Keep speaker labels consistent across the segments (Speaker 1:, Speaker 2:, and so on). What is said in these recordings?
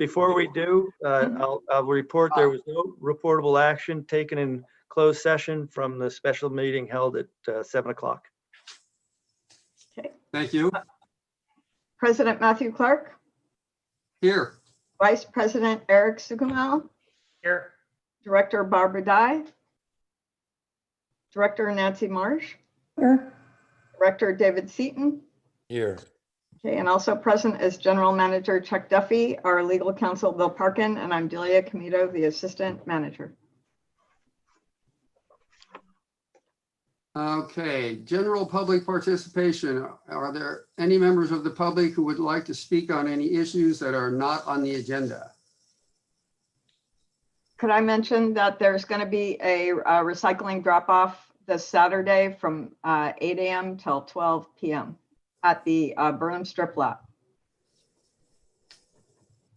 Speaker 1: Before we do, I'll report there was no reportable action taken in closed session from the special meeting held at 7 o'clock.
Speaker 2: Okay.
Speaker 3: Thank you.
Speaker 2: President Matthew Clark,
Speaker 3: Here.
Speaker 2: Vice President Eric Sukumal,
Speaker 4: Here.
Speaker 2: Director Barbara Dye, Director Nancy Marsh,
Speaker 5: Here.
Speaker 2: Director David Seaton.
Speaker 4: Here.
Speaker 2: Okay, and also present is General Manager Chuck Duffy, our legal counsel Bill Parkin, and I'm Delia Comito, the Assistant Manager.
Speaker 3: Okay, general public participation. Are there any members of the public who would like to speak on any issues that are not on the agenda?
Speaker 2: Could I mention that there's going to be a recycling drop-off this Saturday from 8 a.m. till 12 p.m. at the Burnham Strip Lot.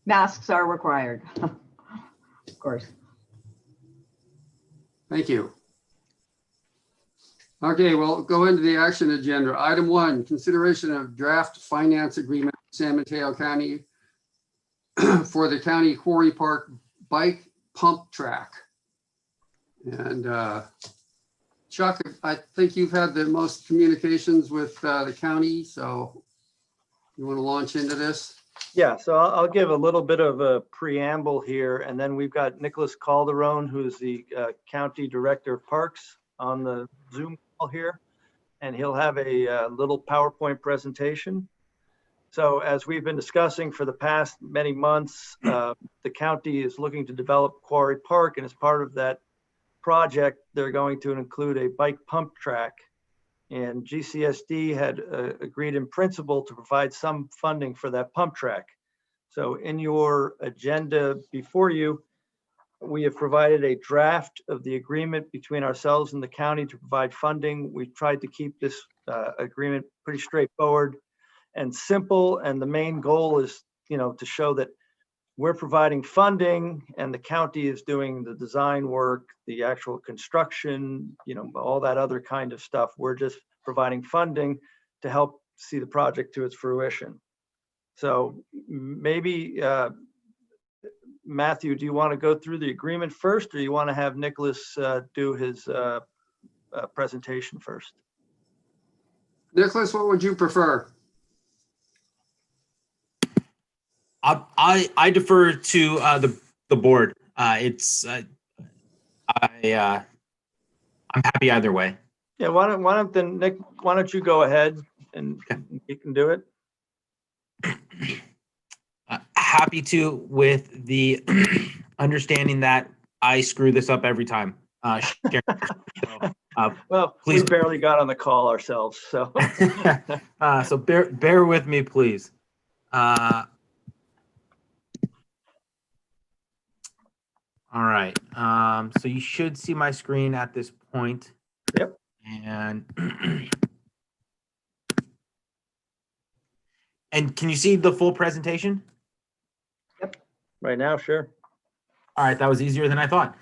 Speaker 2: Masks are required, of course.
Speaker 3: Thank you. Okay, well, go into the action agenda. Item 1, consideration of draft finance agreement with San Mateo County for the county Quarry Park bike pump track. And Chuck, I think you've had the most communications with the county, so you want to launch into this?
Speaker 1: Yeah, so I'll give a little bit of a preamble here, and then we've got Nicholas Calderon, who's the County Director of Parks, on the Zoom call here, and he'll have a little PowerPoint presentation. So as we've been discussing for the past many months, the county is looking to develop Quarry Park, and as part of that project, they're going to include a bike pump track. And GCSD had agreed in principle to provide some funding for that pump track. So in your agenda before you, we have provided a draft of the agreement between ourselves and the county to provide funding. We tried to keep this agreement pretty straightforward and simple. And the main goal is, to show that we're providing funding and the county is doing the design work, the actual construction, all that other kind of stuff. We're just providing funding to help see the project to its fruition. So maybe, Matthew, do you want to go through the agreement first, or you want to have Nicholas do his presentation first?
Speaker 3: Nicholas, what would you prefer?
Speaker 4: I defer to the board. I'm happy either way.
Speaker 1: Yeah, why don't then Nick, why don't you go ahead and you can do it?
Speaker 4: Happy to, with the understanding that I screw this up every time.
Speaker 1: Well,
Speaker 4: please.
Speaker 1: we barely got on the call ourselves, so.
Speaker 4: So bear with me, please. All right, so you should see my screen at this point.
Speaker 1: Yep.
Speaker 4: And can you see the full presentation?
Speaker 1: Yep. Right now, sure.
Speaker 4: All right, that was easier than I thought.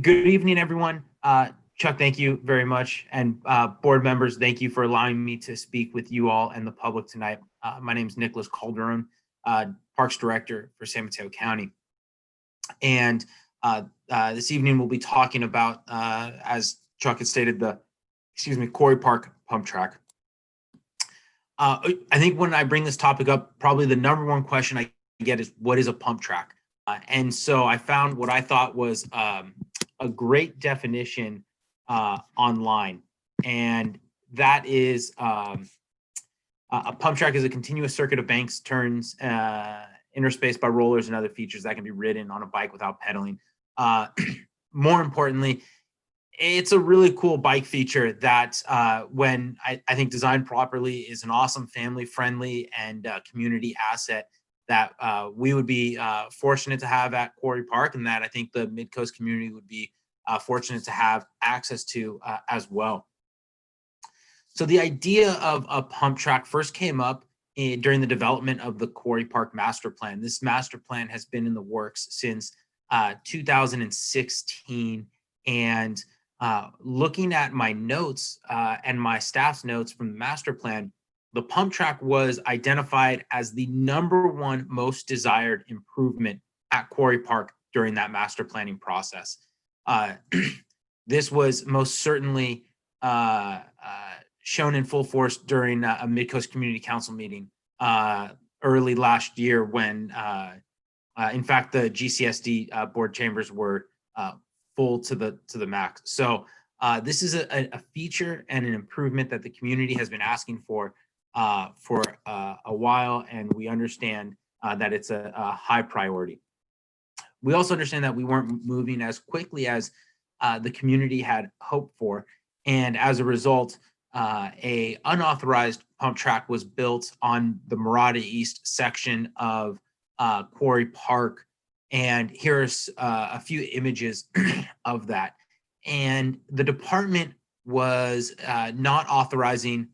Speaker 4: Good evening, everyone. Chuck, thank you very much. And board members, thank you for allowing me to speak with you all and the public tonight. My name is Nicholas Calderon, Parks Director for San Mateo County. And this evening we'll be talking about, as Chuck had stated, the Quarry Park pump track. I think when I bring this topic up, probably the number one question I get is, what is a pump track? And so I found what I thought was a great definition online, and that is a pump track is a continuous circuit of banks, turns, interspaced by rollers and other features that can be ridden on a bike without pedaling. More importantly, it's a really cool bike feature that when I think designed properly is an awesome family-friendly and community asset that we would be fortunate to have at Quarry Park, and that I think the Mid-Coast community would be fortunate to have access to as well. So the idea of a pump track first came up during the development of the Quarry Park master plan. This master plan has been in the works since 2016, and looking at my notes and my staff's notes from the master plan, the pump track was identified as the #1 most desired improvement at Quarry Park during that master planning process. This was most certainly shown in full force during a Midcoast Community Council meeting early last year when, in fact, the GCSD board chambers were full to the max. So this is a feature and an improvement that the community has been asking for a while, and we understand that it's a high priority. We also understand that we weren't moving as quickly as the community had hoped for, and as a result, a unauthorized pump track was built on the Murata East section of Quarry Park, and here's a few images of that. And the department was not authorizing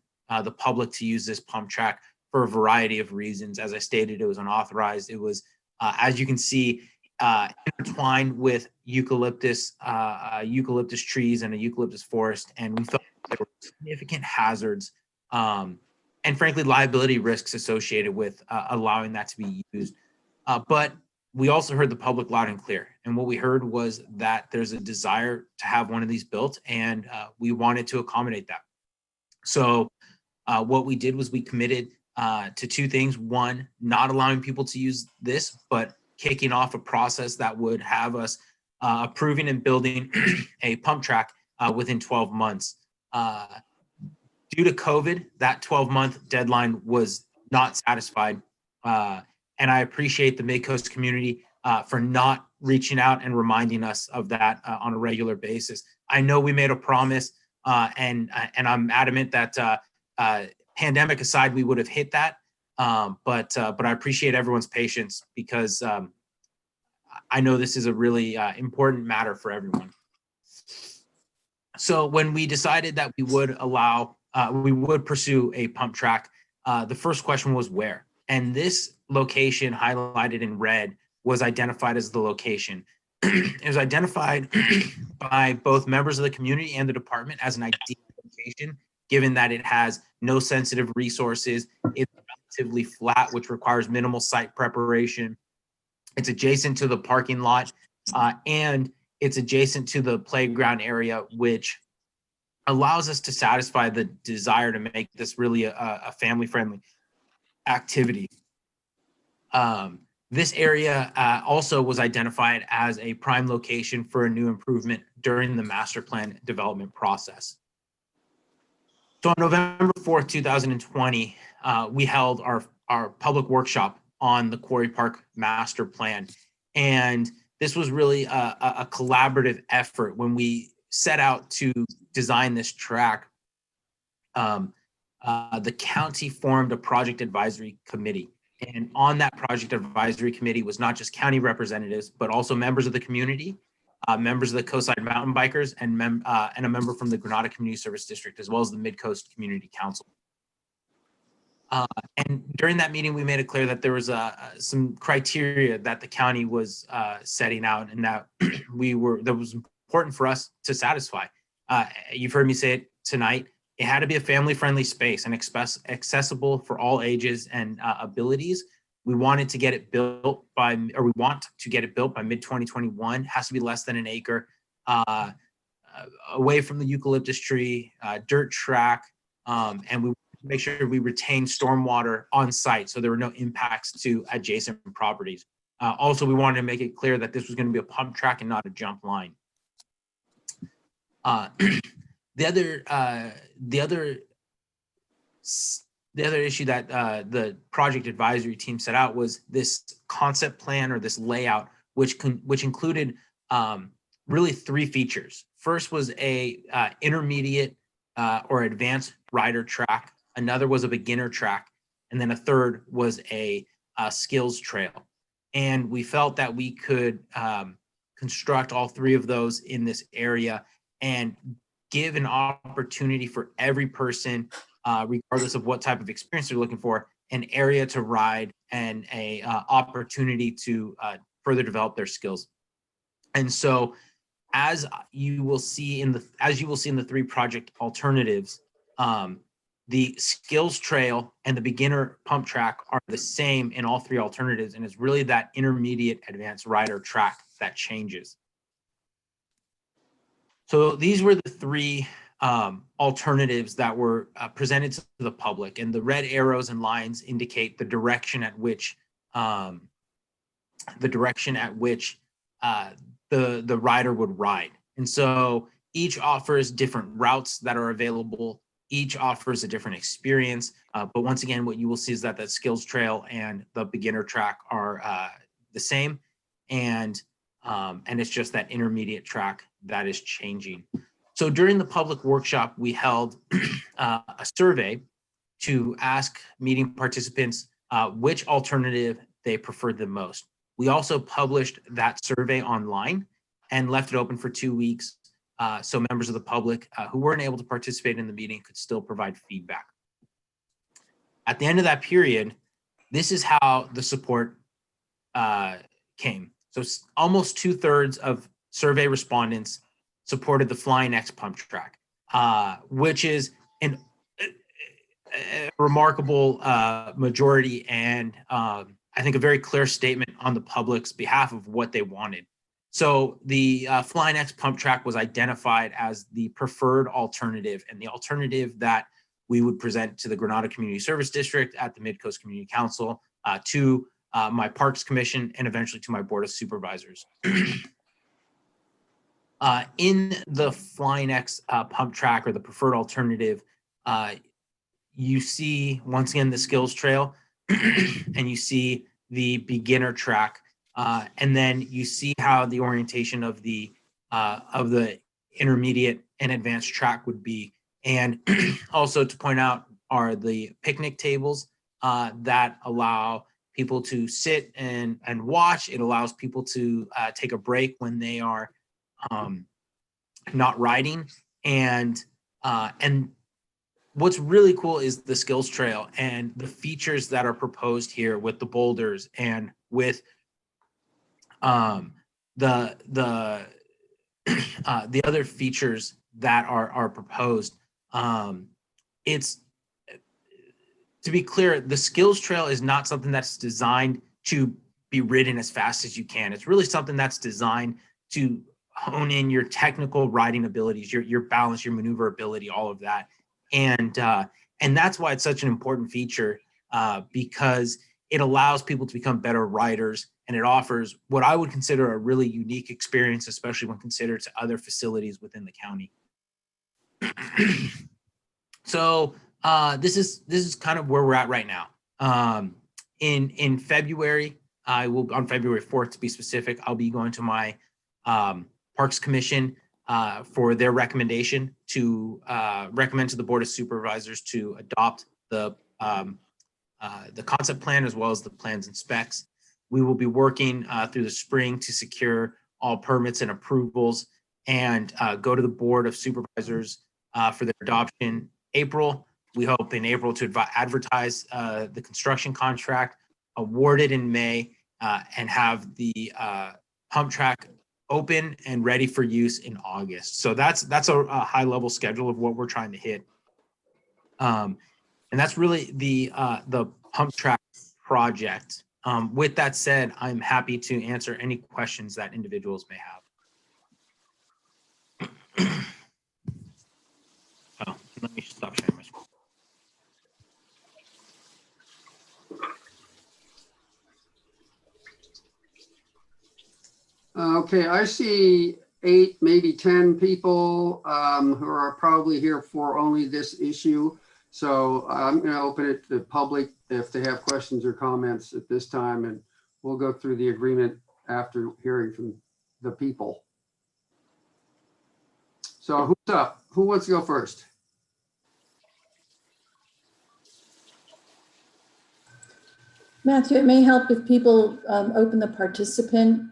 Speaker 4: the public to use this pump track for a variety of reasons. As I stated, it was unauthorized. It was, as you can see, intertwined with eucalyptus trees and a eucalyptus forest, and we felt there were significant hazards and frankly liability risks associated with allowing that to be used. But we also heard the public loud and clear, and what we heard was that there's a desire to have one of these built, and we wanted to accommodate that. So what we did was we committed to two things: one, not allowing people to use this, but kicking off a process that would have us approving and building a pump track within 12 months. Due to COVID, that 12-month deadline was not satisfied. And I appreciate the Midcoast community for not reaching out and reminding us of that on a regular basis. I know we made a promise, and I'm adamant that pandemic aside, we would have hit that. But I appreciate everyone's patience because I know this is a really important matter for everyone. So when we decided that we would pursue a pump track, the first question was where? And this location highlighted in red was identified as the location. It was identified by both members of the community and the department as an ideal location, given that it has no sensitive resources, it's relatively flat, which requires minimal site preparation. It's adjacent to the parking lot, and it's adjacent to the playground area, which allows us to satisfy the desire to make this really a family-friendly activity. This area also was identified as a prime location for a new improvement during the master plan development process. So on November 4th, 2020, we held our public workshop on the Quarry Park master plan. And this was really a collaborative effort. When we set out to design this track, the county formed a project advisory committee. And on that project advisory committee was not just county representatives, but also members of the community, members of the Coastside Mountain Bikers, and a member from the Granada Community Service District, as well as the Midcoast Community Council. And during that meeting, we made it clear that there was some criteria that the county was setting out, and that that was important for us to satisfy. You've heard me say it tonight. It had to be a family-friendly space and accessible for all ages and abilities. We wanted to get it built we want to get it built by mid-2021. Has to be less than an acre, away from the eucalyptus tree, dirt track, and we make sure we retain stormwater on site so there were no impacts to adjacent properties. Also, we wanted to make it clear that this was going to be a pump track and not a jump line. The other issue that the project advisory team set out was this concept plan, or this layout, which included really three features. First was a intermediate or advanced rider track. Another was a beginner track, and then a third was a skills trail. And we felt that we could construct all three of those in this area and give an opportunity for every person, regardless of what type of experience they're looking for, an area to ride and a opportunity to further develop their skills. And so, as you will see in the three project alternatives, the skills trail and the beginner pump track are the same in all three alternatives, and it's really that intermediate advanced rider track that changes. So these were the three alternatives that were presented to the public, and the red arrows and lines indicate the direction at which the rider would ride. And so each offers different routes that are available. Each offers a different experience. But once again, what you will see is that that skills trail and the beginner track are the same. And it's just that intermediate track that is changing. So during the public workshop, we held a survey to ask meeting participants which alternative they preferred the most. We also published that survey online and left it open for 2 weeks. So members of the public who weren't able to participate in the meeting could still provide feedback. At the end of that period, this is how the support came. So almost 2/3 of survey respondents supported the Flying X pump track, which is a remarkable majority, and I think a very clear statement on the public's behalf of what they wanted. So the Flying X pump track was identified as the preferred alternative, and the alternative that we would present to the Granada Community Service District, at the Mid-Coast Community Council, to my Parks Commission, and eventually to my Board of Supervisors. In the Flying X pump track, or the preferred alternative, you see, once again, the skills trail, and you see the beginner track, and then you see how the orientation of the intermediate and advanced track would be. And also to point out are the picnic tables that allow people to sit and watch. It allows people to take a break when they are not riding. And what's really cool is the skills trail and the features that are proposed here with the boulders and with the other features that are proposed. It's, to be clear, the skills trail is not something that's designed to be ridden as fast as you can. It's really something that's designed to hone in your technical riding abilities, your balance, your maneuverability, all of that. And that's why it's such an important feature, because it allows people to become better riders, and it offers what I would consider a really unique experience, especially when considered to other facilities within the county. So this is kind of where we're at right now. In February, on February 4th to be specific, I'll be going to my Parks Commission for their recommendation to recommend to the Board of Supervisors to adopt the concept plan as well as the plans and specs. We will be working through the spring to secure all permits and approvals, and go to the Board of Supervisors for their adoption April. We hope in April to advertise the construction contract, award it in May, and have the pump track open and ready for use in August. So that's a high level schedule of what we're trying to hit. And that's really the pump track project. With that said, I'm happy to answer any questions that individuals may have. Oh, let me stop sharing my screen.
Speaker 3: Okay, I see 8, maybe 10 people who are probably here for only this issue. So I'm going to open it to the public if they have questions or comments at this time, and we'll go through the agreement after hearing from the people. So who's up? Who wants to go first?
Speaker 5: Matthew, it may help if people open the participant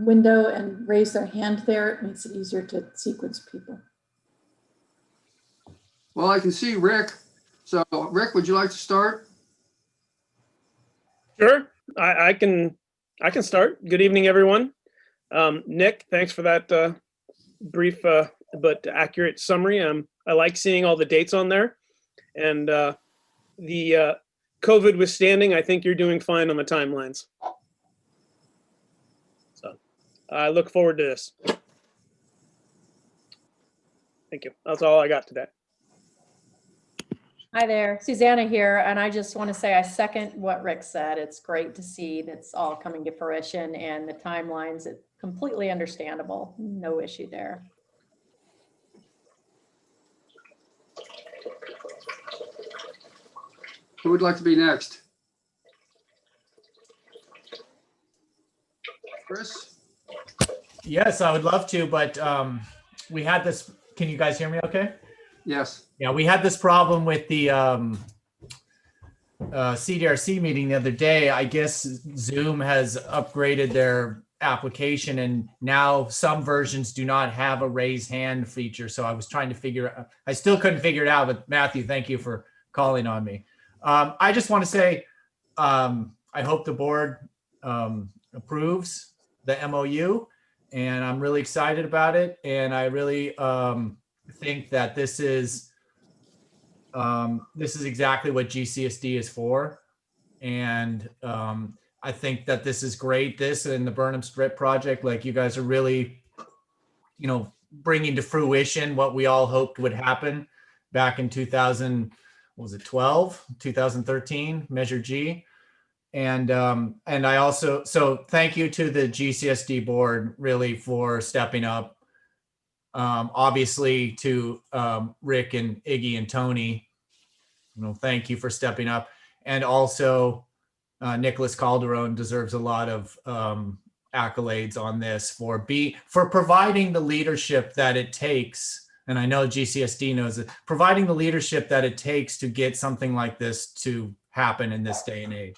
Speaker 5: window and raise their hand there. It makes it easier to sequence people.
Speaker 3: Well, I can see Rick. So Rick, would you like to start?
Speaker 6: Sure, I can start. Good evening, everyone. Nick, thanks for that brief but accurate summary. I like seeing all the dates on there. And the COVID withstanding, I think you're doing fine on the timelines. So I look forward to this. Thank you. That's all I got today.
Speaker 7: Hi there, Susanna here, and I just want to say I second what Rick said. It's great to see that's all coming to fruition, and the timelines, it's completely understandable. No issue there.
Speaker 3: Who would like to be next? Chris?
Speaker 8: Yes, I would love to, but we had this. Can you guys hear me okay?
Speaker 3: Yes.
Speaker 8: Yeah, we had this problem with the CDRC meeting the other day. I guess Zoom has upgraded their application, and now some versions do not have a raise hand feature. So I was trying to figure out, I still couldn't figure it out, but Matthew, thank you for calling on me. I just want to say, I hope the board approves the MOU, and I'm really excited about it. And I really think that this is exactly what GCSD is for. And I think that this is great. This and the Burnham Strip project, like, you guys are really, bringing to fruition what we all hoped would happen back in 2013, Measure G. And I also, so thank you to the GCSD board really for stepping up. Obviously to Rick and Iggy and Tony, thank you for stepping up. And also Nicholas Calderon deserves a lot of accolades on this for providing the leadership that it takes. And I know GCSD knows it, providing the leadership that it takes to get something like this to happen in this day and age.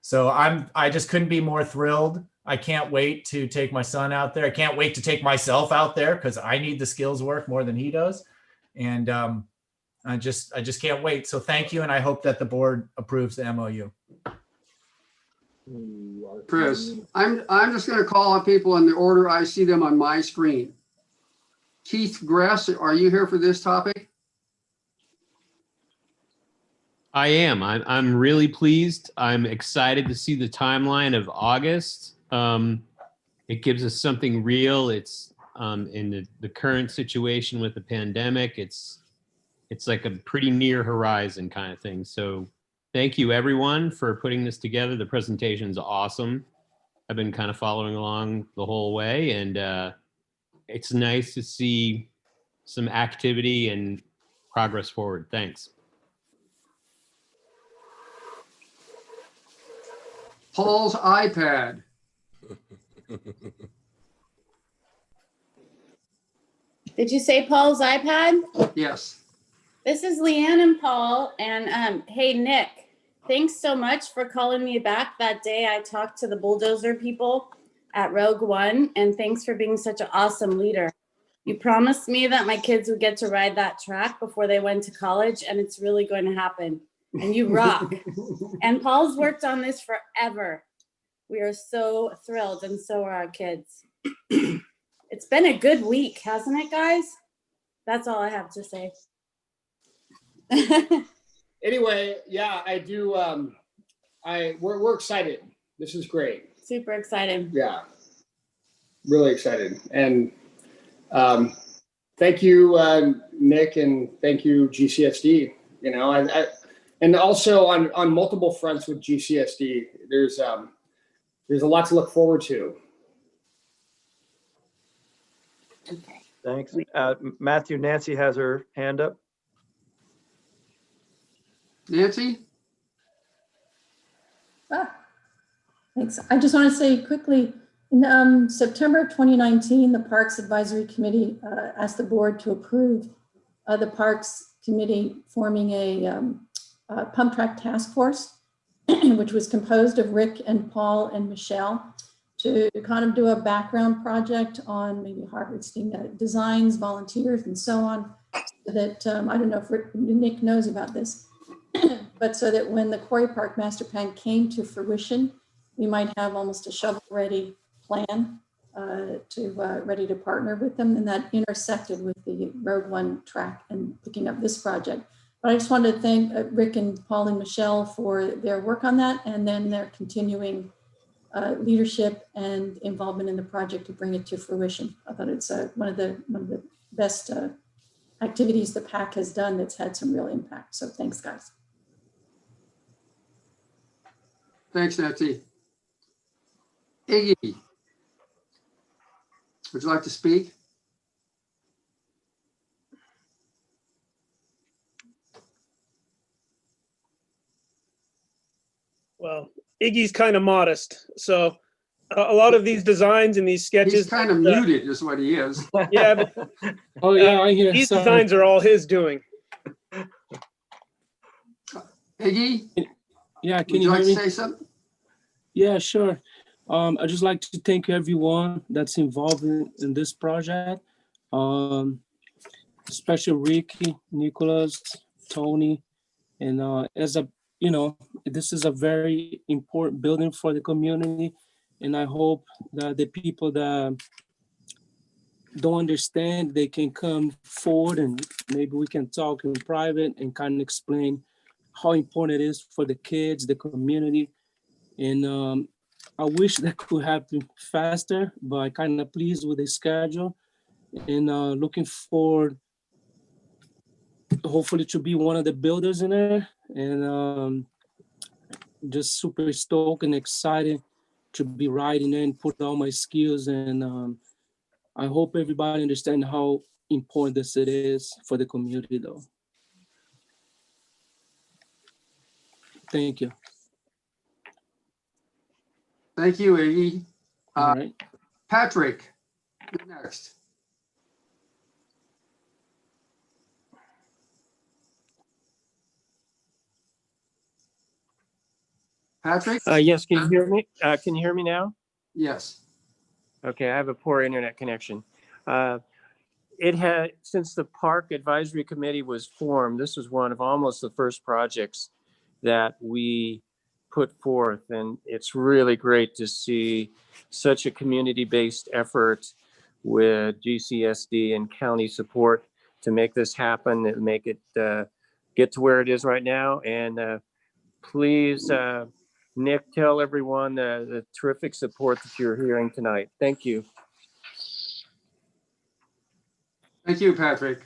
Speaker 8: So I just couldn't be more thrilled. I can't wait to take my son out there. I can't wait to take myself out there because I need the skills work more than he does. And I just can't wait. So thank you. And I hope that the board approves the MOU.
Speaker 3: Chris, I'm just going to call on people in the order I see them on my screen. Keith Gress, are you here for this topic?
Speaker 9: I am. I'm really pleased. I'm excited to see the timeline of August. It gives us something real. It's in the current situation with the pandemic. It's like a pretty near horizon kind of thing. So thank you everyone for putting this together. The presentation is awesome. I've been kind of following along the whole way, and it's nice to see some activity and progress forward. Thanks.
Speaker 3: Paul's iPad.
Speaker 10: Did you say Paul's iPad?
Speaker 3: Yes.
Speaker 10: This is Leanne and Paul. And hey, Nick, thanks so much for calling me back that day I talked to the bulldozer people at Rogue One. And thanks for being such an awesome leader. You promised me that my kids would get to ride that track before they went to college, and it's really going to happen. And you rock. And Paul's worked on this forever. We are so thrilled, and so are our kids. It's been a good week, hasn't it, guys? That's all I have to say.
Speaker 11: Anyway, yeah, I do. We're excited. This is great.
Speaker 10: Super excited.
Speaker 11: Yeah, really excited. And thank you, Nick, and thank you, GCSD. And also on multiple fronts with GCSD, there's a lot to look forward to.
Speaker 10: Okay.
Speaker 1: Thanks. Matthew, Nancy has her hand up.
Speaker 3: Nancy?
Speaker 5: Thanks. I just want to say quickly, in September 2019, the Parks Advisory Committee asked the board to approve the Parks Committee forming a pump track task force, which was composed of Rick and Paul and Michelle, to kind of do a background project on maybe harvesting designs, volunteers, and so on. So that, I don't know if Nick knows about this, but so that when the Quarry Park Master Plan came to fruition, we might have almost a shovel-ready plan ready to partner with them, and that intersected with the Road One track and picking up this project. But I just wanted to thank Rick and Paul and Michelle for their work on that, and then their continuing leadership and involvement in the project to bring it to fruition. I thought it's one of the best activities the PAC has done that's had some real impact. So thanks, guys.
Speaker 3: Thanks, Nancy. Iggy, would you like to speak?
Speaker 6: Well, Iggy's kind of modest. So a lot of these designs and these sketches.
Speaker 3: He's kind of muted is what he is.
Speaker 6: Yeah, but
Speaker 12: Oh yeah, I hear.
Speaker 6: these
Speaker 12: Sorry.
Speaker 6: designs are all his doing.
Speaker 3: Iggy,
Speaker 12: Yeah,
Speaker 3: would
Speaker 12: can
Speaker 3: you
Speaker 12: you
Speaker 3: like
Speaker 12: hear
Speaker 3: to
Speaker 12: me?
Speaker 3: say something?
Speaker 12: Yeah, sure. I just like to thank everyone that's involved in this project, especially Ricky, Nicholas, Tony, and as a this is a very important building for the community, and I hope that the people that don't understand, they can come forward and maybe we can talk in private and kind of explain how important it is for the kids, the community. And I wish that could happen faster, but I kind of pleased with the schedule and looking forward, hopefully to be one of the builders in there, and just super stoked and excited to be riding in, put all my skills, and I hope everybody understands how important this it is for the community though. Thank you.
Speaker 3: Thank you, Iggy.
Speaker 12: All right.
Speaker 3: Patrick, you're next. Patrick?
Speaker 13: Yes, can you hear me? Can you hear me now?
Speaker 3: Yes.
Speaker 13: Okay, I have a poor internet connection. Since the Park Advisory Committee was formed, this was one of almost the first projects that we put forth, and it's really great to see such a community-based effort with GCSD and county support to make this happen and make it get to where it is right now. And please, Nick, tell everyone the terrific support that you're hearing tonight. Thank you.
Speaker 3: Thank you, Patrick.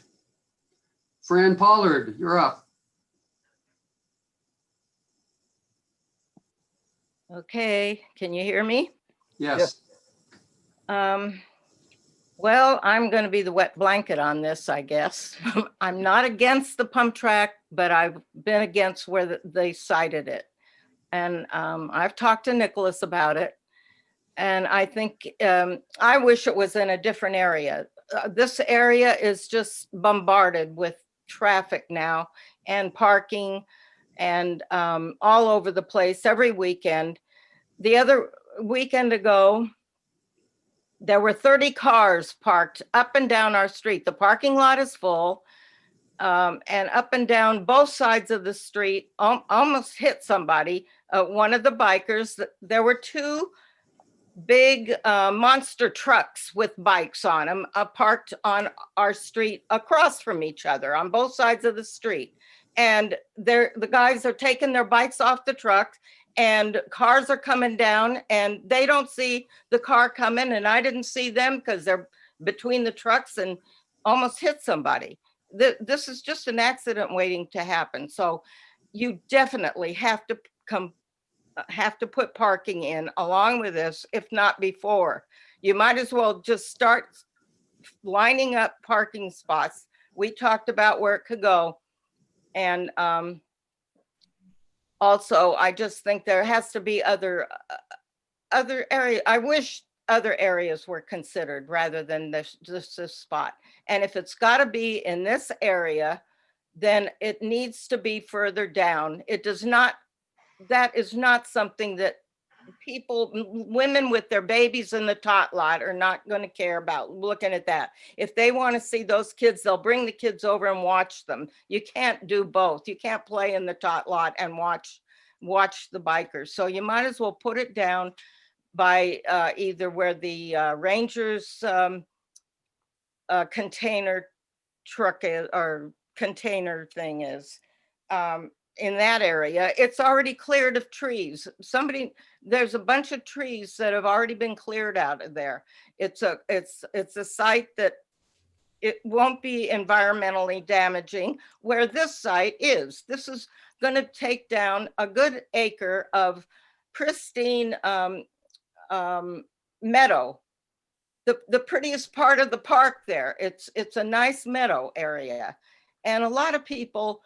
Speaker 3: Fran Pollard, you're up.
Speaker 14: Okay, can you hear me?
Speaker 3: Yes.
Speaker 14: Well, I'm going to be the wet blanket on this, I guess. I'm not against the pump track, but I've been against where they cited it. And I've talked to Nicholas about it. And I think I wish it was in a different area. This area is just bombarded with traffic now and parking and all over the place every weekend. The other weekend ago, there were 30 cars parked up and down our street. The parking lot is full, and up and down both sides of the street, almost hit somebody. One of the bikers, there were two big monster trucks with bikes on them parked on our street across from each other on both sides of the street. And the guys are taking their bikes off the truck, and cars are coming down, and they don't see the car coming, and I didn't see them because they're between the trucks and almost hit somebody. This is just an accident waiting to happen. So you definitely have to put parking in along with this, if not before. You might as well just start lining up parking spots. We talked about where it could go. And also, I just think there has to be other areas. I wish other areas were considered rather than this spot. And if it's got to be in this area, then it needs to be further down. That is not something that women with their babies in the tot lot are not going to care about looking at that. If they want to see those kids, they'll bring the kids over and watch them. You can't do both. You can't play in the tot lot and watch the bikers. So you might as well put it down by either where the Rangers container truck is, or container thing is. in that area, it's already cleared of trees. There's a bunch of trees that have already been cleared out of there. It's a site that it won't be environmentally damaging, where this site is. This is going to take down a good acre of pristine meadow. The prettiest part of the park there. It's a nice meadow area. And a lot of people,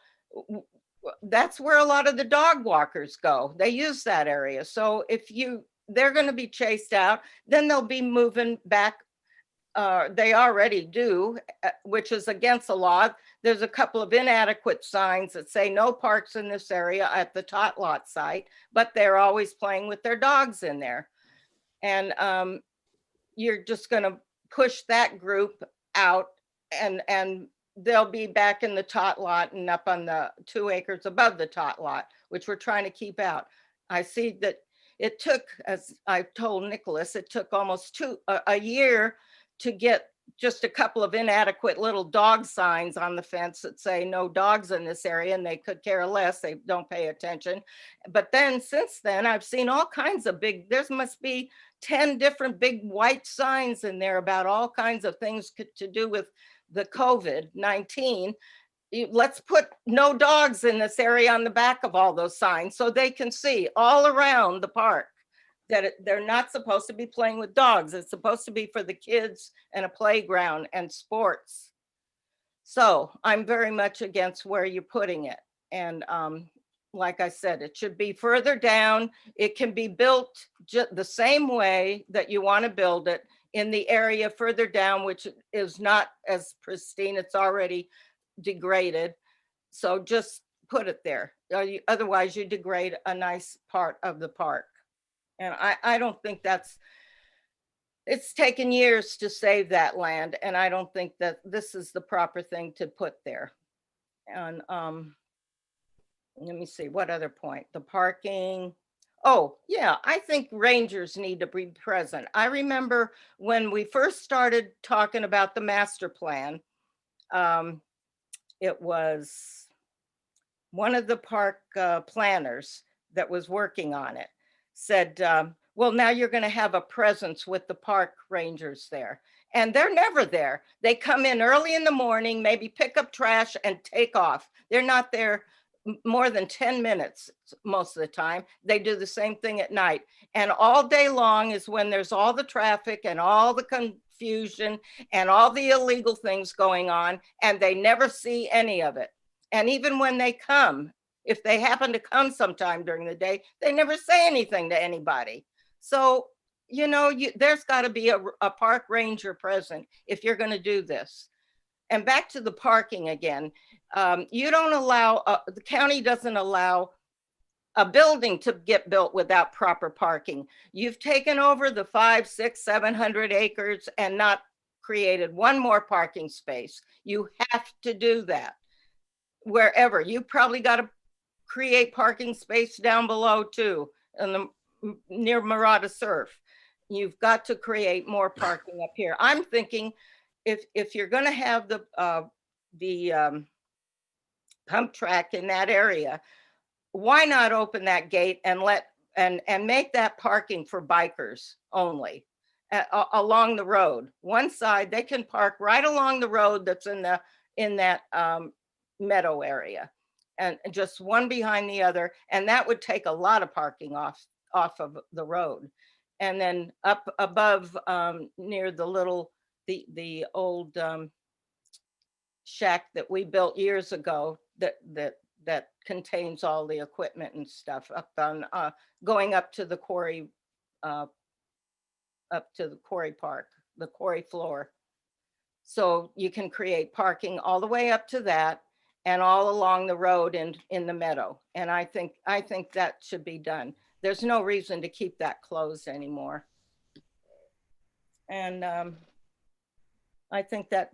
Speaker 14: that's where a lot of the dog walkers go. They use that area. So they're going to be chased out, then they'll be moving back. They already do, which is against the law. There's a couple of inadequate signs that say no parks in this area at the tot lot site, but they're always playing with their dogs in there. And you're just going to push that group out, and they'll be back in the tot lot and up on the 2 acres above the tot lot, which we're trying to keep out. I see that it took, as I told Nicholas, it took almost a year to get just a couple of inadequate little dog signs on the fence that say no dogs in this area, and they could care less. They don't pay attention. But then since then, I've seen all kinds of there must be 10 different big white signs in there about all kinds of things to do with the COVID-19. Let's put no dogs in this area on the back of all those signs so they can see all around the park that they're not supposed to be playing with dogs. It's supposed to be for the kids and a playground and sports. So I'm very much against where you're putting it. And like I said, it should be further down. It can be built the same way that you want to build it in the area further down, which is not as pristine. It's already degraded. So just put it there. Otherwise you degrade a nice part of the park. And I don't think it's taken years to save that land. And I don't think that this is the proper thing to put there. And let me see, what other point? The parking. Oh, yeah, I think rangers need to be present. I remember when we first started talking about the master plan, it was one of the park planners that was working on it said, well, now you're going to have a presence with the park rangers there. And they're never there. They come in early in the morning, maybe pick up trash and take off. They're not there more than 10 minutes most of the time. They do the same thing at night. And all day long is when there's all the traffic and all the confusion and all the illegal things going on, and they never see any of it. And even when they come, if they happen to come sometime during the day, they never say anything to anybody. So, there's got to be a park ranger present if you're going to do this. And back to the parking again, you don't allow, the county doesn't allow a building to get built without proper parking. You've taken over the 500, 600, 700 acres and not created one more parking space. You have to do that wherever. You probably got to create parking space down below too, near Murata Surf. You've got to create more parking up here. I'm thinking if you're going to have the pump track in that area, why not open that gate and make that parking for bikers only along the road? One side, they can park right along the road that's in that meadow area, and just one behind the other. And that would take a lot of parking off of the road. And then up above near the old shack that we built years ago that contains all the equipment and stuff up on going up to the quarry park, the quarry floor. So you can create parking all the way up to that and all along the road in the meadow. And I think that should be done. There's no reason to keep that closed anymore. And I think that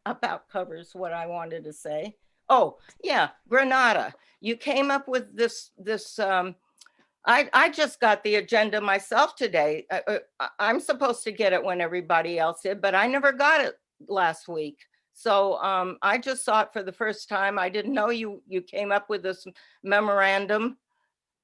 Speaker 14: about covers what I wanted to say. Oh, yeah, Granada. You came up with this. I just got the agenda myself today. I'm supposed to get it when everybody else did, but I never got it last week. So I just saw it for the first time. I didn't know you came up with this memorandum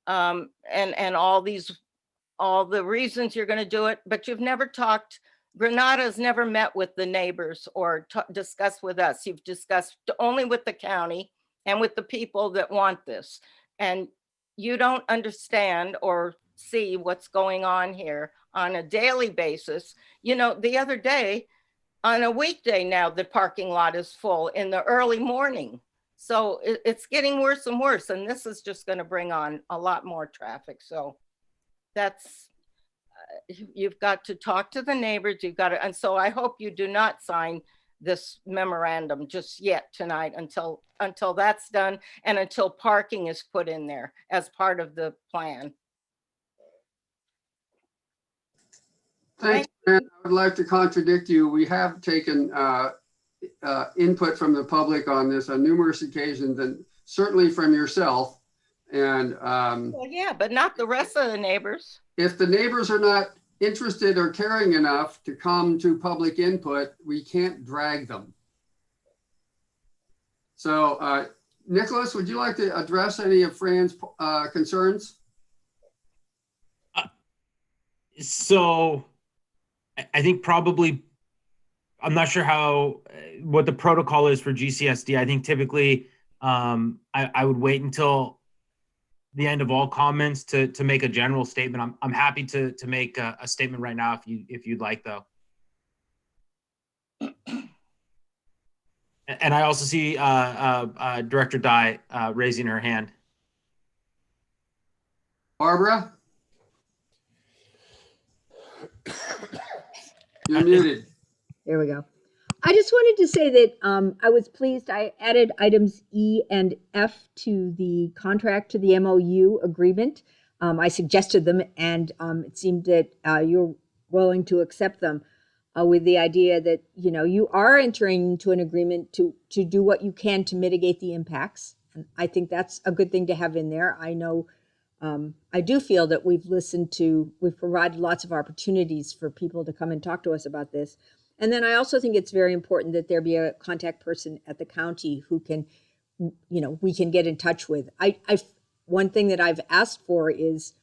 Speaker 14: and all the reasons you're going to do it, but you've never talked. Granada's never met with the neighbors or discussed with us. You've discussed only with the county and with the people that want this. And you don't understand or see what's going on here on a daily basis. You know, the other day, on a weekday now, the parking lot is full in the early morning. So it's getting worse and worse. And this is just going to bring on a lot more traffic. So that's, you've got to talk to the neighbors. You've got to, and so I hope you do not sign this memorandum just yet tonight until that's done and until parking is put in there as part of the plan.
Speaker 3: Thanks, Fran. I would like to contradict you. We have taken input from the public on this on numerous occasions, and certainly from yourself. And
Speaker 14: well, yeah, but not the rest of the neighbors.
Speaker 3: If the neighbors are not interested or caring enough to come to public input, we can't drag them. So, Nicholas, would you like to address any of Fran's concerns?
Speaker 4: So I think probably, I'm not sure what the protocol is for GCSD. I think typically I would wait until the end of all comments to make a general statement. I'm happy to make a statement right now if you'd like, though. And I also see Director Dye raising her hand.
Speaker 3: Barbara? You're muted.
Speaker 15: There we go. I just wanted to say that I was pleased. I added items E and F to the contract, to the MOU agreement. I suggested them, and it seemed that you're willing to accept them with the idea that, you know, you are entering into an agreement to do what you can to mitigate the impacts. And I think that's a good thing to have in there. I know I do feel that we've provided lots of opportunities for people to come and talk to us about this. And then I also think it's very important that there be a contact person at the county who can, you know, we can get in touch with. One thing that I've asked for is,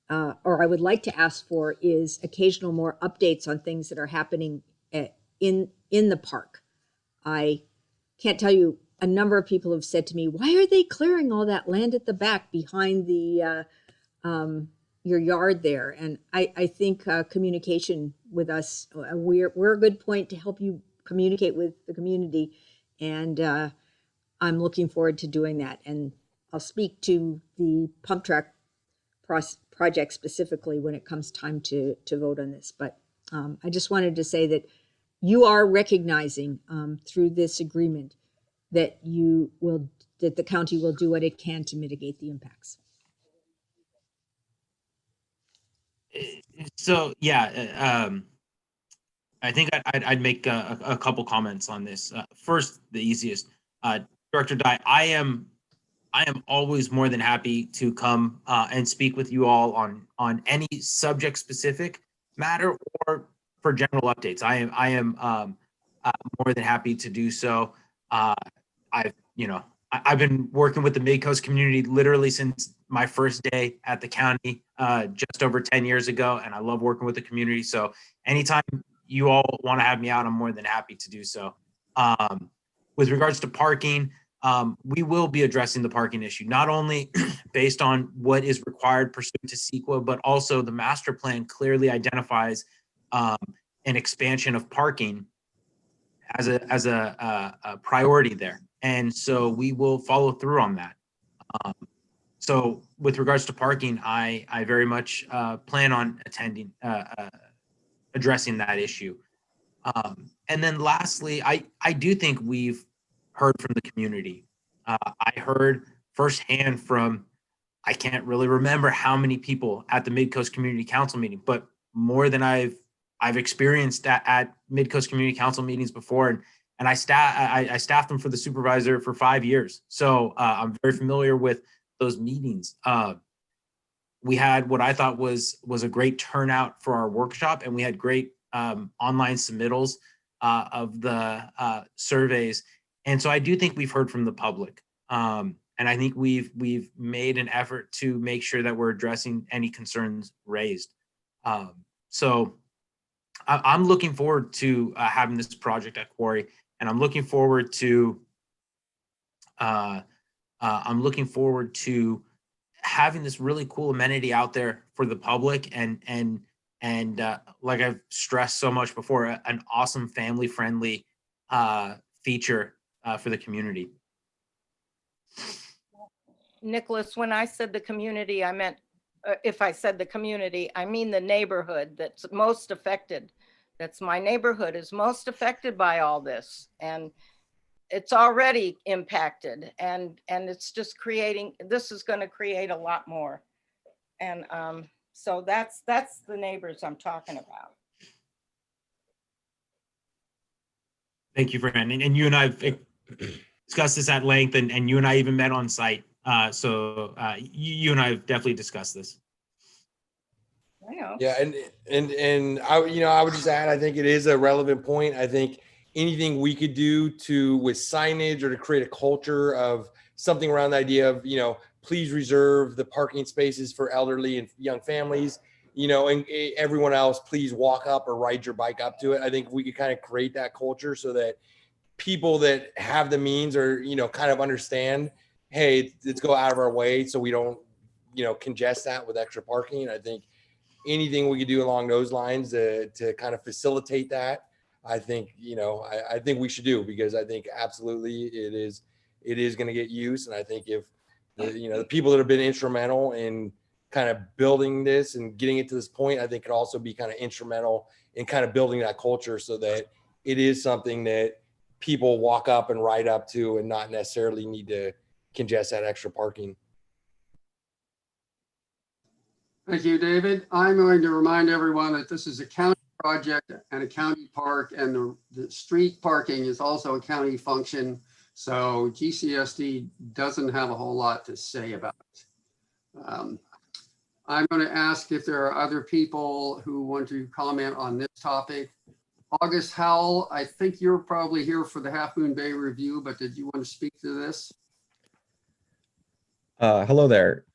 Speaker 15: or I would like to ask for, is occasional more updates on things that are happening in the park. I can't tell you, a number of people have said to me, why are they clearing all that land at the back behind the your yard there? And I think communication with us, we're a good point to help you communicate with the community. And I'm looking forward to doing that. And I'll speak to the pump track project specifically when it comes time to vote on this. But I just wanted to say that you are recognizing through this agreement that that the county will do what it can to mitigate the impacts.
Speaker 4: So yeah, I think I'd make a couple comments on this. First, the easiest, Director Dye, I am always more than happy to come and speak with you all on any subject specific matter or for general updates. I am more than happy to do so. I've been working with the Mid-Coast community literally since my first day at the county just over 10 years ago, and I love working with the community. So anytime you all want to have me out, I'm more than happy to do so. With regards to parking, we will be addressing the parking issue, not only based on what is required pursuant to CEQA, but also the master plan clearly identifies an expansion of parking as a priority there. And so we will follow through on that. So with regards to parking, I very much plan on addressing that issue. And then lastly, I do think we've heard from the community. I heard firsthand from, I can't really remember how many people at the Mid-Coast Community Council meeting, but more than I've experienced at Mid-Coast Community Council meetings before. And I staffed them for the supervisor for 5 years. So I'm very familiar with those meetings. We had what I thought was a great turnout for our workshop, and we had great online submittals. of the surveys. And so I do think we've heard from the public. And I think we've made an effort to make sure that we're addressing any concerns raised. So I'm looking forward to having this project at Quarry, and I'm looking forward to having this really cool amenity out there for the public, and like I've stressed so much before, an awesome family friendly feature for the community.
Speaker 14: Nicholas, when I said the community, I meant, if I said the community, I mean the neighborhood that's most affected. That's my neighborhood is most affected by all this. And it's already impacted, and it's just this is going to create a lot more. And so that's the neighbors I'm talking about.
Speaker 4: Thank you, Fran. And you and I have discussed this at length, and you and I even met on site. So you and I have definitely discussed this.
Speaker 14: I know.
Speaker 16: Yeah, and I would just add, I think it is a relevant point. I think anything we could do with signage or to create a culture of something around the idea of, please reserve the parking spaces for elderly and young families, and everyone else, please walk up or ride your bike up to it. I think we could kind of create that culture so that people that have the means or, kind of understand, hey, let's go out of our way so we don't, congest that with extra parking. I think anything we could do along those lines to kind of facilitate that, I think, I think we should do, because I think absolutely it is going to get used. And I think if the people that have been instrumental in kind of building this and getting it to this point, I think could also be kind of instrumental in kind of building that culture so that it is something that people walk up and ride up to and not necessarily need to congest that extra parking.
Speaker 3: Thank you, David. I'm going to remind everyone that this is a county project and a county park, and the street parking is also a county function. So GCSD doesn't have a whole lot to say about it. I'm going to ask if there are other people who want to comment on this topic. August Howell, I think you're probably here for the Half Moon Bay review, but did you want to speak to this?
Speaker 17: Hello there.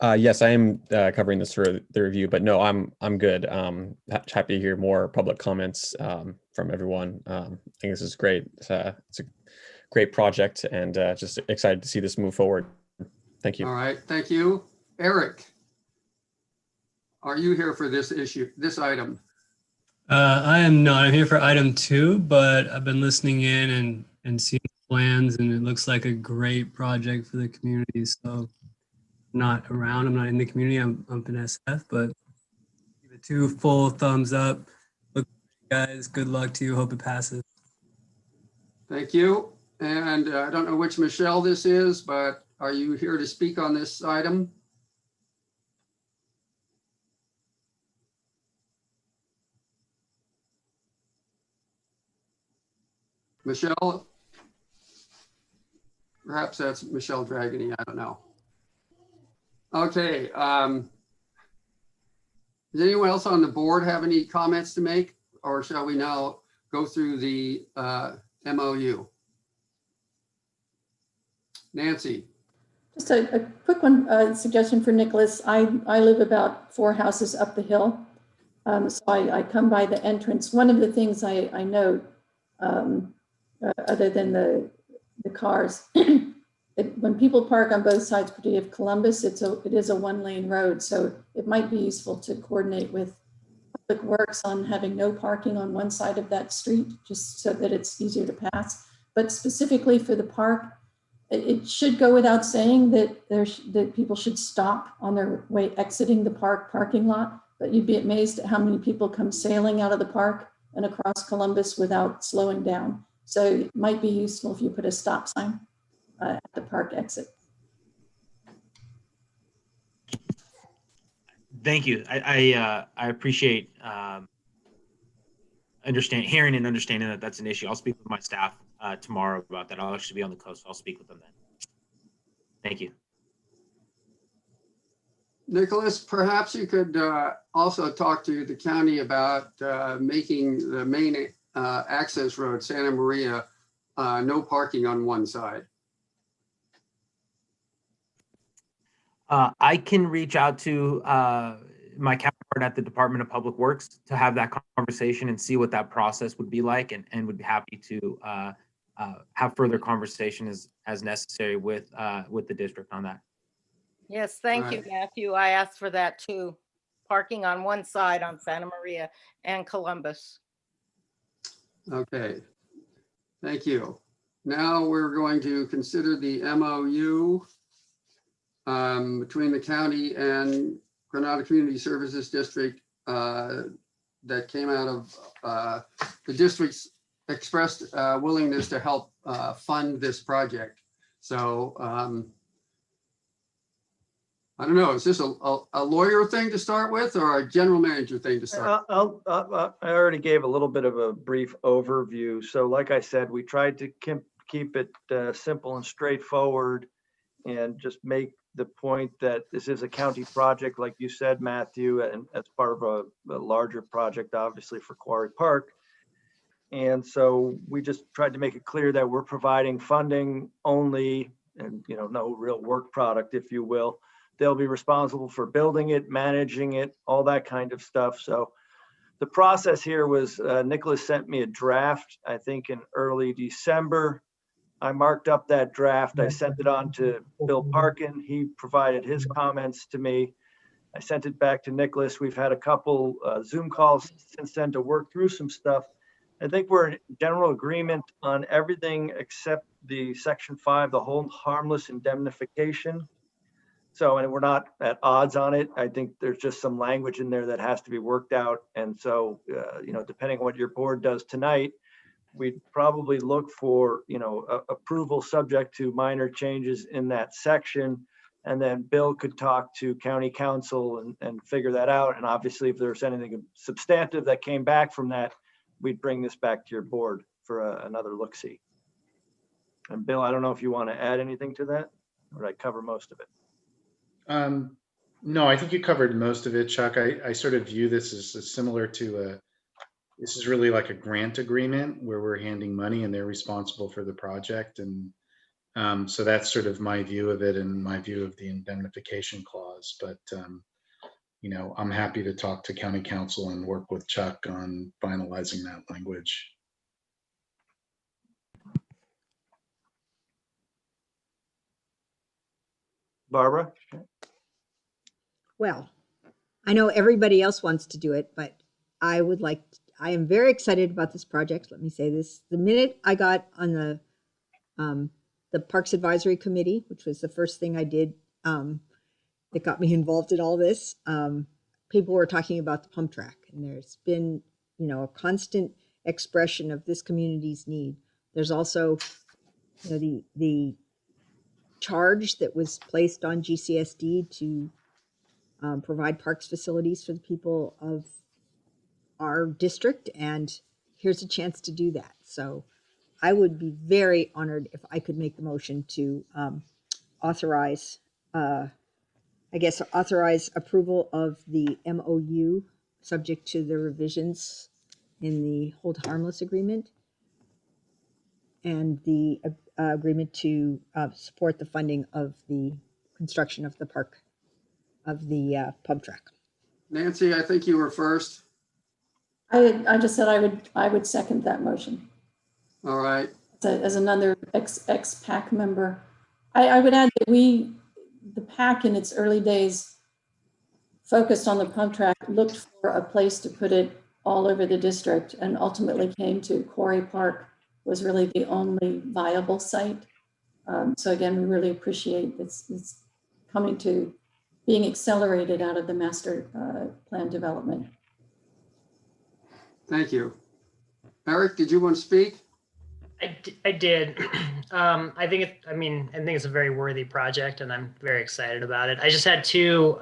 Speaker 17: Yes, I am covering this for the review, but no, I'm good. Happy to hear more public comments from everyone. I think this is great. It's a great project, and just excited to see this move forward. Thank you.
Speaker 3: All right, thank you. Eric, are you here for this item?
Speaker 18: I am not. I'm here for item 2, but I've been listening in and seeing the plans, and it looks like a great project for the community. So I'm not around, I'm not in the community, I'm up in SF, but give it 2 full thumbs up. Look, guys, good luck to you. Hope it passes.
Speaker 3: Thank you. And I don't know which Michelle this is, but are you here to speak on this item? Michelle? Perhaps that's Michelle Dragony, I don't know. Okay. Does anyone else on the board have any comments to make, or shall we now go through the MOU? Nancy.
Speaker 5: Just a quick one, suggestion for Nicholas. I live about 4 houses up the hill. So I come by the entrance. One of the things I note, other than the cars, when people park on both sides, particularly of Columbus, it is a 1-lane road. So it might be useful to coordinate with Public Works on having no parking on one side of that street, just so that it's easier to pass. But specifically for the park, it should go without saying that that people should stop on their way exiting the parking lot. But you'd be amazed at how many people come sailing out of the park and across Columbus without slowing down. So it might be useful if you put a stop sign at the park exit.
Speaker 4: Thank you. I appreciate hearing and understanding that that's an issue. I'll speak with my staff tomorrow about that. I'll actually be on the coast. So I'll speak with them then. Thank you.
Speaker 3: Nicholas, perhaps you could also talk to the county about making the main access road, Santa Maria, no parking on one side.
Speaker 4: I can reach out to my counterpart at the Department of Public Works to have that conversation and see what that process would be like, and would be happy to have further conversation as necessary with the district on that.
Speaker 14: Yes, thank you,
Speaker 3: Right.
Speaker 14: Matthew. I asked for that too. Parking on one side on Santa Maria and Columbus.
Speaker 3: Okay, thank you. Now we're going to consider the MOU between the county and Granada Community Services District that came out of the district's expressed willingness to help fund this project. So I don't know, is this a lawyer thing to start with or a general manager thing to start?
Speaker 1: I already gave a little bit of a brief overview. So like I said, we tried to keep it simple and straightforward and just make the point that this is a county project, like you said, Matthew, and as part of a larger project, obviously for Quarry Park. And so we just tried to make it clear that we're providing funding only and, no real work product, if you will. They'll be responsible for building it, managing it, all that kind of stuff. So the process here was Nicholas sent me a draft, I think in early December. I marked up that draft. I sent it on to Bill Parkin. He provided his comments to me. I sent it back to Nicholas. We've had a couple Zoom calls since then to work through some stuff. I think we're in general agreement on everything except the Section 5, the hold harmless indemnification. So, and we're not at odds on it. I think there's just some language in there that has to be worked out. And so, depending on what your board does tonight, we'd probably look for, approval subject to minor changes in that section. And then Bill could talk to county council and figure that out. And obviously, if there's anything substantive that came back from that, we'd bring this back to your board for another look-see. And Bill, I don't know if you want to add anything to that, or did I cover most of it?
Speaker 19: No, I think you covered most of it, Chuck. I sort of view this as similar to this is really like a grant agreement where we're handing money and they're responsible for the project. And so that's sort of my view of it and my view of the indemnification clause. But, I'm happy to talk to county council and work with Chuck on finalizing that language.
Speaker 1: Barbara?
Speaker 15: Well, I know everybody else wants to do it, but I am very excited about this project. Let me say this. The minute I got on the Parks Advisory Committee, which was the first thing I did that got me involved in all this, people were talking about the pump track. And there's been, a constant expression of this community's need. There's also, the charge that was placed on GCSD to provide parks facilities for the people of our district, and here's a chance to do that. So I would be very honored if I could make the motion to authorize approval of the MOU subject to the revisions in the hold harmless agreement and the agreement to support the funding of the construction of the park, of the pump track.
Speaker 3: Nancy, I think you were first.
Speaker 5: I just said I would second that motion.
Speaker 3: All right.
Speaker 5: As another ex-PAC member, I would add that the PAC in its early days focused on the pump track, looked for a place to put it all over the district, and ultimately came to Quarry Park was really the only viable site. So again, we really appreciate it's coming to being accelerated out of the master plan development.
Speaker 3: Thank you. Eric, did you want to speak?
Speaker 20: I did. I think it's a very worthy project and I'm very excited about it. I just had two,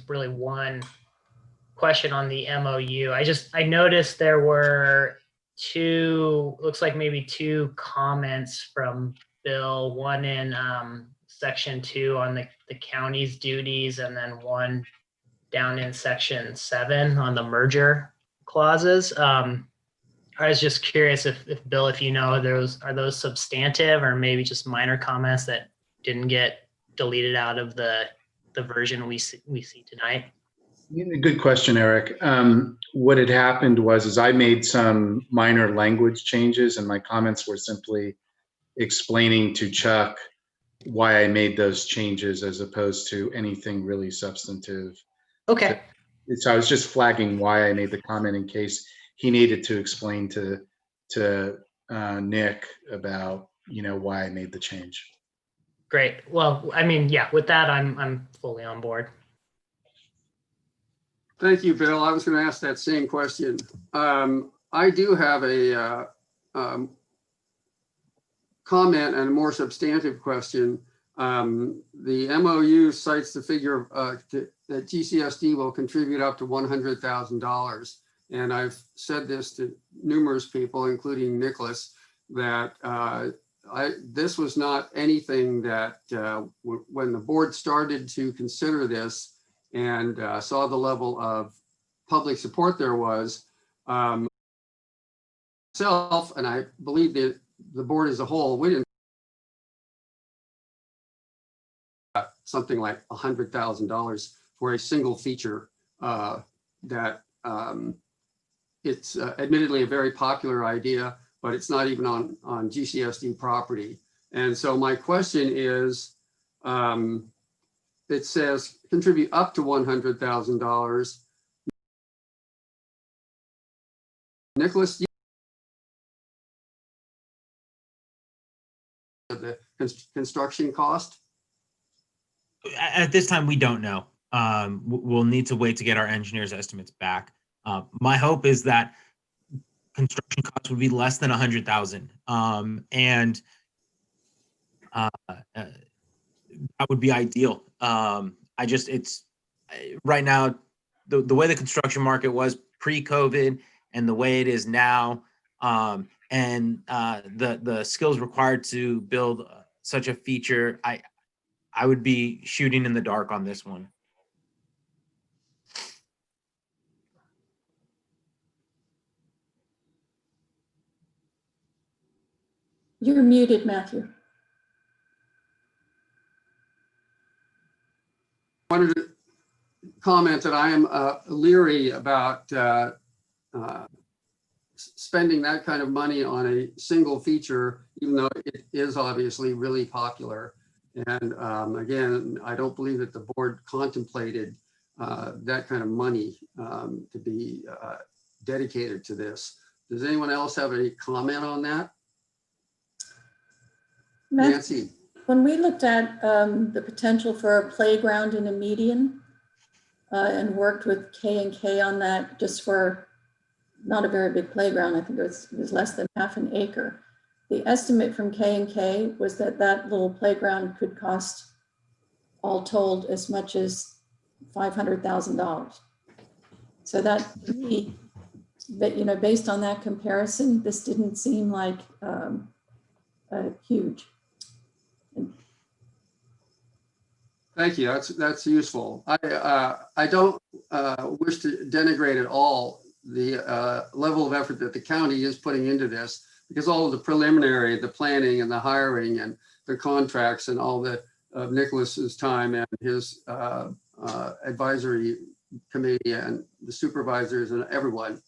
Speaker 20: really one question on the MOU. I noticed there were looks like maybe two comments from Bill, one in section 2 on the county's duties, and then one down in section 7 on the merger clauses. I was just curious if Bill, if you know, are those substantive or maybe just minor comments that didn't get deleted out of the version we see tonight?
Speaker 19: Good question, Eric. What had happened is I made some minor language changes, and my comments were simply explaining to Chuck why I made those changes as opposed to anything really substantive.
Speaker 20: Okay.
Speaker 19: So I was just flagging why I made the comment in case he needed to explain to Nick about why I made the change.
Speaker 20: Great. Well, I mean, yeah, with that, I'm fully on board.
Speaker 3: Thank you, Bill. I was going to ask that same question. I do have a comment and a more substantive question. The MOU cites the figure that GCSD will contribute up to $100,000. And I've said this to numerous people, including Nicholas, that this was not anything that when the board started to consider this and saw the level of public support there was, myself, and I believe that the board as a whole, we didn't something like $100,000 for a single feature that it's admittedly a very popular idea, but it's not even on GCSD property. And so my question is, it says contribute up to $100,000. Nicholas, the construction cost?
Speaker 4: At this time, we don't know. We'll need to wait to get our engineers' estimates back. My hope is that construction costs would be less than 100,000, and that would be ideal. It's right now the way the construction market was pre-COVID and the way it is now, and the skills required to build such a feature. I would be shooting in the dark on this one.
Speaker 5: You're muted, Matthew.
Speaker 3: I wanted to comment that I am leery about spending that kind of money on a single feature, even though it is obviously really popular. And again, I don't believe that the board contemplated that kind of money to be dedicated to this. Does anyone else have any comment on that? Nancy.
Speaker 5: When we looked at the potential for a playground in a median and worked with K&K on that, just for not a very big playground, I think it was less than half an acre. The estimate from K&K was that that little playground could cost, all told, as much as $500,000. So that, to me, that, based on that comparison, this didn't seem like huge.
Speaker 3: Thank you. That's useful. I don't wish to denigrate at all the level of effort that the county is putting into this, because all of the preliminary, the planning and the hiring and the contracts and all the of Nicholas's time and his advisory committee and the supervisors and everyone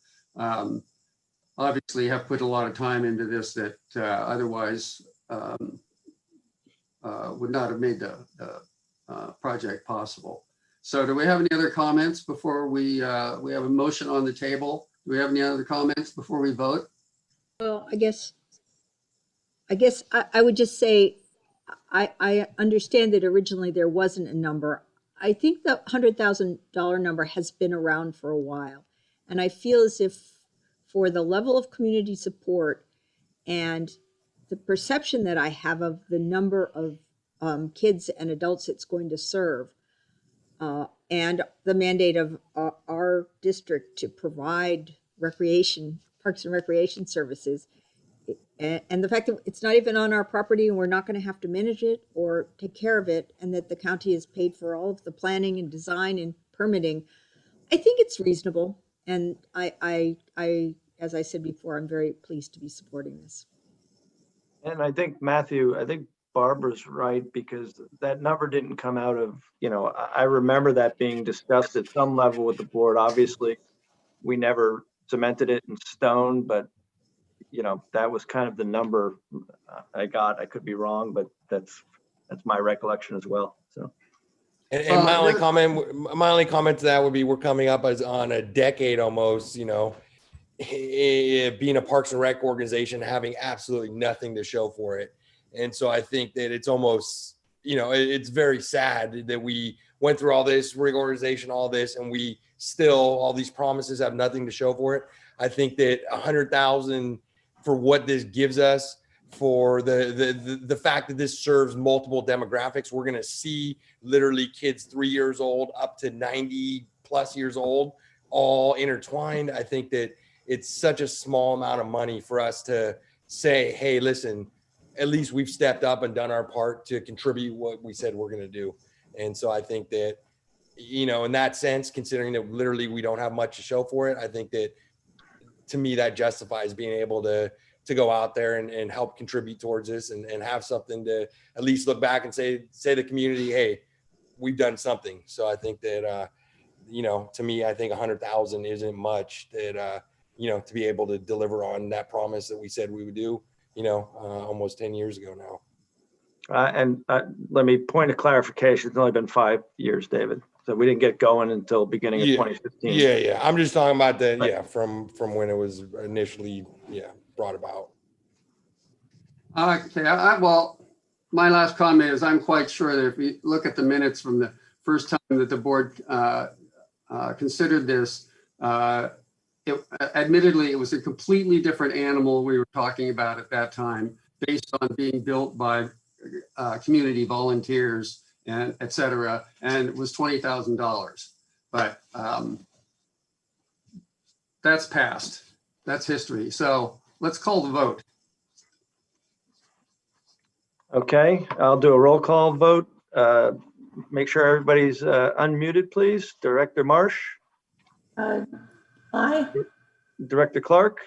Speaker 3: obviously have put a lot of time into this that otherwise would not have made the project possible. So do we have any other comments before we have a motion on the table? Do we have any other comments before we vote?
Speaker 15: Well, I guess I would just say, I understand that originally there wasn't a number. I think the $100,000 number has been around for a while. And I feel as if for the level of community support and the perception that I have of the number of kids and adults it's going to serve, and the mandate of our district to provide parks and recreation services, and the fact that it's not even on our property and we're not going to have to manage it or take care of it, and that the county has paid for all of the planning and design and permitting, I think it's reasonable. And I as I said before, I'm very pleased to be supporting this.
Speaker 1: And I think, Matthew, I think Barbara's right, because that number didn't come out of, I remember that being discussed at some level with the board. Obviously, we never cemented it in stone, but that was kind of the number I got. I could be wrong, but that's my recollection as well. So.
Speaker 16: And my only comment to that would be, we're coming up on a decade almost, being a Parks and Rec organization, having absolutely nothing to show for it. And so I think that it's almost, it's very sad that we went through all this reorganization, all this, and we still, all these promises have nothing to show for it. I think that 100,000 for what this gives us, for the fact that this serves multiple demographics, we're going to see literally kids 3 years old up to 90 plus years old, all intertwined. I think that it's such a small amount of money for us to say, hey, listen, at least we've stepped up and done our part to contribute what we said we're going to do. And so I think that, in that sense, considering that literally we don't have much to show for it, I think that, to me, that justifies being able to go out there and help contribute towards this and have something to at least look back and say to the community, hey, we've done something. So I think that, to me, I think 100,000 isn't much that, to be able to deliver on that promise that we said we would do, almost 10 years ago now.
Speaker 1: And let me point of clarification. It's only been 5 years, David. So we didn't get going until beginning of 2015.
Speaker 16: Yeah. I'm just talking about from when it was initially, brought about.
Speaker 3: Okay, well, my last comment is I'm quite sure that if we look at the minutes from the first time that the board considered this, admittedly, it was a completely different animal we were talking about at that time, based on being built by community volunteers and et cetera, and it was $20,000. But that's past, that's history. So let's call the vote.
Speaker 1: Okay, I'll do a roll call vote. Make sure everybody's unmuted, please. Director Marsh?
Speaker 5: Aye.
Speaker 1: Director Clark?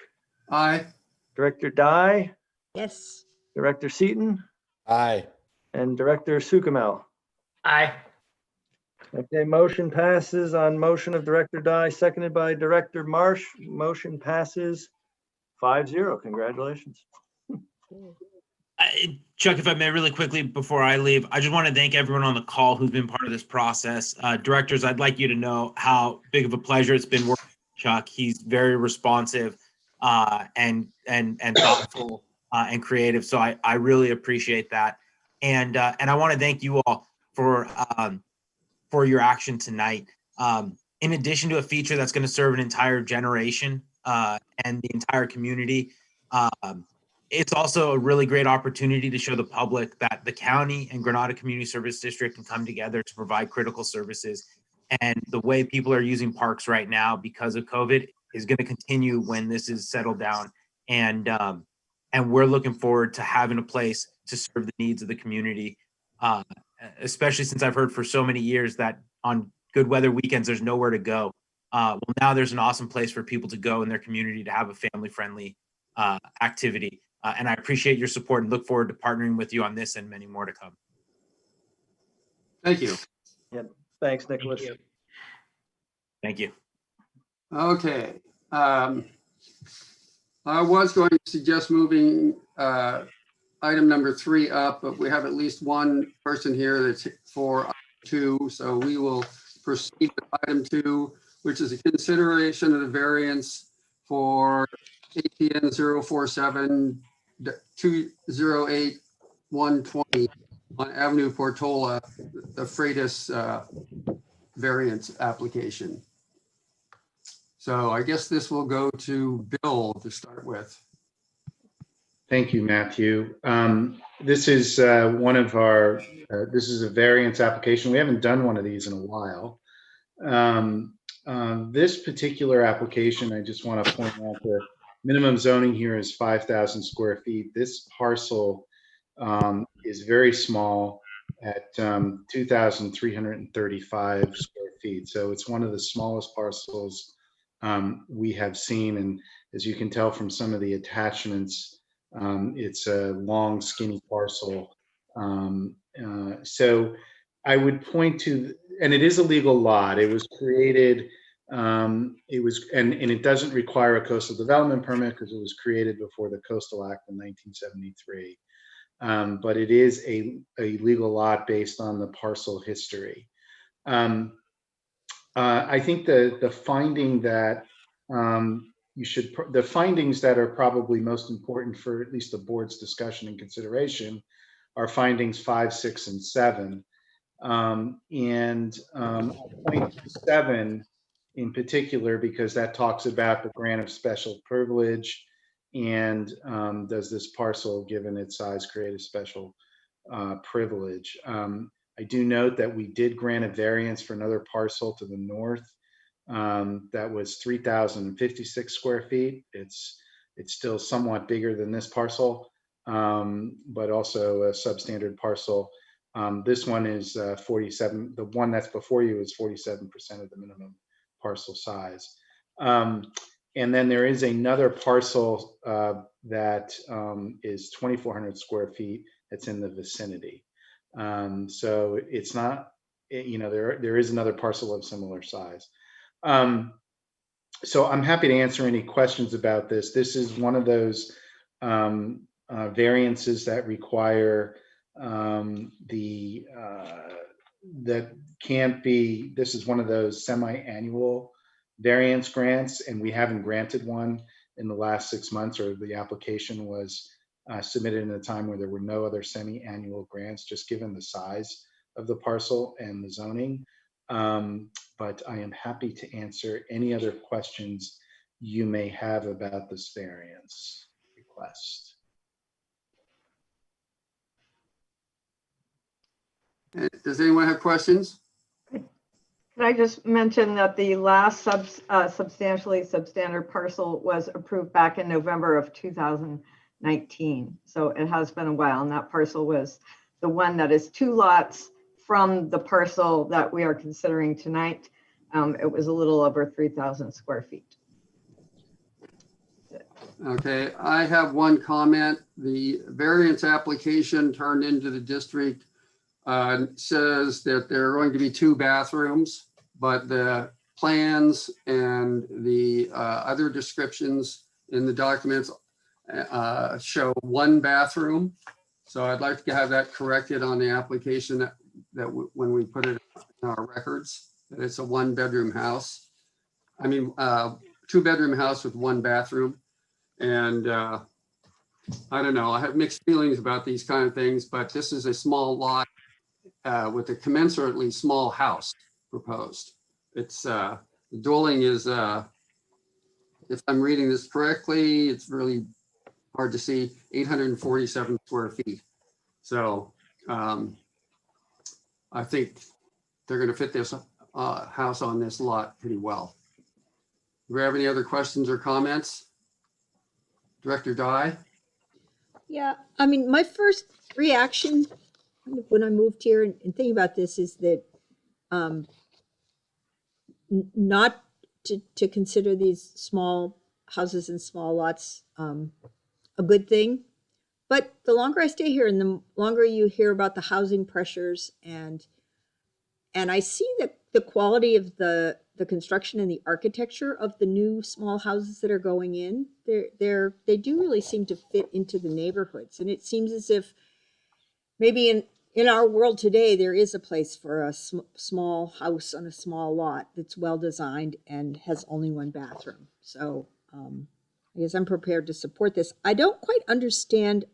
Speaker 3: Aye.
Speaker 1: Director Dye?
Speaker 15: Yes.
Speaker 1: Director Seaton?
Speaker 16: Aye.
Speaker 1: And Director Sukamel?
Speaker 20: Aye.
Speaker 1: Okay, motion passes on motion of Director Dye, seconded by Director Marsh. Motion passes 5-0. Congratulations.
Speaker 4: Chuck, if I may, really quickly before I leave, I just want to thank everyone on the call who's been part of this process. Directors, I'd like you to know how big of a pleasure it's been working with Chuck. He's very responsive and thoughtful and creative. So I really appreciate that. And I want to thank you all for your action tonight. In addition to a feature that's going to serve an entire generation and the entire community, it's also a really great opportunity to show the public that the county and Granada Community Service District can come together to provide critical services. And the way people are using parks right now because of COVID is going to continue when this is settled down. And we're looking forward to having a place to serve the needs of the community, especially since I've heard for so many years that on good weather weekends, there's nowhere to go. Well, now there's an awesome place for people to go in their community to have a family-friendly activity. And I appreciate your support and look forward to partnering with you on this and many more to come.
Speaker 3: Thank you.
Speaker 1: Yeah, thanks, Nicholas.
Speaker 4: Thank you.
Speaker 3: Okay. I was going to suggest moving item number 3 up, but we have at least one person here that's for item 2. So we will proceed with item 2, which is a consideration of the variance for APN 047-208-120 on Avenue Portola, the Freitas variance application. So I guess this will go to Bill to start with.
Speaker 19: Thank you, Matthew. This is one of our, this is a variance application. We haven't done one of these in a while. This particular application, I just want to point out the minimum zoning here is 5,000 square feet. This parcel is very small at 2,335 square feet. So it's one of the smallest parcels we have seen. And as you can tell from some of the attachments, it's a long, skinny parcel. So I would point to, and it is a legal lot. It was created, and it doesn't require a coastal development permit because it was created before the Coastal Act in 1973. But it is a legal lot based on the parcel history. I think the finding that the findings that are probably most important for at least the board's discussion and consideration are findings 5, 6, and 7. I'll point to 7 in particular because that talks about the grant of special privilege and does this parcel, given its size, create a special privilege. I do note that we did grant a variance for another parcel to the north that was 3,056 square feet. It's still somewhat bigger than this parcel, but also a substandard parcel. This one is 47. The one that's before you is 47% of the minimum parcel size. And then there is another parcel that is 2,400 square feet that's in the vicinity. So it's not, there is another parcel of similar size. So I'm happy to answer any questions about this. This is one of those variances that require that can't be, this is one of those semi-annual variance grants, and we haven't granted one in the last 6 months, or the application was submitted in a time where there were no other semi-annual grants, just given the size of the parcel and the zoning. But I am happy to answer any other questions you may have about this variance request.
Speaker 3: Does anyone have questions?
Speaker 2: Can I just mention that the last substantially substandard parcel was approved back in November of 2019. So it has been a while, and that parcel was the one that is 2 lots from the parcel that we are considering tonight. It was a little over 3,000 square feet.
Speaker 3: Okay, I have one comment. The variance application turned into the district says that there are going to be 2 bathrooms, but the plans and the other descriptions in the documents show 1 bathroom. So I'd like to have that corrected on the application that when we put it in our records, that it's a 1-bedroom house. I mean, 2-bedroom house with 1 bathroom. And I don't know, I have mixed feelings about these kind of things, but this is a small lot with a commensurately small house proposed. It's the dwelling is, if I'm reading this correctly, it's really hard to see, 847 square feet. So I think they're going to fit this house on this lot pretty well. Do we have any other questions or comments? Director Dye?
Speaker 15: Yeah, I mean, my first reaction when I moved here and thinking about this is that not to consider these small houses and small lots a good thing. But the longer I stay here and the longer you hear about the housing pressures and I see that the quality of the construction and the architecture of the new small houses that are going in, they do really seem to fit into the neighborhoods. And it seems as if maybe in our world today, there is a place for a small house on a small lot that's well designed and has only 1 bathroom. So I guess I'm prepared to support this. I don't quite understand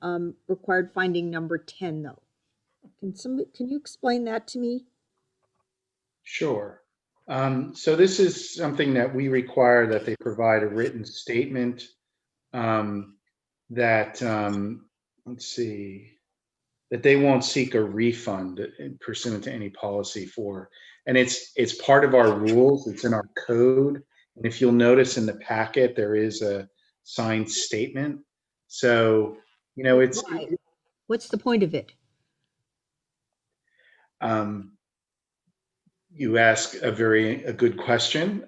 Speaker 15: required finding number 10 though. Can you explain that to me?
Speaker 19: Sure. So this is something that we require that they provide a written statement that, let's see, that they won't seek a refund pursuant to any policy for. And it's part of our rules. It's in our code. And if you'll notice in the packet, there is a signed statement. So, it's.
Speaker 15: Why? What's the point of it?
Speaker 19: You ask a good question.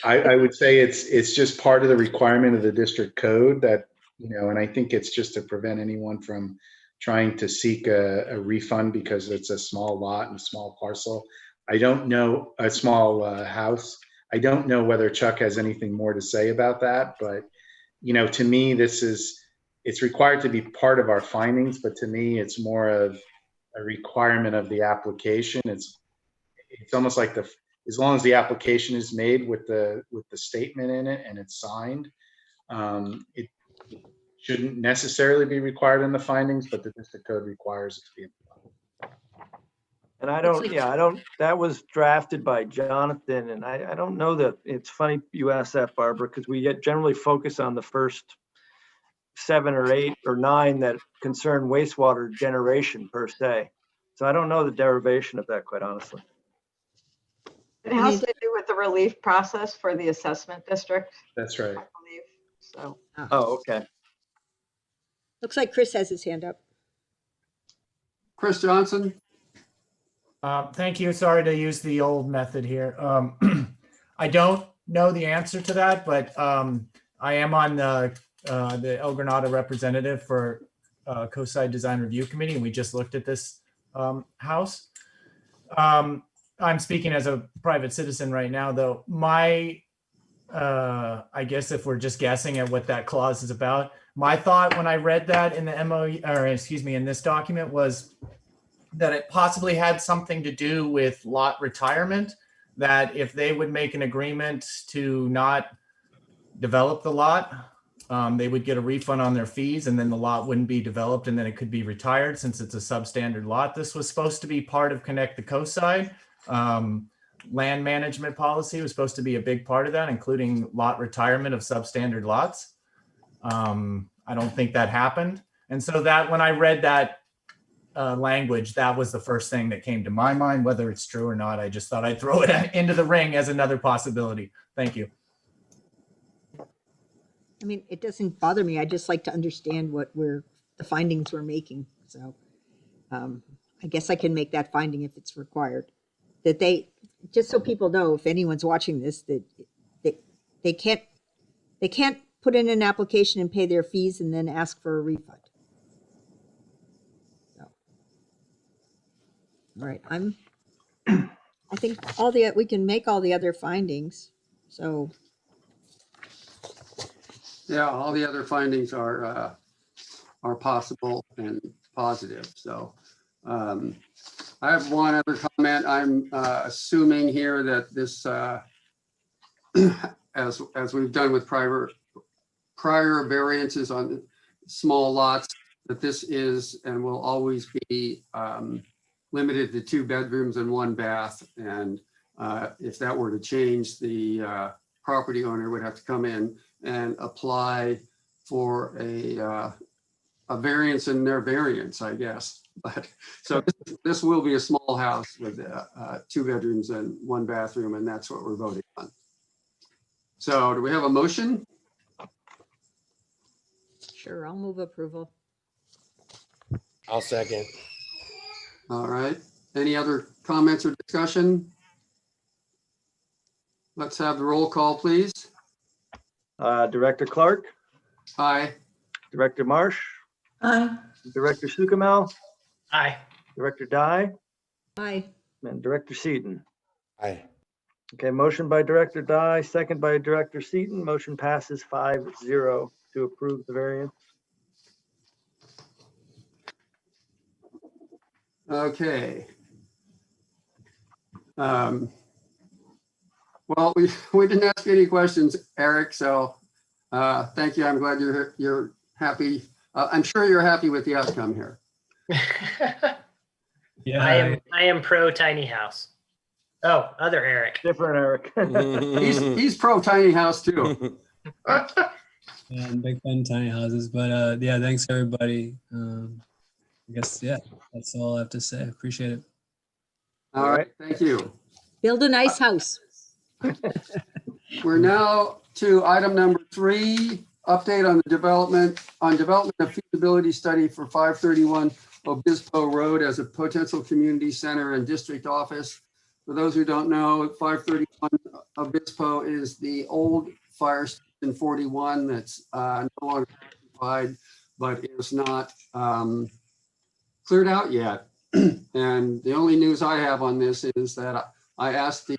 Speaker 19: I would say it's just part of the requirement of the district code that, and I think it's just to prevent anyone from trying to seek a refund because it's a small lot and a small parcel. I don't know, a small house. I don't know whether Chuck has anything more to say about that, but, to me, it's required to be part of our findings, but to me, it's more of a requirement of the application. It's almost like as long as the application is made with the statement in it and it's signed, it shouldn't necessarily be required in the findings, but the district code requires it to be.
Speaker 1: And I don't, that was drafted by Jonathan, and I don't know that, it's funny you asked that, Barbara, because we generally focus on the first 7 or 8 or 9 that concern wastewater generation per se. So I don't know the derivation of that, quite honestly.
Speaker 2: It has to do with the relief process for the assessment district,
Speaker 19: That's right.
Speaker 2: I believe. So.
Speaker 1: Oh, okay.
Speaker 15: Looks like Chris has his hand up.
Speaker 3: Chris Johnson.
Speaker 8: Thank you. Sorry to use the old method here. I don't know the answer to that, but I am on the El Granada representative for Coastside Design Review Committee, and we just looked at this house. I'm speaking as a private citizen right now, though. I guess if we're just guessing at what that clause is about, my thought when I read that in the MOU, or excuse me, in this document, was that it possibly had something to do with lot retirement, that if they would make an agreement to not develop the lot, they would get a refund on their fees, and then the lot wouldn't be developed, and then it could be retired since it's a substandard lot. This was supposed to be part of Connect the Coastside. Land management policy was supposed to be a big part of that, including lot retirement of substandard lots. I don't think that happened. And so that when I read that language, that was the first thing that came to my mind. Whether it's true or not, I just thought I'd throw it into the ring as another possibility. Thank you.
Speaker 15: I mean, it doesn't bother me. I just like to understand what the findings we're making. So I guess I can make that finding if it's required. That they, just so people know, if anyone's watching this, that they can't put in an application and pay their fees and then ask for a refund. So. All right, I think we can make all the other findings. So.
Speaker 3: Yeah, all the other findings are possible and positive. So I have one other comment. I'm assuming here that this, as we've done with prior variances on small lots, that this is and will always be limited to 2 bedrooms and 1 bath. And if that were to change, the property owner would have to come in and apply for a variance in their variance, I guess. But so this will be a small house with 2 bedrooms and 1 bathroom, and that's what we're voting on. So do we have a motion?
Speaker 15: Sure, I'll move approval.
Speaker 16: I'll second.
Speaker 3: All right. Any other comments or discussion? Let's have the roll call, please.
Speaker 1: Director Clark?
Speaker 3: Aye.
Speaker 1: Director Marsh?
Speaker 5: Aye.
Speaker 1: Director Sukamel?
Speaker 20: Aye.
Speaker 1: Director Dye?
Speaker 15: Aye.
Speaker 1: And Director Seaton?
Speaker 16: Aye.
Speaker 1: Okay, motion by Director Dye, second by Director Seaton. Motion passes 5-0 to approve the variance.
Speaker 3: Okay. Well, we didn't ask any questions, Eric, so thank you. I'm glad you're happy. I'm sure you're happy with the outcome here.
Speaker 20: Yeah, I am pro tiny house. Oh, other Eric.
Speaker 1: Different Eric.
Speaker 3: he's pro tiny house too.
Speaker 18: Yeah, I'm big fan of tiny houses, but yeah, thanks everybody. I guess, yeah, that's all I have to say. Appreciate it.
Speaker 3: All right, thank you.
Speaker 15: Build a nice house.
Speaker 3: We're now to item number 3, update on the development of feasibility study for 531 Obispo Road as a potential community center and district office. For those who don't know, 531 Obispo is the old fire station 41 that's no longer occupied, but is not cleared out yet. And the only news I have on this is that I asked the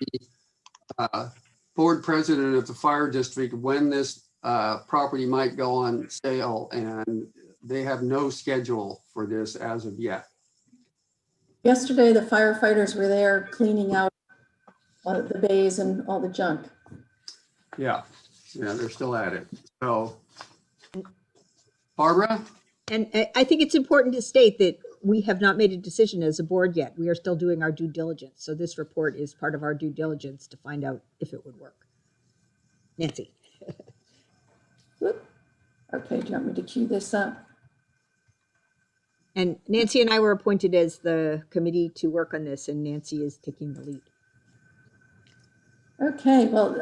Speaker 3: board president of the fire district when this property might go on sale, and they have no schedule for this as of yet.
Speaker 5: Yesterday, the firefighters were there cleaning out the bays and all the junk.
Speaker 3: Yeah, they're still at it. So, Barbara?
Speaker 15: And I think it's important to state that we have not made a decision as a board yet. We are still doing our due diligence. So this report is part of our due diligence to find out if it would work. Nancy.
Speaker 5: Okay, do you want me to cue this up?
Speaker 15: And Nancy and I were appointed as the committee to work on this, and Nancy is taking the lead.
Speaker 5: Okay, well,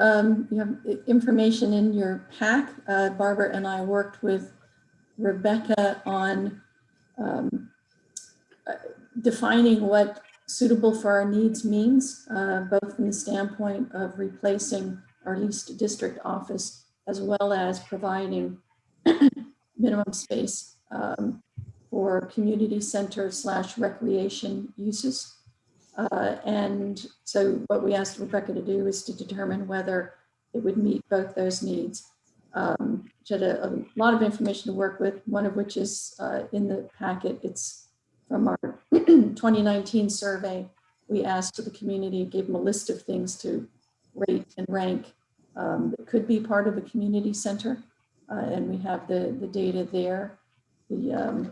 Speaker 5: you have information in your pack. Barbara and I worked with Rebecca on defining what suitable for our needs means, both from the standpoint of replacing our leased district office, as well as providing minimum space for community center / recreation uses. And so what we asked Rebecca to do is to determine whether it would meet both those needs. She had a lot of information to work with, one of which is in the packet. It's from our 2019 survey. We asked the community, gave them a list of things to rate and rank that could be part of a community center. And we have the data there. The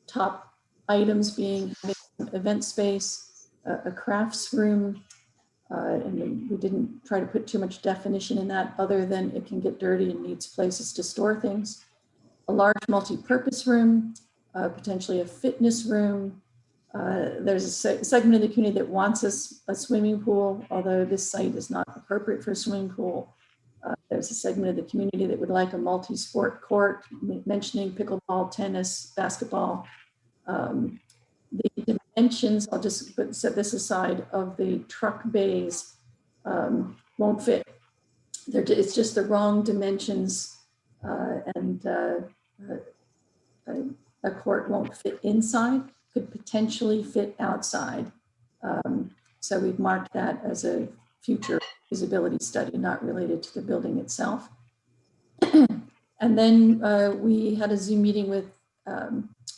Speaker 5: top items being event space, a crafts room, and we didn't try to put too much definition in that other than it can get dirty and needs places to store things. A large multi-purpose room, potentially a fitness room. There's a segment of the community that wants a swimming pool, although this site is not appropriate for a swimming pool. There's a segment of the community that would like a multi-sport court, mentioning pickleball, tennis, basketball. The dimensions, I'll just set this aside, of the truck bays won't fit. It's just the wrong dimensions, and a court won't fit inside, could potentially fit outside. So we've marked that as a future feasibility study, not related to the building itself. And then we had a Zoom meeting with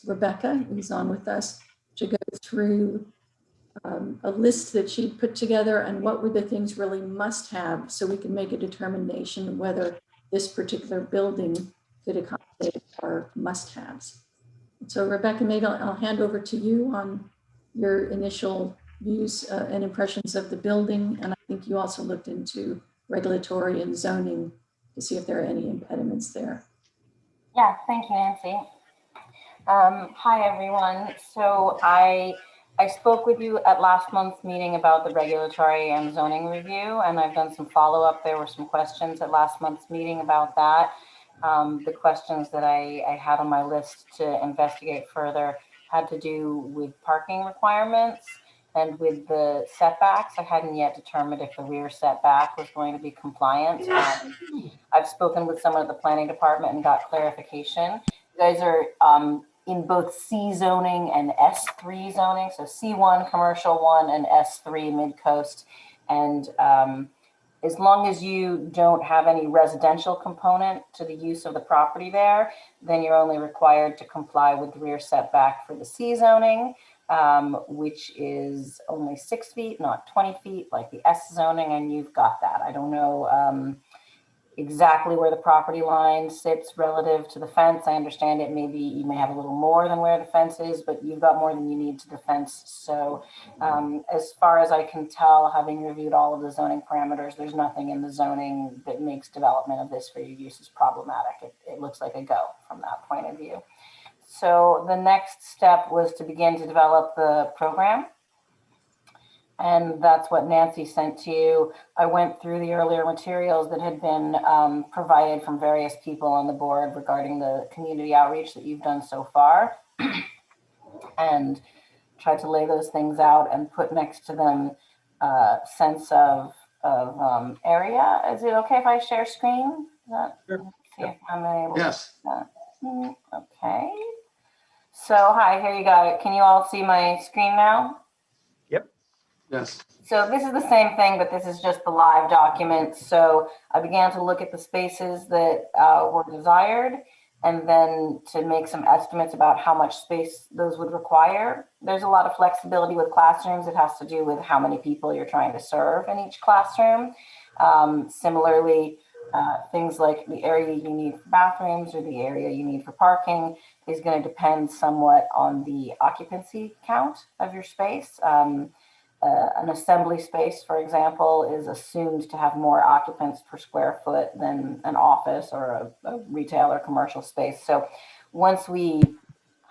Speaker 5: Rebecca, who's on with us, to go through a list that she'd put together and what were the things really must have, so we can make a determination whether this particular building could accommodate our must haves. So Rebecca, maybe I'll hand over to you on your initial views and impressions of the building. And I think you also looked into regulatory and zoning to see if there are any impediments there.
Speaker 21: Yeah, thank you, Nancy. Hi, everyone. So I spoke with you at last month's meeting about the regulatory and zoning review, and I've done some follow-up. There were some questions at last month's meeting about that. The questions that I had on my list to investigate further had to do with parking requirements and with the setbacks. I hadn't yet determined if the rear setback was going to be compliant. I've spoken with someone at the planning department and got clarification. You guys are in both C zoning and S3 zoning. So C1 commercial 1 and S3 mid-coast. And as long as you don't have any residential component to the use of the property there, then you're only required to comply with the rear setback for the C zoning, which is only 6 feet, not 20 feet like the S zoning, and you've got that. I don't know exactly where the property line sits relative to the fence. I understand it maybe you may have a little more than where the fence is, but you've got more than you need to the fence. So as far as I can tell, having reviewed all of the zoning parameters, there's nothing in the zoning that makes development of this for your use problematic. It looks like a go from that point of view. So the next step was to begin to develop the program. And that's what Nancy sent to you. I went through the earlier materials that had been provided from various people on the board regarding the community outreach that you've done so far, and tried to lay those things out and put next to them sense of area. Is it okay if I share screen?
Speaker 1: Sure.
Speaker 21: See if I'm able to.
Speaker 3: Yes.
Speaker 21: Okay. So hi, here you got it. Can you all see my screen now?
Speaker 1: Yep.
Speaker 3: Yes.
Speaker 21: So this is the same thing, but this is just the live document. So I began to look at the spaces that were desired, and then to make some estimates about how much space those would require. There's a lot of flexibility with classrooms. It has to do with how many people you're trying to serve in each classroom. Similarly, things like the area you need for bathrooms or the area you need for parking is going to depend somewhat on the occupancy count of your space. An assembly space, for example, is assumed to have more occupants per square foot than an office or a retail or commercial space. So once we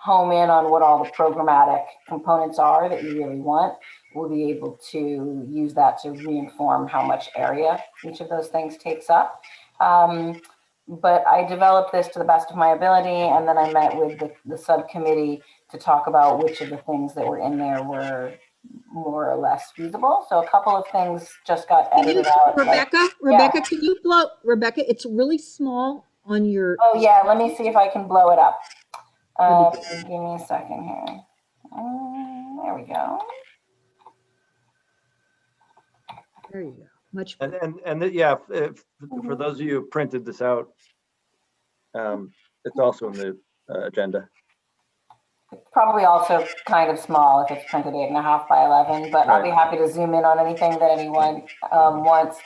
Speaker 21: home in on what all the programmatic components are that you really want, we'll be able to use that to reinform how much area each of those things takes up. But I developed this to the best of my ability, and then I met with the subcommittee to talk about which of the things that were in there were more or less feasible. So a couple of things just got edited out.
Speaker 15: Rebecca, can you blow, Rebecca, it's really small on your.
Speaker 21: Oh yeah, let me see if I can blow it up. Give me a second here. There we go.
Speaker 15: There you go. Much.
Speaker 1: Yeah, for those of you who printed this out, it's also in the agenda.
Speaker 21: Probably also kind of small if it's printed 8.5 by 11, but I'll be happy to zoom in on anything that anyone wants.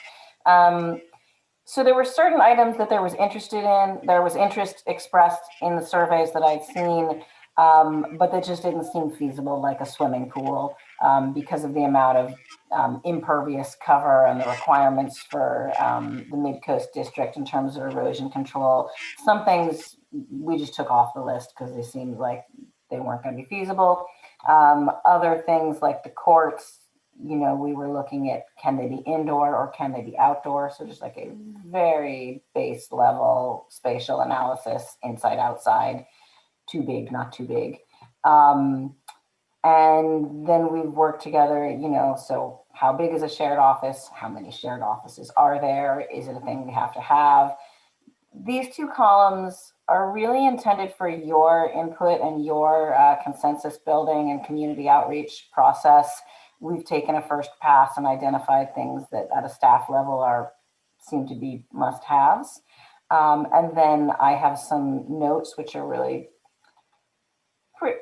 Speaker 21: So there were certain items that there was interest expressed in the surveys that I'd seen, but that just didn't seem feasible, like a swimming pool, because of the amount of impervious cover and the requirements for the Mid-Coast District in terms of erosion control. Some things we just took off the list because they seemed like they weren't going to be feasible. Other things like the courts, we were looking at, can they be indoor or can they be outdoor? So just like a very base level spatial analysis, inside, outside, too big, not too big. And then we've worked together, so how big is a shared office? How many shared offices are there? Is it a thing we have to have? These two columns are really intended for your input and your consensus building and community outreach process. We've taken a first pass and identified things that at a staff level seem to be must-haves. And then I have some notes which are really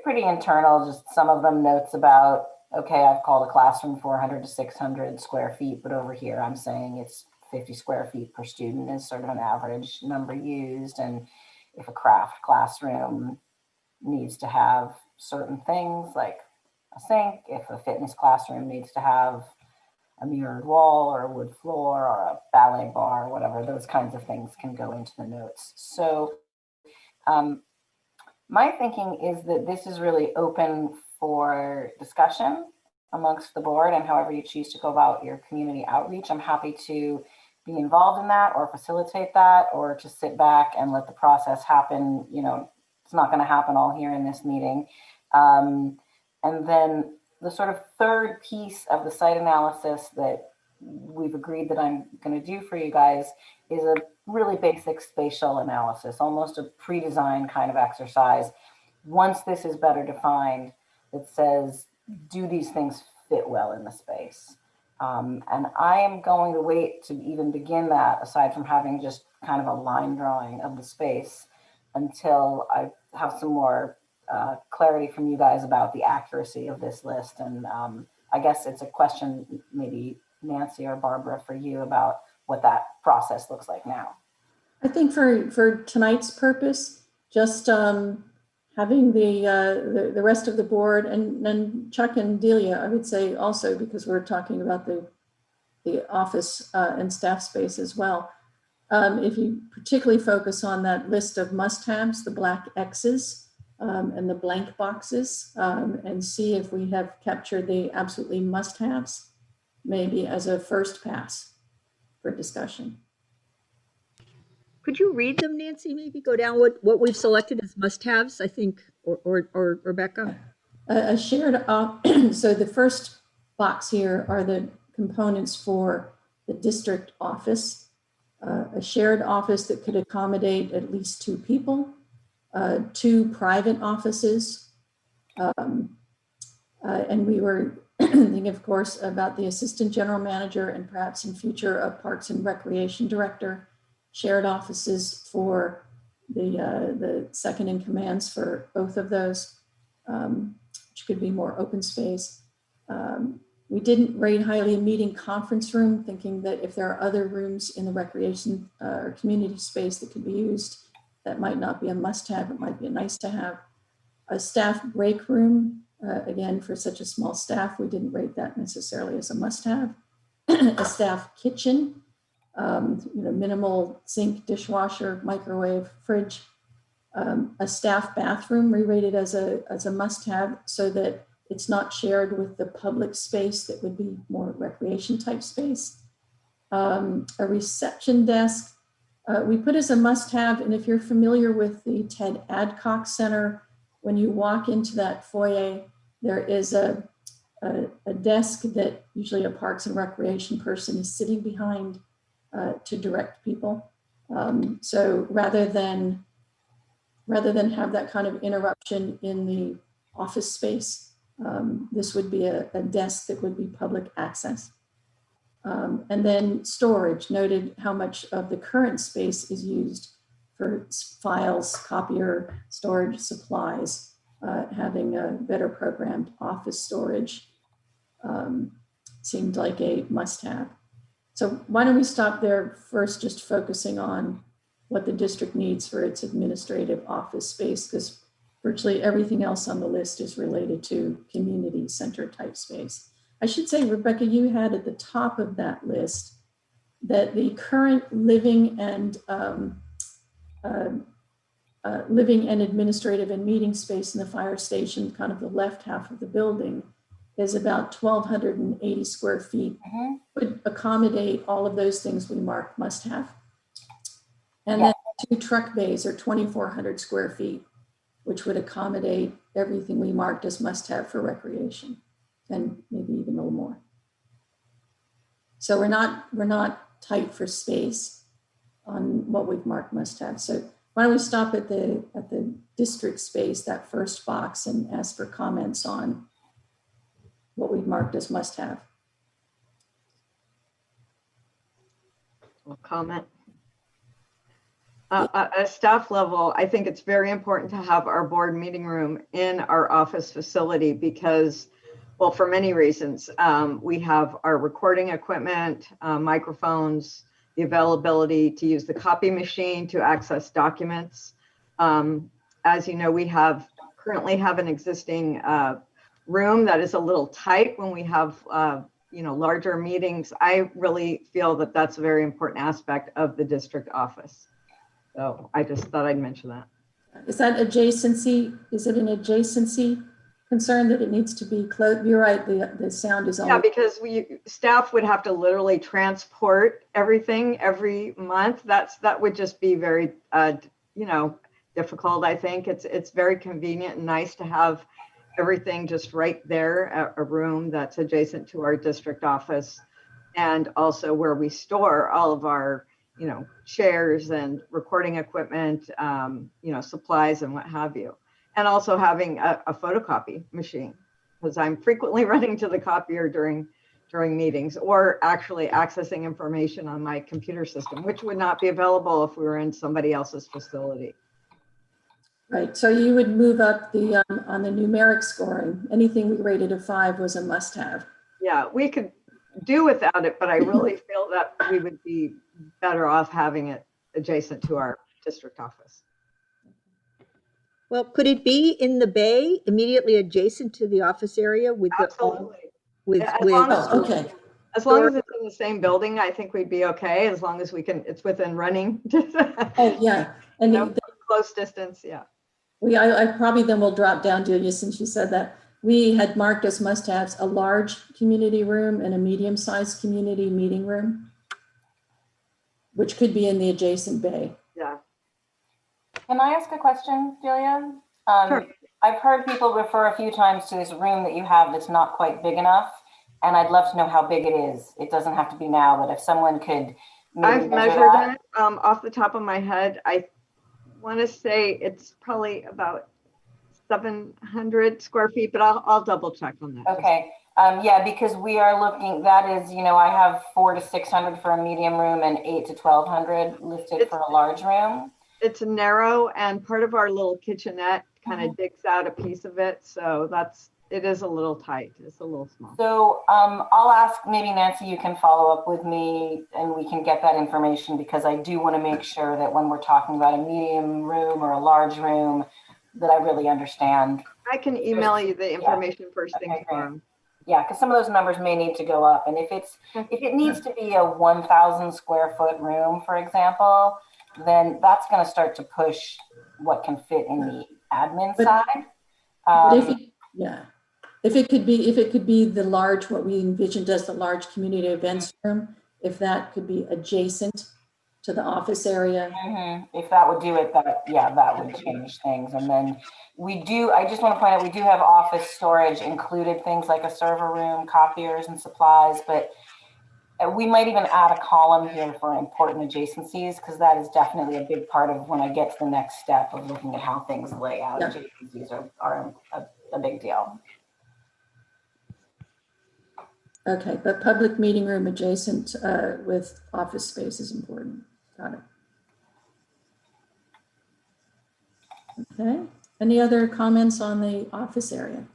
Speaker 21: pretty internal, just some of them notes about, okay, I've called a classroom 400 to 600 square feet, but over here I'm saying it's 50 square feet per student is sort of an average number used. And if a craft classroom needs to have certain things like a sink, if a fitness classroom needs to have a mirrored wall or a wood floor or a ballet bar, or whatever, those kinds of things can go into the notes. So my thinking is that this is really open for discussion amongst the board, and however you choose to go about your community outreach, I'm happy to be involved in that or facilitate that, or to sit back and let the process happen. It's not going to happen all here in this meeting. And then the sort of third piece of the site analysis that we've agreed that I'm going to do for you guys is a really basic spatial analysis, almost a pre-design kind of exercise. Once this is better defined, that says, do these things fit well in the space? And I am going to wait to even begin that, aside from having just kind of a line drawing of the space, until I have some more clarity from you guys about the accuracy of this list. And I guess it's a question, maybe Nancy or Barbara, for you about what that process looks like now.
Speaker 5: I think for tonight's purpose, just having the rest of the board and Chuck and Delia, I would say also, because we're talking about the office and staff space as well. If you particularly focus on that list of must-haves, the black X's and the blank boxes, and see if we have captured the absolutely must-haves, maybe as a first pass for discussion.
Speaker 15: Could you read them, Nancy? Maybe go down what we've selected as must-haves, I think, or Rebecca?
Speaker 5: A shared, so the first box here are the components for the district office, a shared office that could accommodate at least 2 people, 2 private offices. And we were thinking, of course, about the assistant general manager and perhaps in future a parks and recreation director, shared offices for the second in commands for both of those, which could be more open space. We didn't rate highly a meeting conference room, thinking that if there are other rooms in the recreation or community space that could be used, that might not be a must-have, it might be a nice-to-have. A staff break room, again, for such a small staff, we didn't rate that necessarily as a must-have. A staff kitchen, minimal sink, dishwasher, microwave, fridge. A staff bathroom, we rated as a must-have so that it's not shared with the public space that would be more recreation type space. A reception desk, we put as a must-have, and if you're familiar with the Ted Adcock Center, when you walk into that foyer, there is a desk that usually a Parks and Recreation person is sitting behind to direct people. So rather than have that kind of interruption in the office space, this would be a desk that would be public access. And then storage, noted how much of the current space is used for files, copier, storage supplies, having a better programmed office storage seemed like a must-have. So why don't we stop there first, just focusing on what the district needs for its administrative office space, because virtually everything else on the list is related to community center type space. I should say, Rebecca, you had at the top of that list that the current living and administrative and meeting space in the fire station, kind of the left half of the building, is about 1,280 square feet. Would accommodate all of those things we marked must have. And then 2 truck bays are 2,400 square feet, which would accommodate everything we marked as must have for recreation, and maybe even a little more. So we're not tight for space on what we've marked must have. So why don't we stop at the district space, that first box, and ask for comments on what we've marked as must have.
Speaker 2: I'll comment. At a staff level, I think it's very important to have our board meeting room in our office facility because, well, for many reasons. We have our recording equipment, microphones, the availability to use the copy machine to access documents. As you know, we currently have an existing room that is a little tight when we have larger meetings. I really feel that that's a very important aspect of the district office. So I just thought I'd mention that.
Speaker 5: Is that adjacency? Is it an adjacency concern that it needs to be close? You're right, the sound is on.
Speaker 2: Yeah, because staff would have to literally transport everything every month. That would just be very, difficult. I think it's very convenient and nice to have everything just right there, a room that's adjacent to our district office, and also where we store all of our chairs and recording equipment, supplies and what have you. And also having a photocopy machine, because I'm frequently running to the copier during meetings, or actually accessing information on my computer system, which would not be available if we were in somebody else's facility.
Speaker 5: Right, so you would move up on the numeric scoring. Anything we rated a 5 was a must-have.
Speaker 2: Yeah, we could do without it, but I really feel that we would be better off having it adjacent to our district office.
Speaker 15: Well, could it be in the bay, immediately adjacent to the office area with
Speaker 2: Absolutely.
Speaker 15: As
Speaker 2: long as it's in the same building, I think we'd be okay, as long as it's within running.
Speaker 5: Oh, yeah. And
Speaker 2: close distance, yeah.
Speaker 5: I probably then will drop down, Julia, since you said that. We had marked as must-haves a large community room and a medium-sized community meeting room, which could be in the adjacent bay.
Speaker 2: Yeah.
Speaker 21: Can I ask a question, Julia?
Speaker 2: Sure.
Speaker 21: I've heard people refer a few times to this room that you have that's not quite big enough. And I'd love to know how big it is. It doesn't have to be now, but if someone could maybe
Speaker 2: I've
Speaker 21: measure
Speaker 2: measured
Speaker 21: that.
Speaker 2: it off the top of my head. I want to say it's probably about 700 square feet, but I'll double check on that.
Speaker 21: Okay. Yeah, because we are looking, that is, you know, I have 400 to 600 for a medium room and 800 to 1200 listed for a large room.
Speaker 2: It's narrow, and part of our little kitchenette kind of digs out a piece of it. So it is a little tight. It's a little small.
Speaker 21: So I'll ask, maybe Nancy, you can follow up with me and we can get that information, because I do want to make sure that when we're talking about a medium room or a large room, that I really understand.
Speaker 2: I can email you the information first thing tomorrow.
Speaker 21: Yeah, because some of those numbers may need to go up. And if it needs to be a 1,000 square foot room, for example, then that's going to start to push what can fit in the admin side.
Speaker 5: But if it could be the large, what we envisioned as the large community events room, if that could be adjacent to the office area.
Speaker 21: If that would do it, that would change things. And then I just want to point out, we do have office storage included, things like a server room, copiers and supplies, but we might even add a column here for important adjacencies, because that is definitely a big part of when I get to the next step of looking at how things lay out.
Speaker 5: Yeah.
Speaker 21: Adjacencies are a big deal.
Speaker 5: Okay, but public meeting room adjacent with office space is important. Got it. Okay, any other comments on the office area?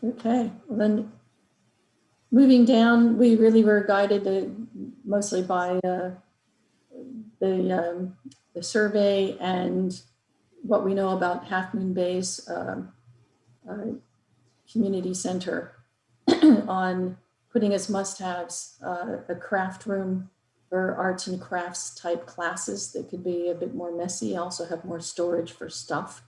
Speaker 5: Okay, well then, moving down, we really were guided mostly by the survey and what we know about Half Moon Bay's community center on putting as must-haves a craft room for arts and crafts type classes that could be a bit more messy, also have more storage for stuff.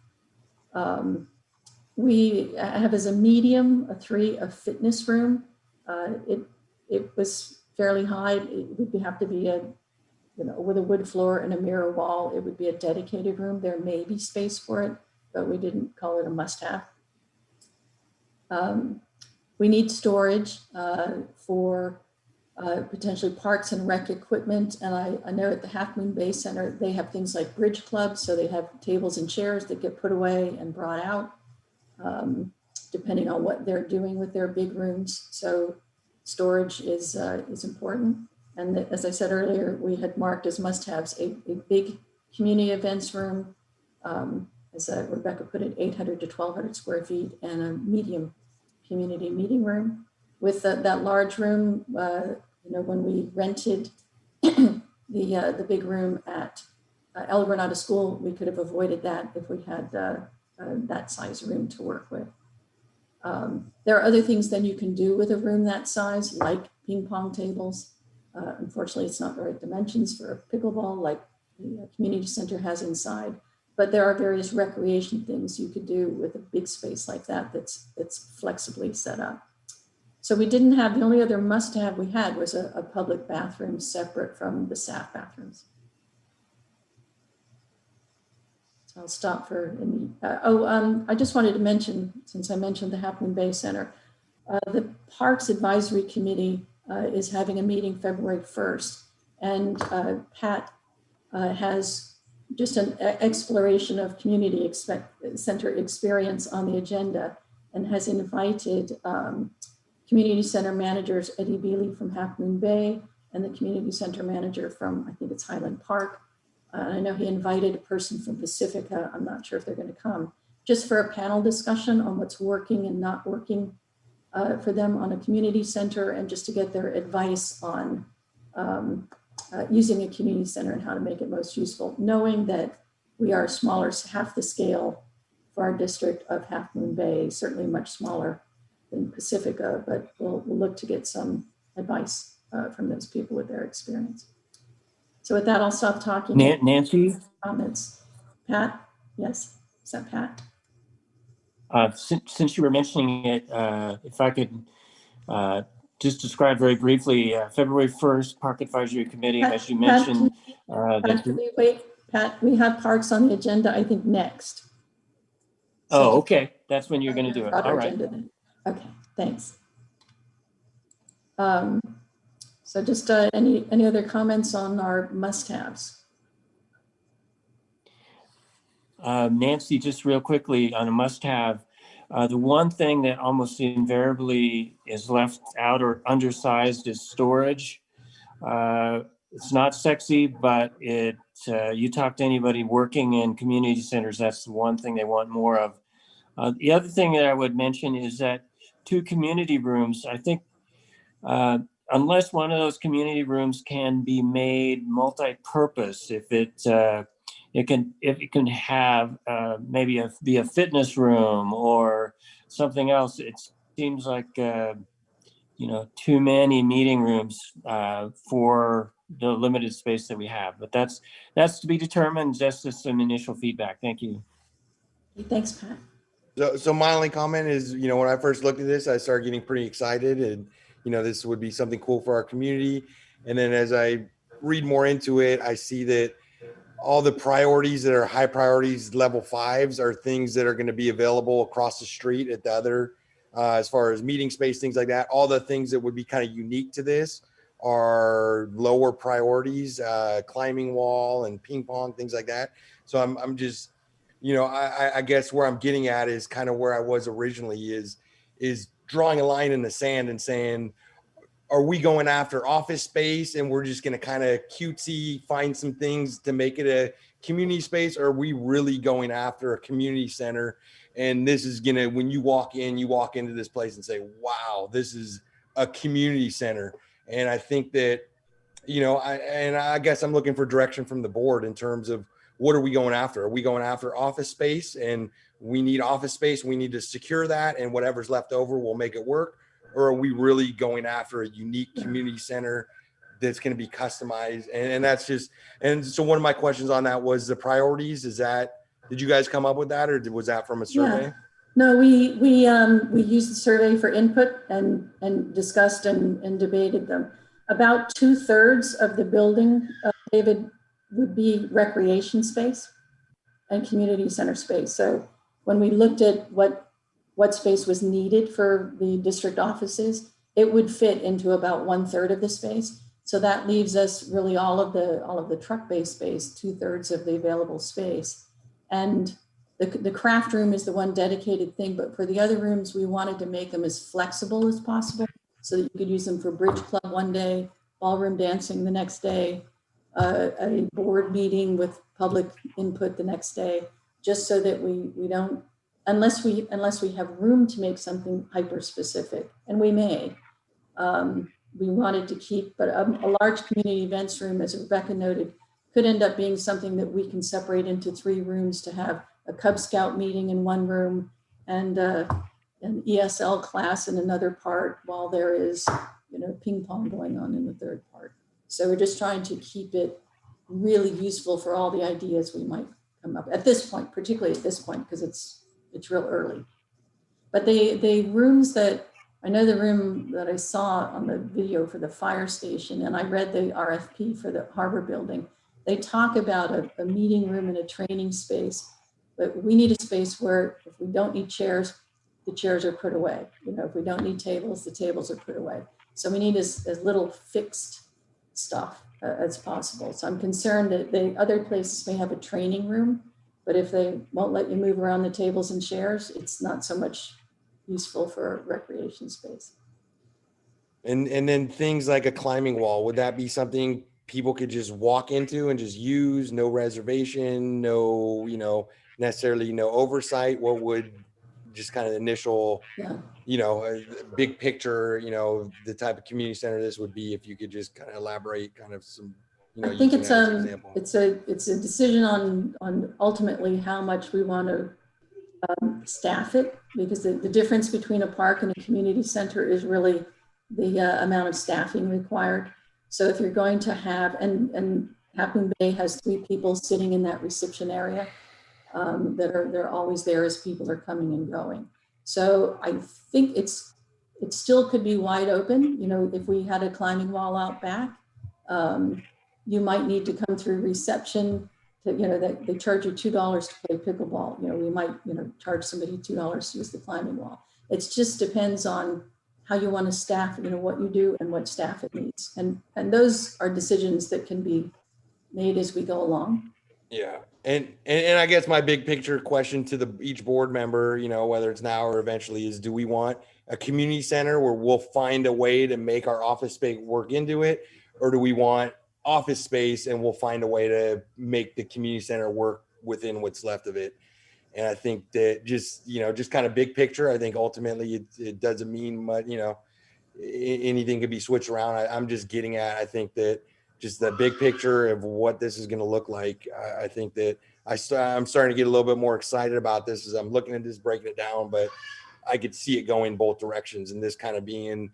Speaker 5: We have as a medium, a fitness room. It was fairly high. It would have to be with a wood floor and a mirror wall. It would be a dedicated room. There may be space for it, but we didn't call it a must-have. We need storage for potentially parks and rec equipment. And I know at the Half Moon Bay Center, they have things like bridge clubs. So they have tables and chairs that get put away and brought out, depending on what they're doing with their big rooms. So storage is important. And as I said earlier, we had marked as must-haves a big community events room, as Rebecca put it, 800 to 1,200 square feet, and a medium community meeting room. With that large room, when we rented the big room at El Granada School, we could have avoided that if we had that size room to work with. There are other things then you can do with a room that size, like ping pong tables. Unfortunately, it's not the right dimensions for pickleball like the community center has inside, but there are various recreation things you could do with a big space like that that's flexibly set up. So we didn't have, the only other must-have we had was a public bathroom separate from the staff bathrooms. So I'll stop for any, I just wanted to mention, since I mentioned the Half Moon Bay Center, the Parks Advisory Committee is having a meeting February 1st. And Pat has just an exploration of community center experience on the agenda, and has invited community center managers Eddie Bealey from Half Moon Bay and the community center manager from, I think it's Highland Park. I know he invited a person from Pacifica. I'm not sure if they're going to come, just for a panel discussion on what's working and not working for them on a community center, and just to get their advice on using a community center and how to make it most useful, knowing that we are smaller, half the scale for our district of Half Moon Bay, certainly much smaller than Pacifica, but we'll look to get some advice from those people with their experience. So with that, I'll stop talking.
Speaker 7: Nancy?
Speaker 5: Comments. Pat? Yes, is that Pat?
Speaker 7: Since you were mentioning it, if I could just describe very briefly, February 1st, Park Advisory Committee, as you mentioned.
Speaker 5: Wait, Pat, we have parks on the agenda, I think, next.
Speaker 7: Oh, okay. That's when you're going to do it.
Speaker 5: Broader
Speaker 7: All right.
Speaker 5: agenda then. Okay, thanks. So just any other comments on our must-haves?
Speaker 7: Nancy, just real quickly on a must-have, the one thing that almost invariably is left out or undersized is storage. It's not sexy, but you talk to anybody working in community centers, that's the one thing they want more of. The other thing that I would mention is that 2 community rooms, I think, unless one of those community rooms can be made multi-purpose, if it can have maybe be a fitness room or something else, it seems like too many meeting rooms for the limited space that we have. But that's to be determined. Just as some initial feedback. Thank you.
Speaker 5: Thanks, Pat.
Speaker 16: So my only comment is, when I first looked at this, I started getting pretty excited, and this would be something cool for our community. And then as I read more into it, I see that all the priorities that are high priorities, level 5s, are things that are going to be available across the street at the other, as far as meeting space, things like that. All the things that would be kind of unique to this are lower priorities, climbing wall and ping pong, things like that. So I'm just, I guess where I'm getting at is kind of where I was originally, is drawing a line in the sand and saying, are we going after office space and we're just going to kind of cutesy find some things to make it a community space? Or are we really going after a community center? And this is going to, when you walk into this place and say, wow, this is a community center. And I think that, I guess I'm looking for direction from the board in terms of, what are we going after? Are we going after office space, and we need office space, we need to secure that, and whatever's left over, we'll make it work? Or are we really going after a unique community center that's going to be customized? And that's just, and so one of my questions on that was the priorities. Did you guys come up with that, or was that from a survey?
Speaker 5: Yeah. No, we used the survey for input and discussed and debated them. About 2/3 of the building, David, would be recreation space and community center space. So when we looked at what space was needed for the district offices, it would fit into about 1/3 of the space. So that leaves us really all of the truck-based space, 2/3 of the available space. And the craft room is the one dedicated thing, but for the other rooms, we wanted to make them as flexible as possible so that you could use them for bridge club one day, ballroom dancing the next day, a board meeting with public input the next day, just so that we don't, unless we have room to make something hyper specific, and we may, we wanted to keep, but a large community events room, as Rebecca noted, could end up being something that we can separate into 3 rooms to have a Cub Scout meeting in one room and an ESL class in another part, while there is, ping pong going on in the third part. So we're just trying to keep it really useful for all the ideas we might come up at this point, particularly at this point, because it's real early. But the rooms that, I know the room that I saw on the video for the fire station, and I read the RFP for the Harbor building, they talk about a meeting room and a training space, but we need a space where if we don't need chairs, the chairs are put away. If we don't need tables, the tables are put away. So we need as little fixed stuff as possible. So I'm concerned that the other places may have a training room, but if they won't let you move around the tables and chairs, it's not so much useful for recreation space.
Speaker 16: And then things like a climbing wall, would that be something people could just walk into and just use, no reservation, no, necessarily no oversight? What would just kind of initial, big picture, the type of community center this would be, if you could just kind of elaborate kind of some,
Speaker 5: I think it's a decision on ultimately how much we want to staff it, because the difference between a park and a community center is really the amount of staffing required. So if you're going to have, and Half Bay has 3 people sitting in that reception area they're always there as people are coming and going. So I think it still could be wide open. If we had a climbing wall out back, you might need to come through reception they charge you $2 to play pickleball. We might, charge somebody $2 to use the climbing wall. It just depends on how you want to staff, what you do and what staff it needs. And those are decisions that can be made as we go along.
Speaker 16: Yeah. And I guess my big picture question to each board member, whether it's now or eventually, is do we want a community center where we'll find a way to make our office space work into it? Or do we want office space and we'll find a way to make the community center work within what's left of it? And I think that just kind of big picture, I think ultimately it doesn't mean much, anything could be switched around. I'm just getting at, I think that just the big picture of what this is going to look like. I think that I'm starting to get a little bit more excited about this as I'm looking at this, breaking it down, but I could see it going both directions and this kind of being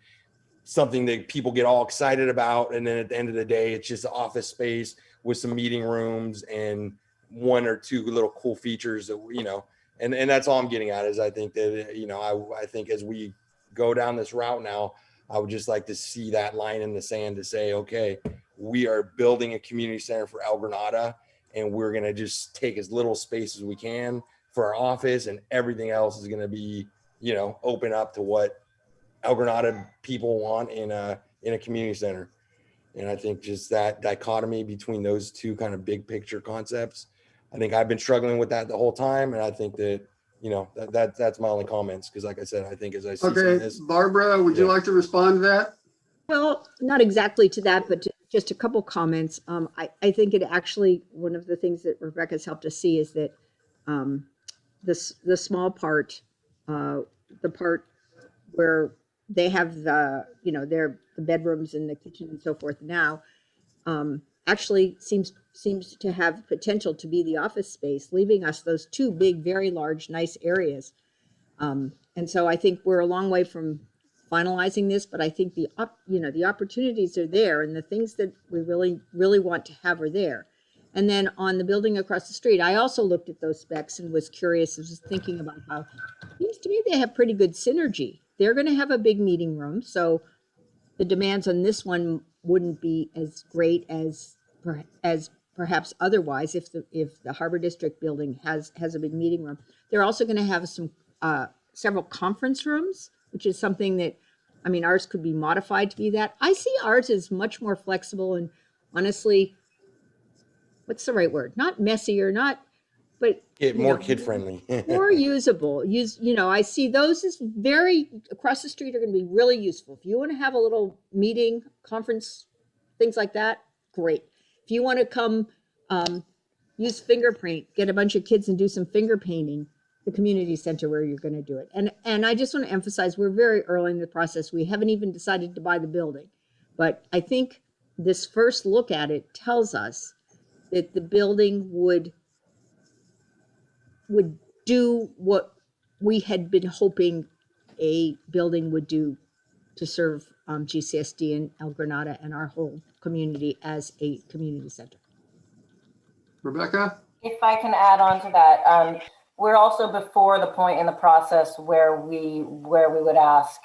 Speaker 16: something that people get all excited about. And then at the end of the day, it's just office space with some meeting rooms and one or two little cool features that, and that's all I'm getting at is I think that, I think as we go down this route now, I would just like to see that line in the sand to say, okay, we are building a community center for El Granada, and we're going to just take as little space as we can for our office, and everything else is going to be, open up to what El Granada people want in a community center. And I think just that dichotomy between those two kind of big picture concepts, I think I've been struggling with that the whole time. And I think that, that's my only comments. Cause like I said, I think as I see some of this.
Speaker 3: Barbara, would you like to respond to that?
Speaker 15: Well, not exactly to that, but just a couple comments. I think it actually, one of the things that Rebecca's helped us see is that the small part, the part where they have the bedrooms and the kitchen and so forth now, actually seems to have potential to be the office space, leaving us those two big, very large, nice areas. And so I think we're a long way from finalizing this, but I think the opportunities are there, and the things that we really, really want to have are there. And then on the building across the street, I also looked at those specs and was curious. I was thinking about how it seems to me they have pretty good synergy. They're going to have a big meeting room, so the demands on this one wouldn't be as great as perhaps otherwise if the Harbor District building has a big meeting room. They're also going to have some several conference rooms, which is something that, ours could be modified to be that. I see ours as much more flexible and honestly, what's the right word? Not messier, but
Speaker 16: more kid friendly,
Speaker 15: more usable. I see those as very across the street are going to be really useful. If you want to have a little meeting, conference, things like that, great. If you want to come use fingerprint, get a bunch of kids and do some finger painting, the community center where you're going to do it. And I just want to emphasize, we're very early in the process. We haven't even decided to buy the building, but I think this first look at it tells us that the building would do what we had been hoping a building would do to serve GCSD and El Granada and our whole community as a community center.
Speaker 3: Rebecca?
Speaker 21: If I can add on to that, we're also before the point in the process where we would ask,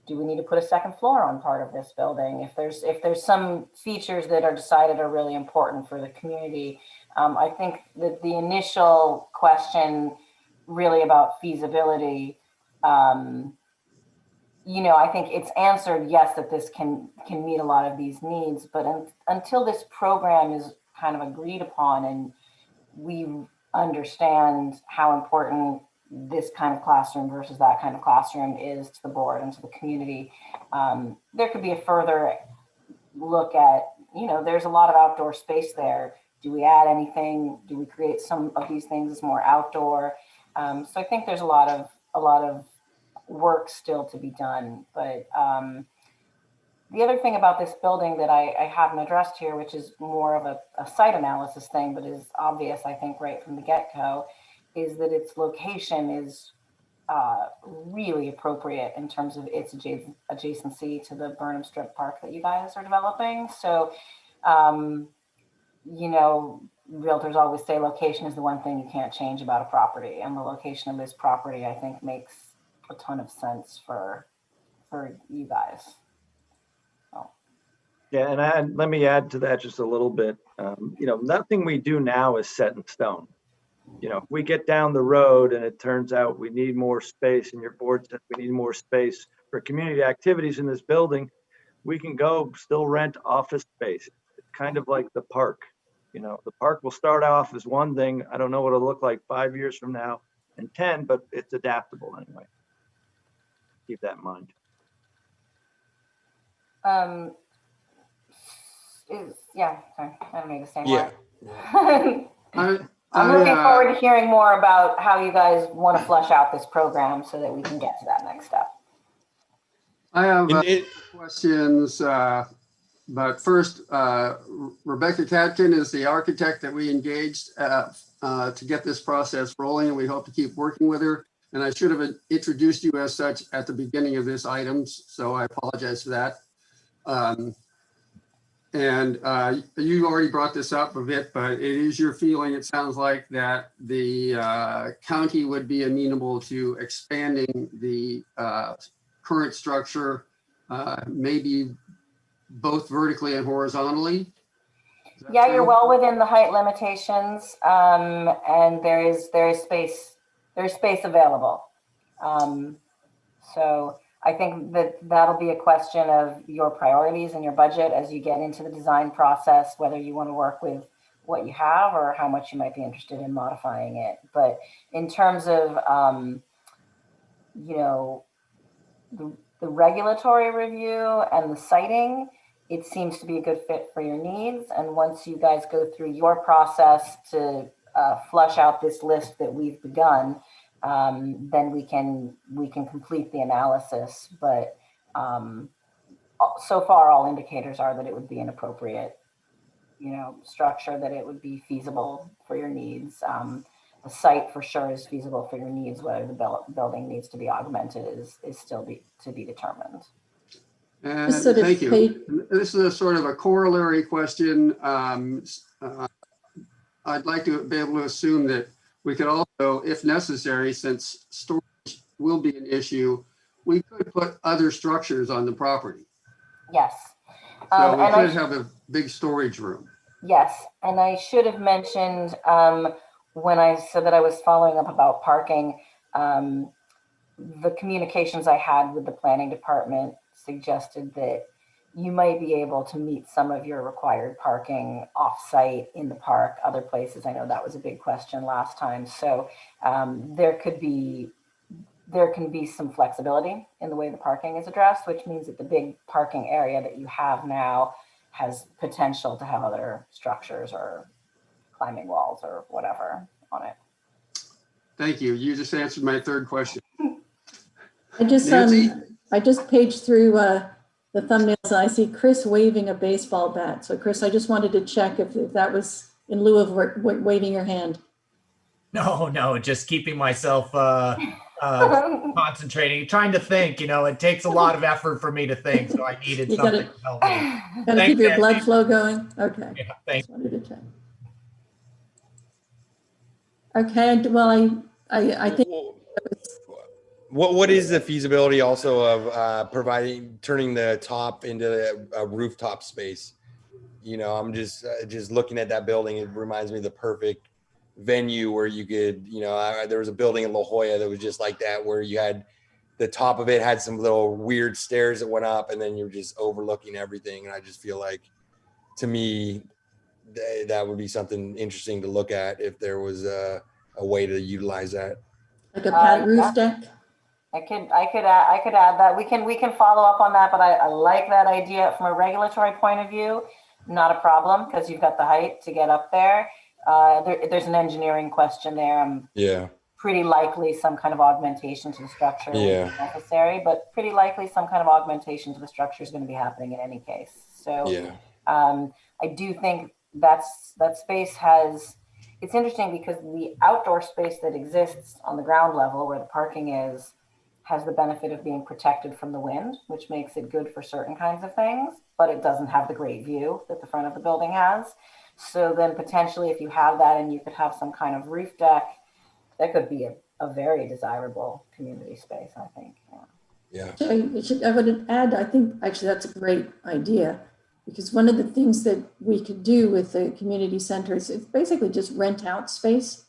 Speaker 21: do we need to put a second floor on part of this building? If there's some features that are decided are really important for the community, I think that the initial question really about feasibility, I think it's answered yes, that this can meet a lot of these needs, but until this program is kind of agreed upon and we understand how important this kind of classroom versus that kind of classroom is to the board and to the community, there could be a further look at, there's a lot of outdoor space there. Do we add anything? Do we create some of these things as more outdoor? So I think there's a lot of work still to be done. But the other thing about this building that I haven't addressed here, which is more of a site analysis thing, but is obvious, I think, right from the get-go, is that its location is really appropriate in terms of its adjacency to the Burnham Strip Park that you guys are developing. So, realtors always say location is the one thing you can't change about a property, and the location of this property, I think, makes a ton of sense for you guys.
Speaker 1: Yeah, and let me add to that just a little bit. Nothing we do now is set in stone. If we get down the road and it turns out we need more space and your board says we need more space for community activities in this building, we can go still rent office space. It's kind of like the park. The park will start off as one thing. I don't know what it'll look like 5 years from now and 10, but it's adaptable anyway. Keep that in mind.
Speaker 21: Yeah, sorry, I don't need to say
Speaker 16: Yeah.
Speaker 21: more. I'm looking forward to hearing more about how you guys want to flesh out this program so that we can get to that next step.
Speaker 3: I have questions, but first, Rebecca Catkin is the architect that we engaged to get this process rolling, and we hope to keep working with her. And I should have introduced you as such at the beginning of this item, so I apologize for that. And you already brought this up a bit, but it is your feeling, it sounds like, that the county would be amenable to expanding the current structure, maybe both vertically and horizontally?
Speaker 21: Yeah, you're well within the height limitations, and there is space available. So I think that'll be a question of your priorities and your budget as you get into the design process, whether you want to work with what you have or how much you might be interested in modifying it. But in terms of, the regulatory review and the siting, it seems to be a good fit for your needs. And once you guys go through your process to flush out this list that we've begun, then we can complete the analysis. But so far, all indicators are that it would be an appropriate, structure, that it would be feasible for your needs. The site for sure is feasible for your needs. Whether the building needs to be augmented is still to be determined.
Speaker 3: And thank you. This is a sort of a corollary question. I'd like to be able to assume that we could also, if necessary, since storage will be an issue, we could put other structures on the property.
Speaker 21: Yes.
Speaker 3: So we could have a big storage room.
Speaker 21: Yes, and I should have mentioned when I said that I was following up about parking, the communications I had with the planning department suggested that you might be able to meet some of your required parking off-site in the park. Other places, I know that was a big question last time. So there can be some flexibility in the way the parking is addressed, which means that the big parking area that you have now has potential to have other structures or climbing walls or whatever on it.
Speaker 3: Thank you. You just answered my third question.
Speaker 5: I just paged through the thumbnails and I see Chris waving a baseball bat. So Chris, I just wanted to check if that was in lieu of waving your hand.
Speaker 8: No, just keeping myself concentrating, trying to think. It takes a lot of effort for me to think, so I needed something to help me.
Speaker 5: Gotta keep your blood flow going. Okay.
Speaker 8: Yeah, thanks.
Speaker 5: Just wanted to check. Okay, well, I think.
Speaker 16: What is the feasibility also of turning the top into a rooftop space? I'm just looking at that building. It reminds me of the perfect venue where you could, there was a building in La Jolla that was just like that, where you had the top of it had some little weird stairs that went up, and then you're just overlooking everything. And I just feel like, to me, that would be something interesting to look at if there was a way to utilize that.
Speaker 5: Like a padded roof deck?
Speaker 21: I could add that. We can follow up on that, but I like that idea from a regulatory point of view. Not a problem, because you've got the height to get up there. There's an engineering question there.
Speaker 16: Yeah.
Speaker 21: Pretty likely some kind of augmentation to the structure is necessary, but pretty likely some kind of augmentation to the structure is going to be happening in any case. So I do think that space has, it's interesting because the outdoor space that exists on the ground level where the parking is has the benefit of being protected from the wind, which makes it good for certain kinds of things, but it doesn't have the great view that the front of the building has. So then potentially if you have that and you could have some kind of roof deck, that could be a very desirable community space, I think.
Speaker 16: Yeah.
Speaker 5: I would add, I think actually that's a great idea. Because one of the things that we could do with the community center is it's basically just rent out space,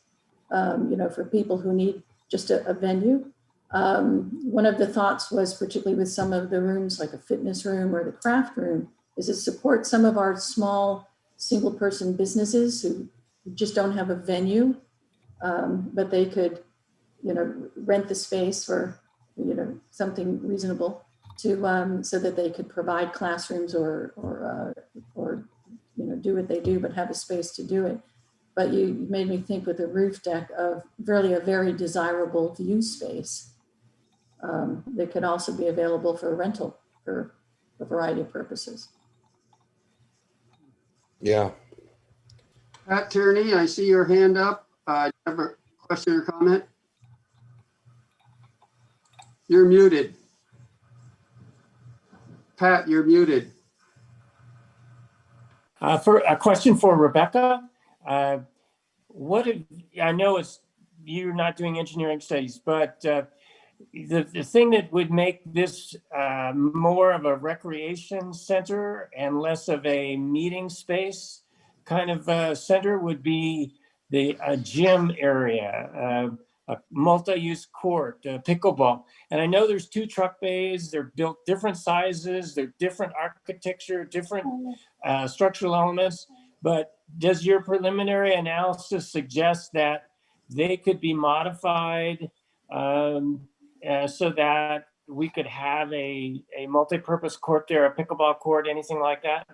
Speaker 5: for people who need just a venue. One of the thoughts was, particularly with some of the rooms like a fitness room or the craft room, is to support some of our small single person businesses who just don't have a venue, but they could, rent the space for, something reasonable to, so that they could provide classrooms or do what they do, but have a space to do it. But you made me think with the roof deck of really a very desirable view space that could also be available for rental for a variety of purposes.
Speaker 16: Yeah.
Speaker 3: Pat Tierney, I see your hand up. Do you have a question or comment? You're muted. Pat, you're muted.
Speaker 7: For a question for Rebecca, I know you're not doing engineering studies, but the thing that would make this more of a recreation center and less of a meeting space kind of center would be the gym area, a multi-use court, pickleball. And I know there's 2 truck bays, they're built different sizes, they're different architecture, different structural elements, but does your preliminary analysis suggest that they could be modified so that we could have a multi-purpose court there, a pickleball court, anything like that?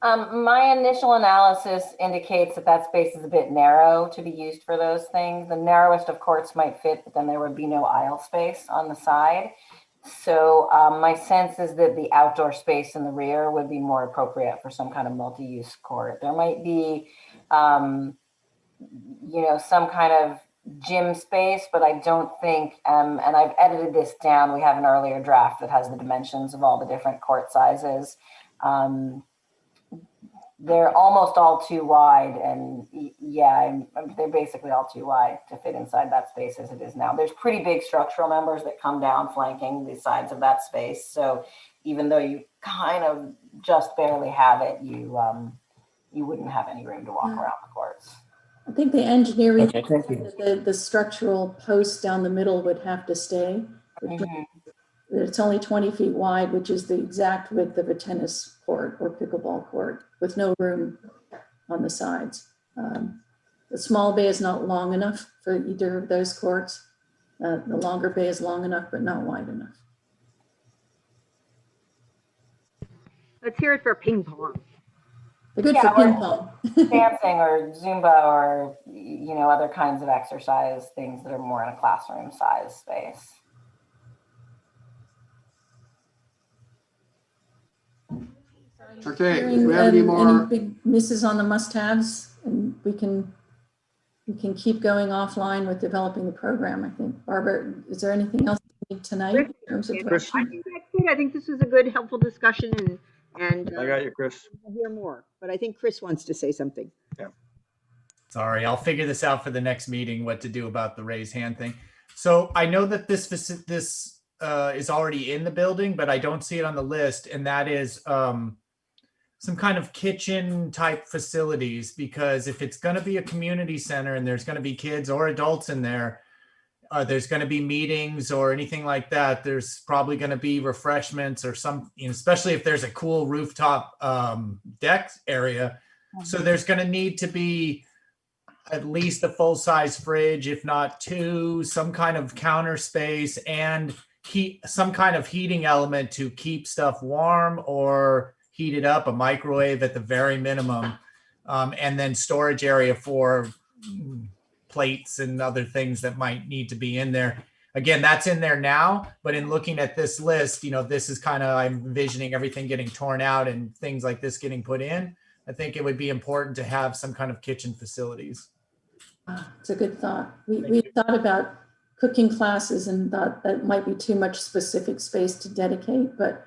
Speaker 21: My initial analysis indicates that space is a bit narrow to be used for those things. The narrowest of courts might fit, but then there would be no aisle space on the side. So my sense is that the outdoor space in the rear would be more appropriate for some kind of multi-use court. There might be, some kind of gym space, but I don't think, and I've edited this down. We have an earlier draft that has the dimensions of all the different court sizes. They're almost all too wide, and they're basically all too wide to fit inside that space as it is now. There's pretty big structural members that come down flanking the sides of that space. So even though you kind of just barely have it, you wouldn't have any room to walk around the courts.
Speaker 5: I think the engineering,
Speaker 7: okay, thank you.
Speaker 5: The structural posts down the middle would have to stay. It's only 20 feet wide, which is the exact width of a tennis court or pickleball court with no room on the sides. The small bay is not long enough for either of those courts. The longer bay is long enough, but not wide enough.
Speaker 15: Let's hear it for ping pong.
Speaker 5: They're good for ping pong.
Speaker 21: Dancing or Zumba or, other kinds of exercise things that are more in a classroom size space.
Speaker 3: Okay, do we have any more?
Speaker 5: Any big misses on the must-haves, and we can keep going offline with developing the program. I think, Barbara, is there anything else we need tonight in terms of
Speaker 15: I
Speaker 5: direction?
Speaker 15: think that's it. I think this was a good, helpful discussion, and
Speaker 1: I got you, Chris.
Speaker 15: we'll hear more. But I think Chris wants to say something.
Speaker 1: Yeah.
Speaker 8: Sorry, I'll figure this out for the next meeting, what to do about the raised hand thing. So I know that this is already in the building, but I don't see it on the list, and that is some kind of kitchen type facilities, because if it's going to be a community center and there's going to be kids or adults in there, there's going to be meetings or anything like that, there's probably going to be refreshments or some, especially if there's a cool rooftop deck area. So there's going to need to be at least a full-size fridge, if not 2, some kind of counter space, and some kind of heating element to keep stuff warm or heat it up, a microwave at the very minimum, and then storage area for plates and other things that might need to be in there. Again, that's in there now, but in looking at this list, this is kind of, I'm envisioning everything getting torn out and things like this getting put in. I think it would be important to have some kind of kitchen facilities.
Speaker 5: It's a good thought. We thought about cooking classes and thought that might be too much specific space to dedicate, but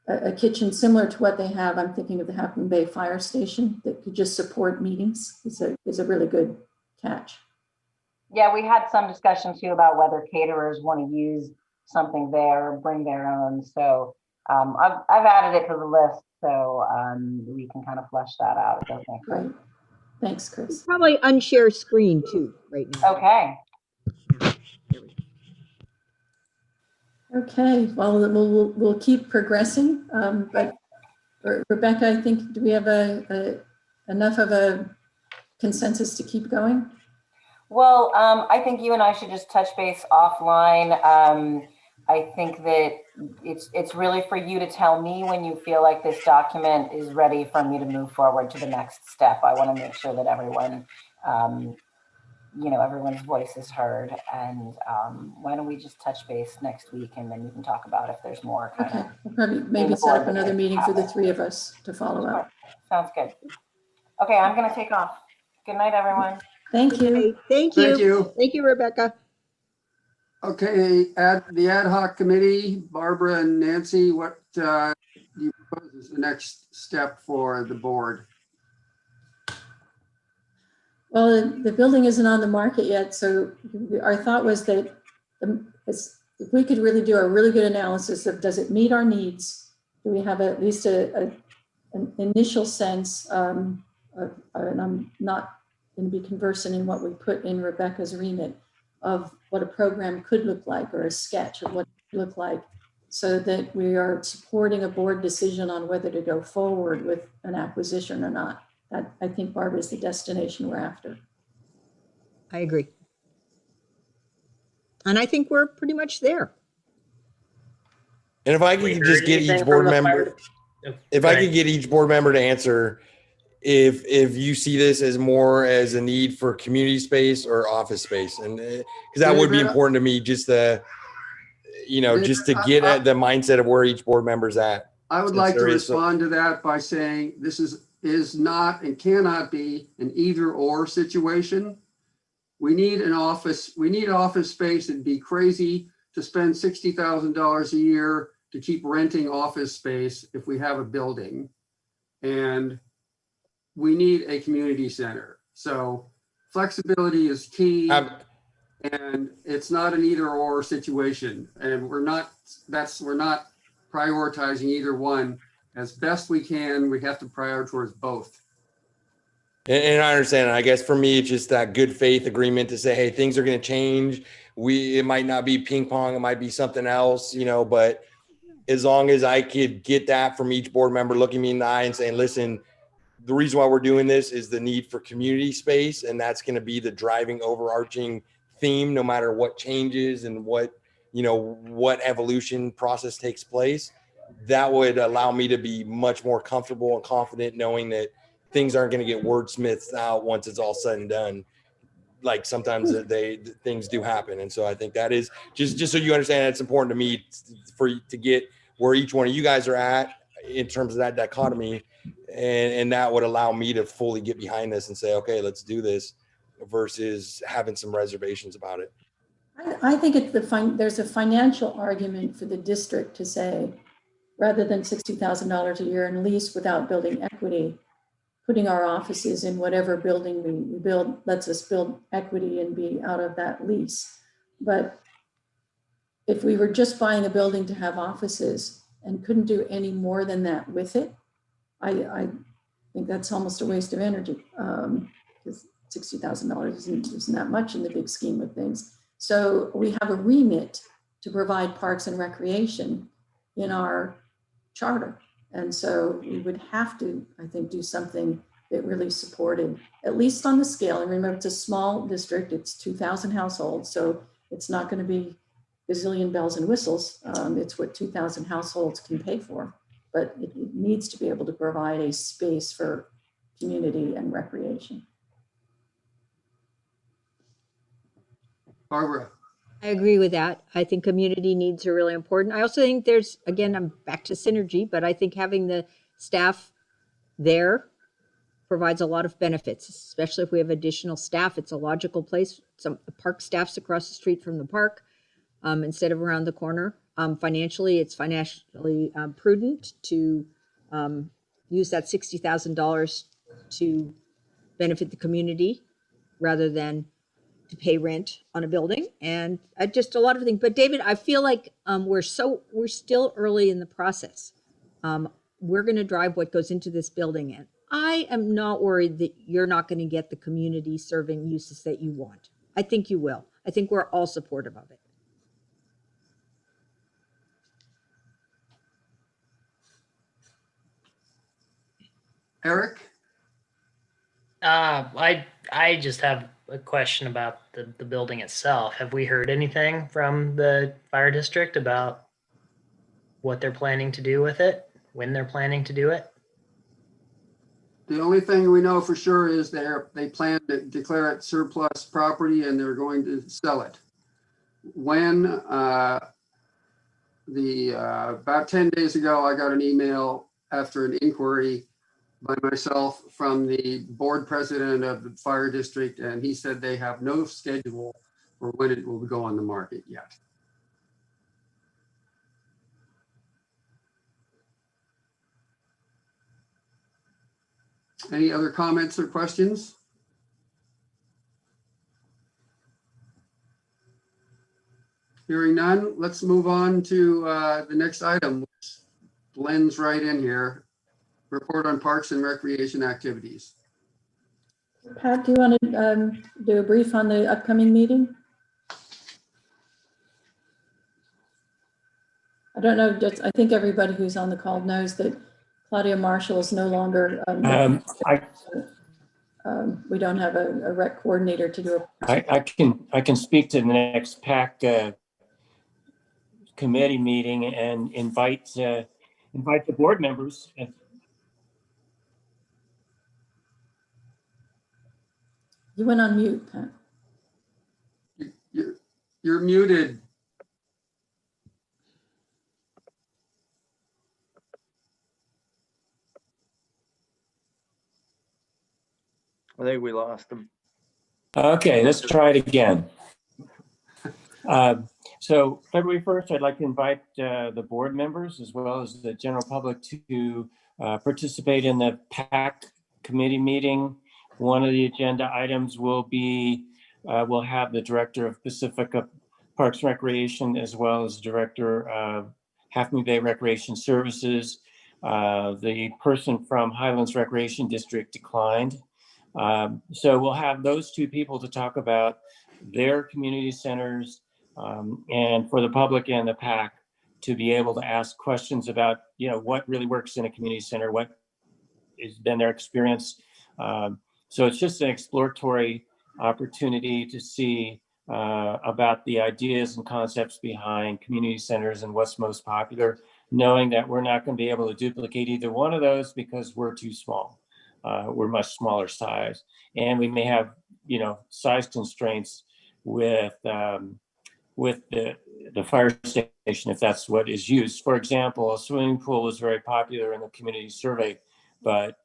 Speaker 5: a kitchen similar to what they have, I'm thinking of the Half Moon Bay Fire Station, that could just support meetings is a really good catch.
Speaker 21: Yeah, we had some discussion too about whether caterers want to use something there or bring their own. So I've added it to the list, so we can kind of flesh that out. It does make
Speaker 5: Great.
Speaker 21: sense.
Speaker 5: Thanks, Chris.
Speaker 15: Probably unshare screen too right now.
Speaker 21: Okay.
Speaker 5: Okay, well, we'll keep progressing, but Rebecca, I think, do we have enough of a consensus to keep going?
Speaker 21: Well, I think you and I should just touch base offline. I think that it's really for you to tell me when you feel like this document is ready for me to move forward to the next step. I want to make sure that everyone, everyone's voice is heard. And why don't we just touch base next week, and then you can talk about if there's more kind
Speaker 5: Okay,
Speaker 21: of.
Speaker 5: we'll probably maybe set up another meeting for the three of us to follow up.
Speaker 21: Sounds good. Okay, I'm going to take off. Good night, everyone.
Speaker 5: Thank you.
Speaker 15: Okay, thank you.
Speaker 3: Thank you.
Speaker 15: Thank you, Rebecca.
Speaker 3: Okay, the ad hoc committee, Barbara and Nancy, what do you propose is the next step for the board?
Speaker 5: Well, the building isn't on the market yet, so our thought was that if we could really do a really good analysis of, does it meet our needs? Do we have at least an initial sense, and I'm not going to be conversant in what we put in Rebecca's remit, of what a program could look like, or a sketch of what it could look like, so that we are supporting a board decision on whether to go forward with an acquisition or not. That, I think, Barbara, is the destination we're after.
Speaker 15: I agree. And I think we're pretty much there.
Speaker 16: And if I could just get each board member, if I could get each board member to answer if you see this as more as a need for community space or office space, and because that would be important to me, just to just to get at the mindset of where each board member's at.
Speaker 3: I would like to respond to that by saying this is not and cannot be an either or situation. We need an office. We need office space. It'd be crazy to spend $60,000 a year to keep renting office space if we have a building. And we need a community center. So flexibility is key. And it's not an either or situation. And we're not prioritizing either one. As best we can, we have to prioritize both.
Speaker 16: And I understand. I guess for me, it's just that good faith agreement to say, hey, things are going to change. It might not be ping pong. It might be something else, but as long as I could get that from each board member looking me in the eye and saying, listen, the reason why we're doing this is the need for community space. And that's going to be the driving overarching theme, no matter what changes and what evolution process takes place. That would allow me to be much more comfortable and confident knowing that things aren't going to get wordsmithed out once it's all said and done. Like sometimes things do happen. And so I think that is just so you understand, it's important to me to get where each one of you guys are at in terms of that dichotomy. And that would allow me to fully get behind this and say, okay, let's do this, versus having some reservations about it.
Speaker 5: I think there's a financial argument for the district to say, rather than $60,000 a year in lease without building equity, putting our offices in whatever building we build lets us build equity and be out of that lease. But if we were just buying a building to have offices and couldn't do any more than that with it, I think that's almost a waste of energy, because $60,000 isn't that much in the big scheme of things. So we have a remit to provide parks and recreation in our charter. And so we would have to, I think, do something that really supported, at least on the scale. And remember, it's a small district, it's 2,000 households. So it's not going to be a gazillion bells and whistles. It's what 2,000 households can pay for. But it needs to be able to provide a space for community and recreation.
Speaker 3: Barbara.
Speaker 15: I agree with that. I think community needs are really important. I also think there's, again, I'm back to synergy, but I think having the staff there provides a lot of benefits, especially if we have additional staff. It's a logical place. The park staff's across the street from the park instead of around the corner. Financially, it's financially prudent to use that $60,000 to benefit the community rather than to pay rent on a building, and just a lot of things. But David, I feel like we're still early in the process. We're going to drive what goes into this building, and I am not worried that you're not going to get the community serving uses that you want. I think you will. I think we're all supportive of it.
Speaker 3: Eric?
Speaker 20: I just have a question about the building itself. Have we heard anything from the fire district about what they're planning to do with it, when they're planning to do it?
Speaker 3: The only thing we know for sure is they plan to declare it surplus property and they're going to sell it. When about 10 days ago, I got an email after an inquiry by myself from the board president of the fire district, and he said they have no schedule for when it will go on the market yet. Any other comments or questions? Hearing none, let's move on to the next item, which blends right in here. Report on parks and recreation activities.
Speaker 5: Pat, do you want to do a brief on the upcoming meeting? I don't know, I think everybody who's on the call knows that Claudia Marshall is no longer, we don't have a rec coordinator to do it.
Speaker 7: I can speak to the next PAC committee meeting and invite the board members.
Speaker 5: You went on mute, Pat.
Speaker 3: You're muted.
Speaker 1: I think we lost him.
Speaker 7: Okay, let's try it again. So February 1st, I'd like to invite the board members as well as the general public to participate in the PAC committee meeting. One of the agenda items will be, we'll have the director of Pacifica Parks and Recreation as well as director of Half Moon Bay Recreation Services. The person from Highlands Recreation District declined. So we'll have those two people to talk about their community centers and for the public and the PAC to be able to ask questions about, what really works in a community center, what has been their experience. So it's just an exploratory opportunity to see about the ideas and concepts behind community centers and what's most popular, knowing that we're not going to be able to duplicate either one of those because we're too small. We're much smaller size, and we may have, size constraints with the fire station if that's what is used. For example, a swimming pool was very popular in the community survey, but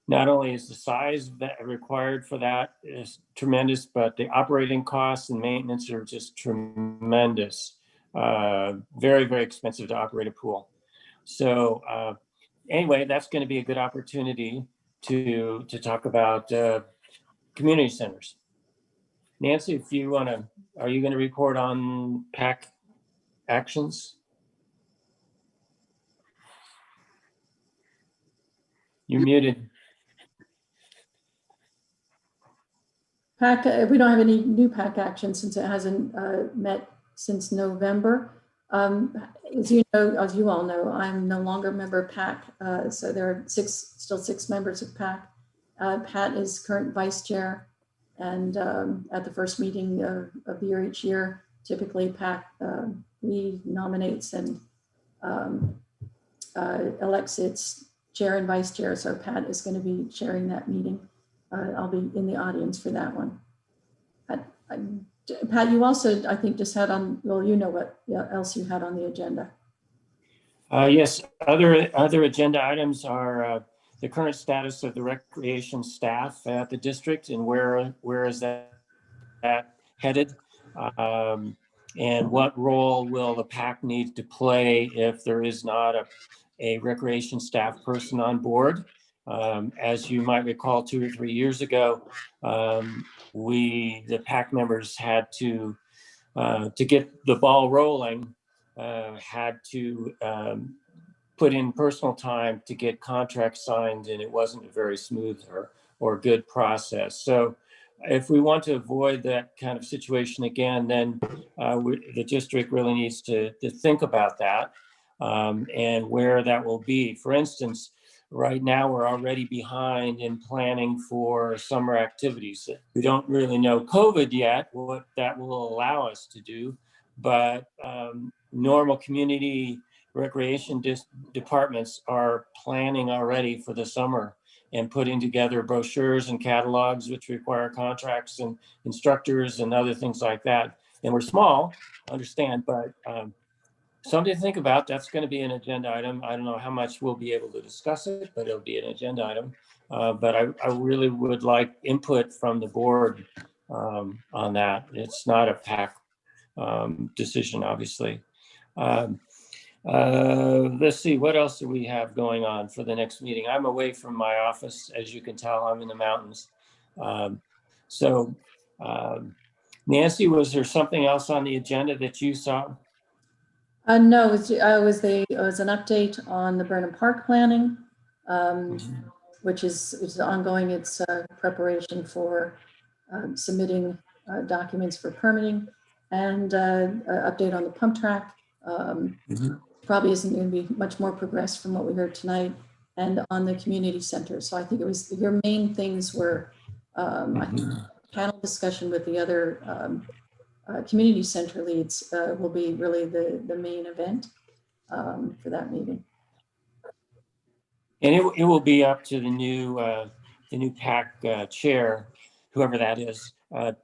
Speaker 7: not only is the size that required for that is tremendous, but the operating costs and maintenance are just tremendous. Very, very expensive to operate a pool. So anyway, that's going to be a good opportunity to talk about community centers. Nancy, if you want to, are you going to report on PAC actions? You're muted.
Speaker 5: PAC, we don't have any new PAC action since it hasn't met since November. As you all know, I'm no longer a member of PAC, so there are still six members of PAC. Pat is current vice chair, and at the first meeting of the year each year, typically PAC nominates and elects its chair and vice chair. So Pat is going to be chairing that meeting. I'll be in the audience for that one. Pat, you also, I think, just had on, well, what else you had on the agenda.
Speaker 7: Yes, other agenda items are the current status of the recreation staff at the district and where is that headed? And what role will the PAC need to play if there is not a recreation staff person on board? As you might recall, 2 or 3 years ago, the PAC members had to get the ball rolling, had to put in personal time to get contracts signed, and it wasn't a very smooth or good process. So if we want to avoid that kind of situation again, then the district really needs to think about that and where that will be. For instance, right now we're already behind in planning for summer activities. We don't really know COVID yet, what that will allow us to do, but normal community recreation departments are planning already for the summer and putting together brochures and catalogs, which require contracts and instructors and other things like that. And we're small, understand, but something to think about. That's going to be an agenda item. I don't know how much we'll be able to discuss it, but it'll be an agenda item. But I really would like input from the board on that. It's not a PAC decision, obviously. Let's see, what else do we have going on for the next meeting? I'm away from my office. As you can tell, I'm in the mountains. Nancy, was there something else on the agenda that you saw?
Speaker 5: No, it was an update on the Burnham Park planning, which is ongoing. It's preparation for submitting documents for permitting, and an update on the pump track. Probably isn't going to be much more progressed from what we heard tonight, and on the community center. So I think it was your main things were I think panel discussion with the other community center leads will be really the main event for that meeting.
Speaker 7: And it will be up to the new PAC chair, whoever that is,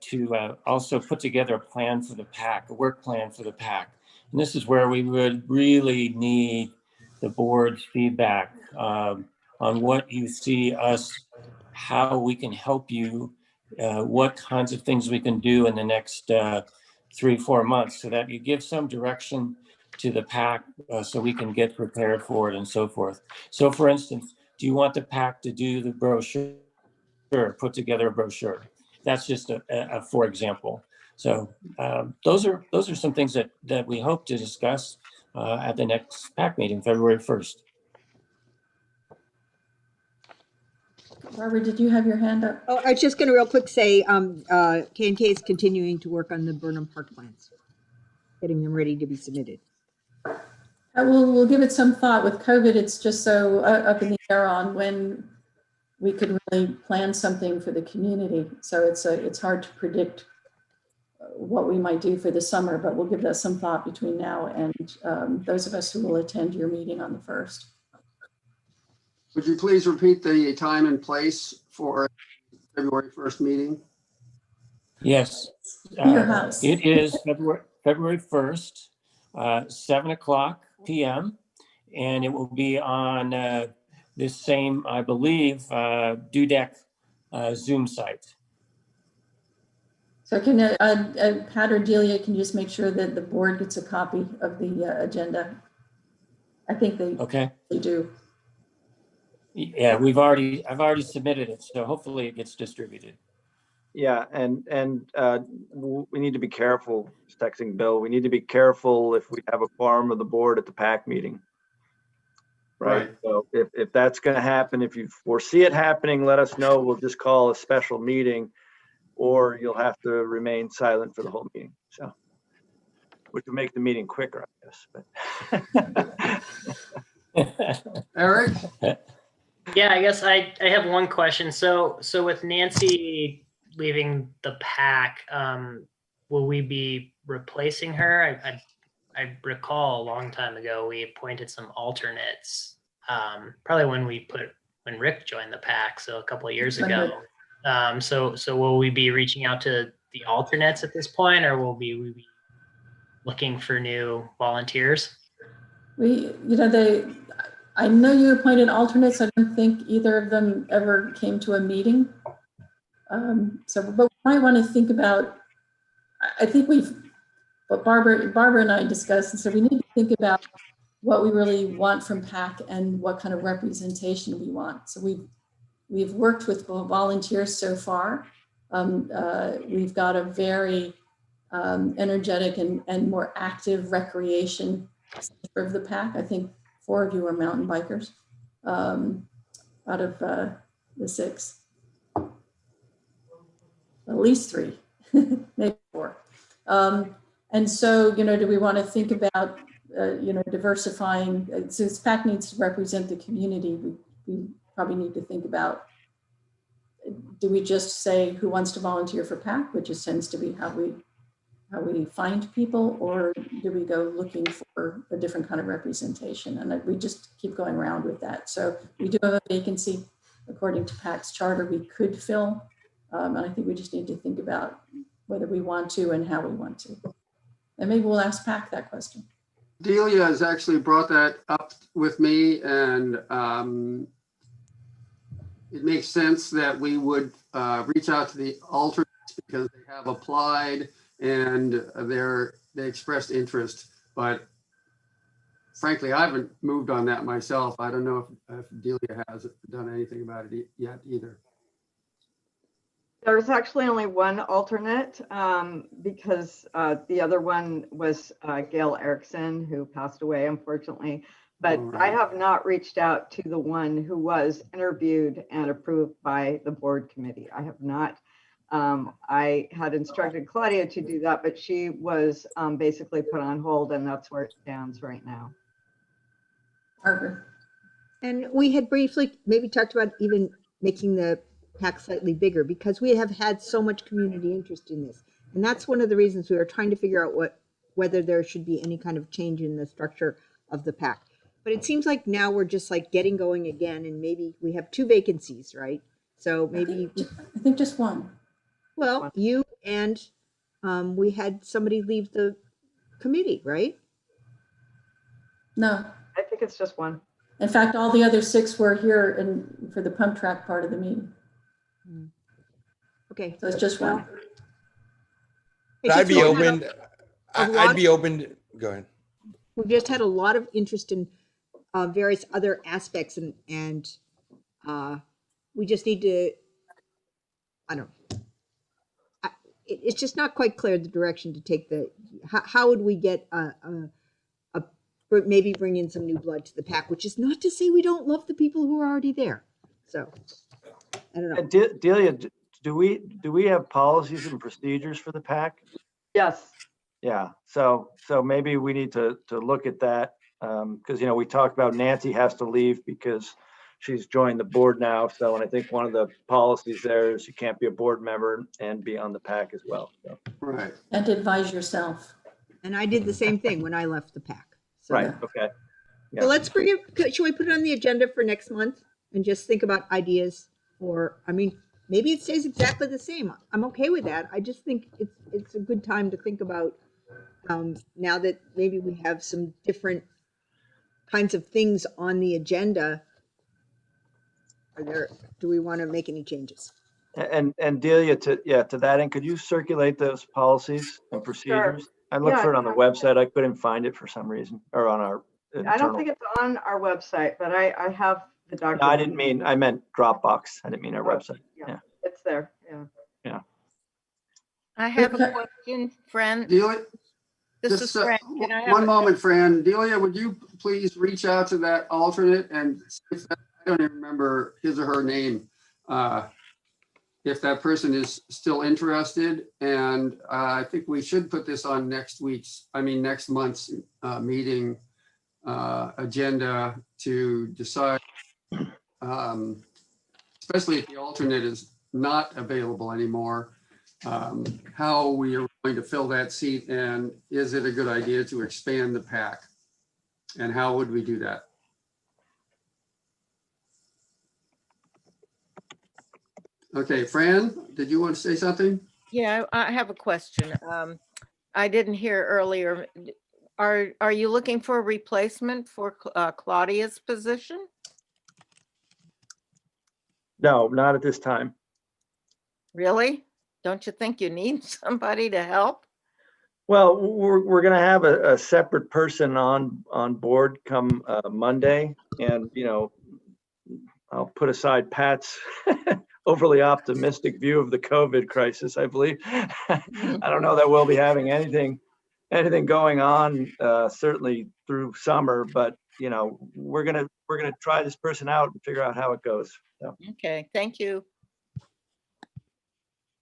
Speaker 7: to also put together a plan for the PAC, a work plan for the PAC. And this is where we would really need the board's feedback on what you see us, how we can help you, what kinds of things we can do in the next 3-4 months, so that you give some direction to the PAC so we can get prepared for it and so forth. So for instance, do you want the PAC to do the brochure, put together a brochure? That's just a for example. So those are some things that we hope to discuss at the next PAC meeting, February 1st.
Speaker 5: Barbara, did you have your hand up?
Speaker 15: Oh, I was just going to real quick say K&K is continuing to work on the Burnham Park plans, getting them ready to be submitted.
Speaker 5: We'll give it some thought. With COVID, it's just so up in the air on when we could really plan something for the community. So it's hard to predict what we might do for the summer, but we'll give that some thought between now and those of us who will attend your meeting on the 1st.
Speaker 3: Would you please repeat the time and place for February 1st meeting?
Speaker 7: Yes.
Speaker 5: Your house.
Speaker 7: It is February 1st, 7:00 p.m. And it will be on this same, I believe, DUDEC Zoom site.
Speaker 5: So can Pat or Delia can just make sure that the board gets a copy of the agenda? I think they do.
Speaker 7: Yeah, I've already submitted it, so hopefully it gets distributed.
Speaker 1: Yeah, and we need to be careful, texting Bill, we need to be careful if we have a quorum of the board at the PAC meeting. Right. So if that's going to happen, if you foresee it happening, let us know. We'll just call a special meeting, or you'll have to remain silent for the whole meeting. So, which would make the meeting quicker, I guess. But
Speaker 3: Eric?
Speaker 20: Yeah, I guess I have one question. So with Nancy leaving the PAC, will we be replacing her? I recall a long time ago we appointed some alternates. Probably when Rick joined the PAC, so a couple of years ago. So will we be reaching out to the alternates at this point, or will we be looking for new volunteers?
Speaker 5: I know you appointed alternates. I don't think either of them ever came to a meeting. But we might want to think about, I think what Barbara and I discussed, and so we need to think about what we really want from PAC and what kind of representation we want. So we've worked with volunteers so far. We've got a very energetic and more active recreation sector of the PAC. I think 4 of you are mountain bikers out of the 6. At least 3, maybe 4. And so, do we want to think about, diversifying, since PAC needs to represent the community, we probably need to think about, do we just say who wants to volunteer for PAC, which just tends to be how we find people, or do we go looking for a different kind of representation? And we just keep going around with that. So we do have a vacancy, according to PAC's charter, we could fill. And I think we just need to think about whether we want to and how we want to. And maybe we'll ask PAC that question.
Speaker 3: Delia has actually brought that up with me, and it makes sense that we would reach out to the alternates because they have applied and they expressed interest. But frankly, I haven't moved on that myself. I don't know if Delia has done anything about it yet either.
Speaker 2: There's actually only one alternate because the other one was Gail Erickson, who passed away, unfortunately. But I have not reached out to the one who was interviewed and approved by the board committee. I have not. I had instructed Claudia to do that, but she was basically put on hold, and that's where it stands right now.
Speaker 15: And we had briefly maybe talked about even making the PAC slightly bigger because we have had so much community interest in this. And that's one of the reasons we are trying to figure out whether there should be any kind of change in the structure of the PAC. But it seems like now we're just like getting going again, and maybe we have 2 vacancies, right? So maybe
Speaker 5: I think just 1.
Speaker 15: Well, you and we had somebody leave the committee, right?
Speaker 5: No.
Speaker 2: I think it's just 1.
Speaker 5: In fact, all the other 6 were here for the pump track part of the meeting.
Speaker 15: Okay.
Speaker 5: So it's just 1.
Speaker 16: I'd be open. I'd be open. Go ahead.
Speaker 15: We've just had a lot of interest in various other aspects, and we just need to, I don't know. It's just not quite clear the direction to take how would we get maybe bring in some new blood to the PAC, which is not to say we don't love the people who are already there. So I don't know.
Speaker 1: Delia, do we have policies and procedures for the PAC?
Speaker 2: Yes.
Speaker 1: Yeah, so maybe we need to look at that because we talked about Nancy has to leave because she's joined the board now. So, and I think one of the policies there is you can't be a board member and be on the PAC as well. So.
Speaker 3: Right.
Speaker 5: And advise yourself.
Speaker 15: And I did the same thing when I left the PAC. So.
Speaker 1: Right. Okay. Yeah.
Speaker 15: So let's bring it. Should we put it on the agenda for next month and just think about ideas? Or maybe it stays exactly the same. I'm okay with that. I just think it's a good time to think about now that maybe we have some different kinds of things on the agenda. Do we want to make any changes?
Speaker 1: And Delia, to that end, could you circulate those policies and procedures?
Speaker 2: Sure.
Speaker 1: I looked for it on the website. I couldn't find it for some reason, or on our internal.
Speaker 2: I don't think it's on our website, but I have the document.
Speaker 1: No, I meant Dropbox. I didn't mean our website. Yeah.
Speaker 2: It's there. Yeah.
Speaker 1: Yeah.
Speaker 14: I have a question, Fran.
Speaker 3: Delia,
Speaker 14: This is Fran. Can I have
Speaker 3: one moment, Fran. Delia, would you please reach out to that alternate and see if that, I don't even remember his or her name, if that person is still interested. And I think we should put this on next month's meeting agenda to decide, especially if the alternate is not available anymore, how we are going to fill that seat, and is it a good idea to expand the PAC, and how would we do that? Okay, Fran, did you want to say something?
Speaker 14: Yeah, I have a question. I didn't hear earlier. Are you looking for a replacement for Claudia's position?
Speaker 1: No, not at this time.
Speaker 14: Really? Don't you think you need somebody to help?
Speaker 1: Well, we're going to have a separate person on board come Monday, and I'll put aside Pat's overly optimistic view of the COVID crisis. I believe I don't know that we'll be having anything going on certainly through summer, but we're gonna try this person out and figure out how it goes. So.
Speaker 14: Okay, thank you.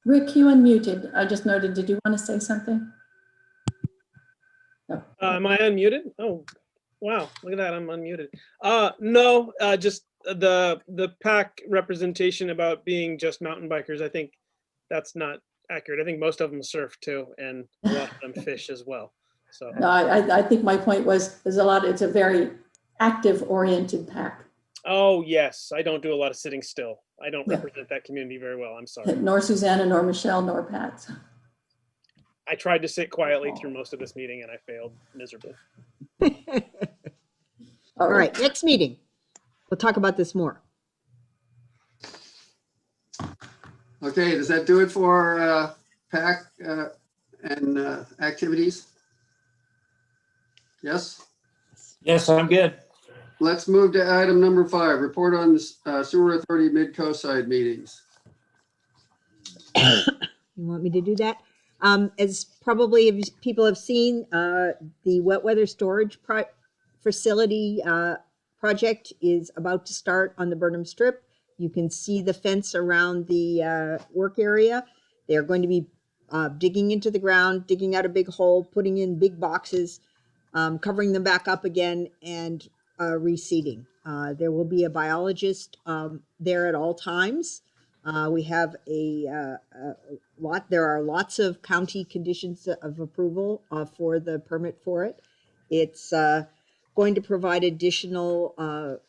Speaker 5: Rick, you unmuted. I just noted, did you want to say something? No.
Speaker 6: Am I unmuted? Oh, wow, look at that, I'm unmuted. No, just the pack representation about being just mountain bikers, I think that's not accurate. I think most of them surf too, and a lot of them fish as well. So
Speaker 5: No, I think my point was, it's a very active oriented pack.
Speaker 6: Oh yes, I don't do a lot of sitting still. I don't
Speaker 5: Yeah.
Speaker 6: represent that community very well, I'm sorry.
Speaker 5: Nor Susanna, nor Michelle, nor Pat.
Speaker 6: I tried to sit quietly through most of this meeting and I failed miserably.
Speaker 15: All right, next meeting. We'll talk about this more.
Speaker 3: Okay, does that do it for PAC and activities? Yes?
Speaker 7: Yes, I'm good.
Speaker 3: Let's move to item number 5, report on the sewer authority mid-coast side meetings.
Speaker 15: You want me to do that? As probably people have seen, the wet weather storage facility project is about to start on the Burnham Strip. You can see the fence around the work area. They're going to be digging into the ground, digging out a big hole, putting in big boxes, covering them back up again, and reseeding. There will be a biologist there at all times. We have there are lots of county conditions of approval for the permit for it. It's going to provide additional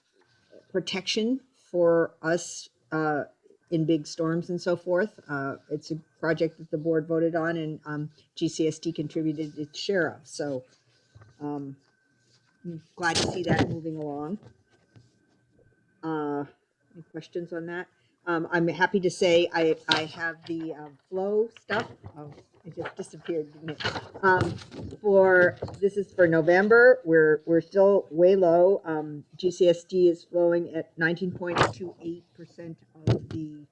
Speaker 15: protection for us in big storms and so forth. It's a project that the board voted on and GCSD contributed its share of. So I'm glad to see that moving along. Any questions on that? I'm happy to say I have the flow stuff. Oh, it just disappeared, didn't it? This is for November. We're still way low. GCSD is flowing at 19.28% of the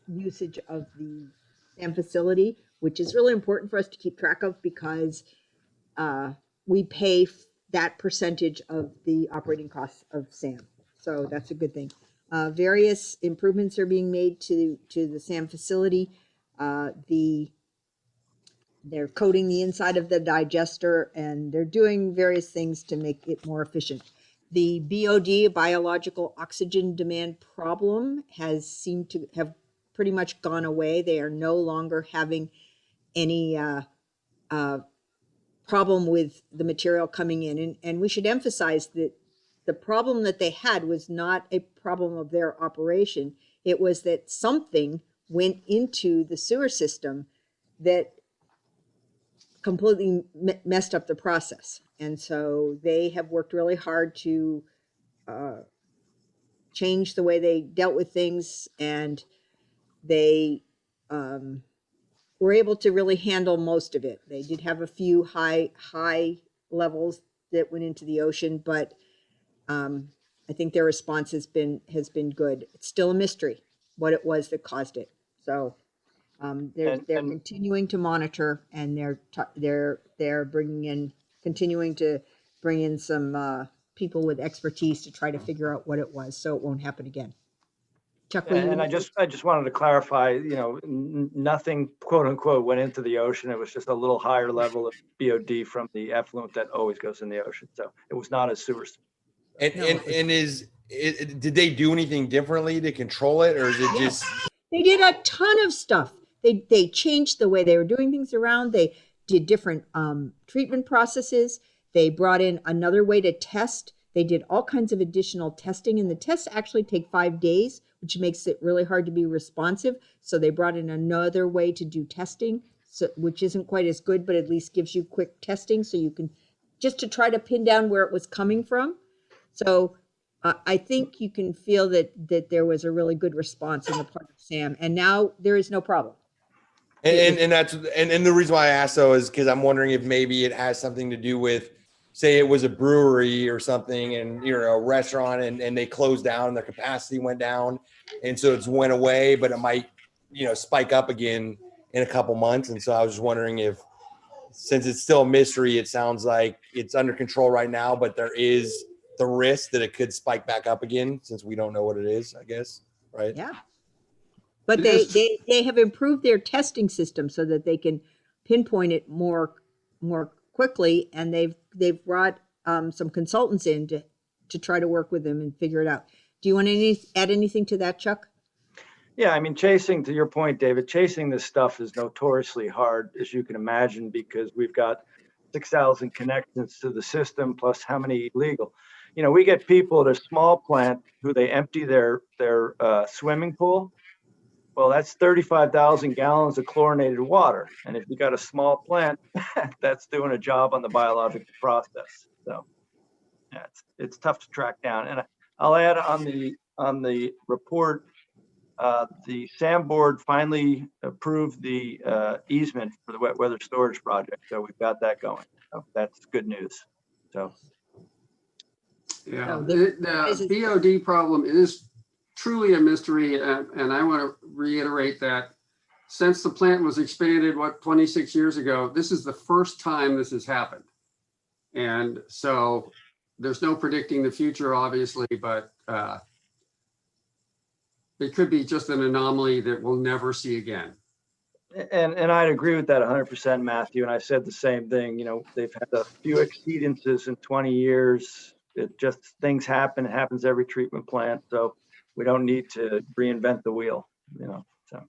Speaker 15: usage of the SAM facility, which is really important for us to keep track of because we pay that percentage of the operating costs of SAM. So that's a good thing. Various improvements are being made to the SAM facility. They're coating the inside of the digester and they're doing various things to make it more efficient. The BOD, biological oxygen demand problem, has seemed to have pretty much gone away. They are no longer having any problem with the material coming in. And we should emphasize that the problem that they had was not a problem of their operation. It was that something went into the sewer system that completely messed up the process. And so they have worked really hard to change the way they dealt with things, and they were able to really handle most of it. They did have a few high levels that went into the ocean, but I think their response has been good. It's still a mystery what it was that caused it. So they're continuing to monitor, and they're continuing to bring in some people with expertise to try to figure out what it was, so it won't happen again. Chuck,
Speaker 1: and I just wanted to clarify, nothing quote unquote went into the ocean. It was just a little higher level of BOD from the effluent that always goes in the ocean. So it was not a sewer.
Speaker 16: And did they do anything differently to control it, or is it just?
Speaker 15: They did a ton of stuff. They changed the way they were doing things around. They did different treatment processes. They brought in another way to test. They did all kinds of additional testing, and the tests actually take 5 days, which makes it really hard to be responsive. So they brought in another way to do testing, which isn't quite as good, but at least gives you quick testing so you can just to try to pin down where it was coming from. So I think you can feel that there was a really good response on the part of SAM, and now there is no problem.
Speaker 16: And that's and the reason why I asked though is because I'm wondering if maybe it has something to do with, say it was a brewery or something and a restaurant and they closed down, their capacity went down, and so it's went away, but it might spike up again in a couple months. And so I was just wondering if, since it's still a mystery, it sounds like it's under control right now, but there is the risk that it could spike back up again since we don't know what it is, I guess, right?
Speaker 15: Yeah. But
Speaker 3: It
Speaker 15: they have improved their testing system so that they can pinpoint it more quickly, and they've brought some consultants in to try to work with them and figure it out. Do you want to add anything to that, Chuck?
Speaker 1: Yeah, I mean, to your point, David, chasing this stuff is notoriously hard, as you can imagine, because we've got 6,000 connections to the system, plus how many illegal. We get people at a small plant who they empty their swimming pool. Well, that's 35,000 gallons of chlorinated water. And if you got a small plant, that's doing a job on the biological process. So yeah, it's tough to track down. And I'll add on the report, the SAM board finally approved the easement for the wet weather storage project. So we've got that going. So that's good news. So
Speaker 3: Yeah,
Speaker 15: So
Speaker 3: the BOD problem is truly a mystery, and I want to reiterate that since the plant was expanded, 26 years ago, this is the first time this has happened. And so there's no predicting the future, obviously, but it could be just an anomaly that we'll never see again.
Speaker 1: And I'd agree with that 100%, Matthew. And I said the same thing. They've had a few exceedances in 20 years. It just, things happen. It happens every treatment plant. So we don't need to reinvent the wheel, so.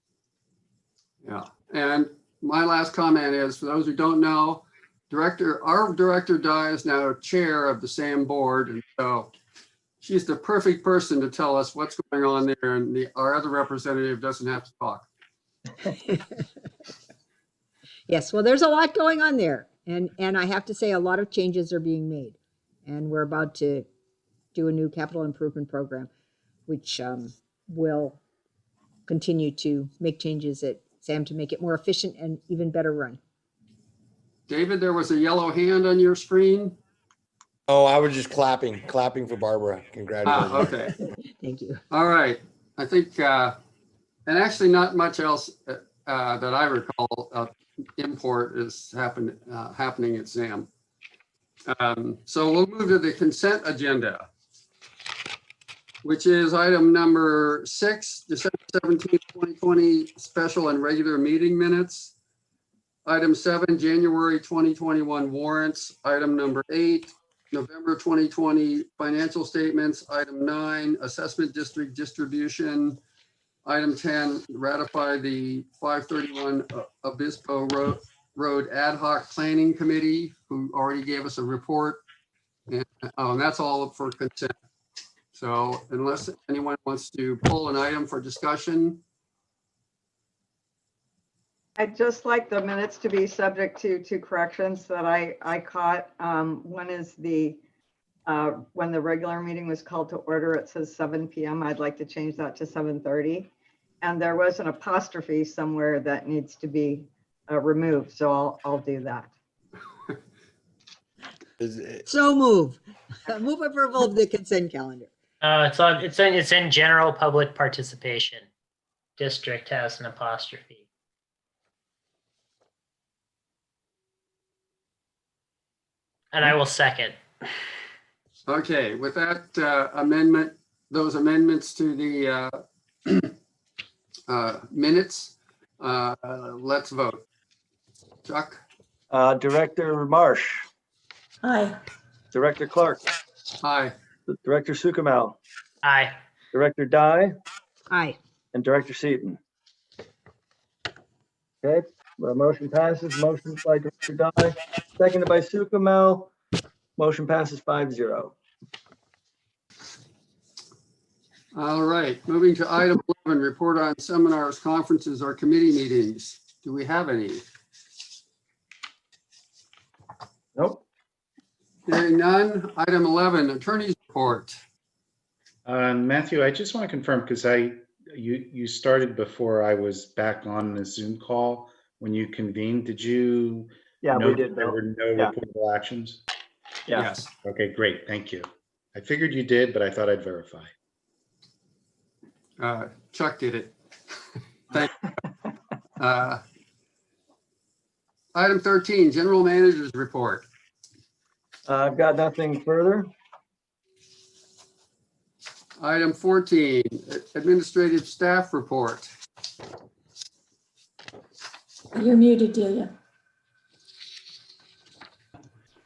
Speaker 3: Yeah, and my last comment is, for those who don't know, our director Di is now chair of the SAM board, and so she's the perfect person to tell us what's going on there, and our other representative doesn't have to talk.
Speaker 15: Yes, well, there's a lot going on there, and I have to say a lot of changes are being made, and we're about to do a new capital improvement program, which will continue to make changes at SAM to make it more efficient and even better run.
Speaker 3: David, there was a yellow hand on your screen.
Speaker 16: Oh, I was just clapping for Barbara. Congratulations.
Speaker 3: Okay.
Speaker 15: Thank you.
Speaker 3: All right. I think, and actually not much else that I recall import is happening at SAM. So we'll move to the consent agenda, which is item number 6, December 17, 2020, special and regular meeting minutes. Item 7, January 2021 warrants. Item number 8, November 2020 financial statements. Item 9, assessment district distribution. Item 10, ratify the 531 Obispo Road Ad Hoc Planning Committee, who already gave us a report. And that's all for consent. So unless anyone wants to pull an item for discussion.
Speaker 2: I'd just like the minutes to be subject to 2 corrections that I caught. One is when the regular meeting was called to order, it says 7 p.m. I'd like to change that to 7:30. And there was an apostrophe somewhere that needs to be removed. So I'll do that.
Speaker 15: So move approval of the consent calendar.
Speaker 20: It's in general public participation. District has an apostrophe. And I will second.
Speaker 3: Okay, with that amendment, those amendments to the minutes, let's vote. Chuck?
Speaker 1: Director Marsh.
Speaker 5: Aye.
Speaker 1: Director Clark.
Speaker 3: Aye.
Speaker 1: Director Sukumal.
Speaker 20: Aye.
Speaker 1: Director Dye.
Speaker 15: Aye.
Speaker 1: And Director Seaton. Okay, motion passes. Motion by Director Dye, seconded by Sukumal. Motion passes 5-0.
Speaker 3: All right, moving to item 11, report on seminars, conferences, or committee meetings. Do we have any?
Speaker 1: Nope.
Speaker 3: Hearing none. Item 11, attorney's report.
Speaker 19: Matthew, I just want to confirm, because you started before I was back on the Zoom call. when you convened, did you?
Speaker 1: Yeah, we
Speaker 19: note
Speaker 1: did,
Speaker 19: there
Speaker 1: Bill.
Speaker 19: were no
Speaker 1: Yeah.
Speaker 19: reportable actions?
Speaker 1: Yeah.
Speaker 8: Yes.
Speaker 19: Okay, great. Thank you. I figured you did, but I thought I'd verify.
Speaker 3: Chuck did it. Thank you. Item 13, General Manager's Report.
Speaker 1: I've got nothing further.
Speaker 3: Item 14, Administrative Staff Report.
Speaker 5: You're muted, Delia.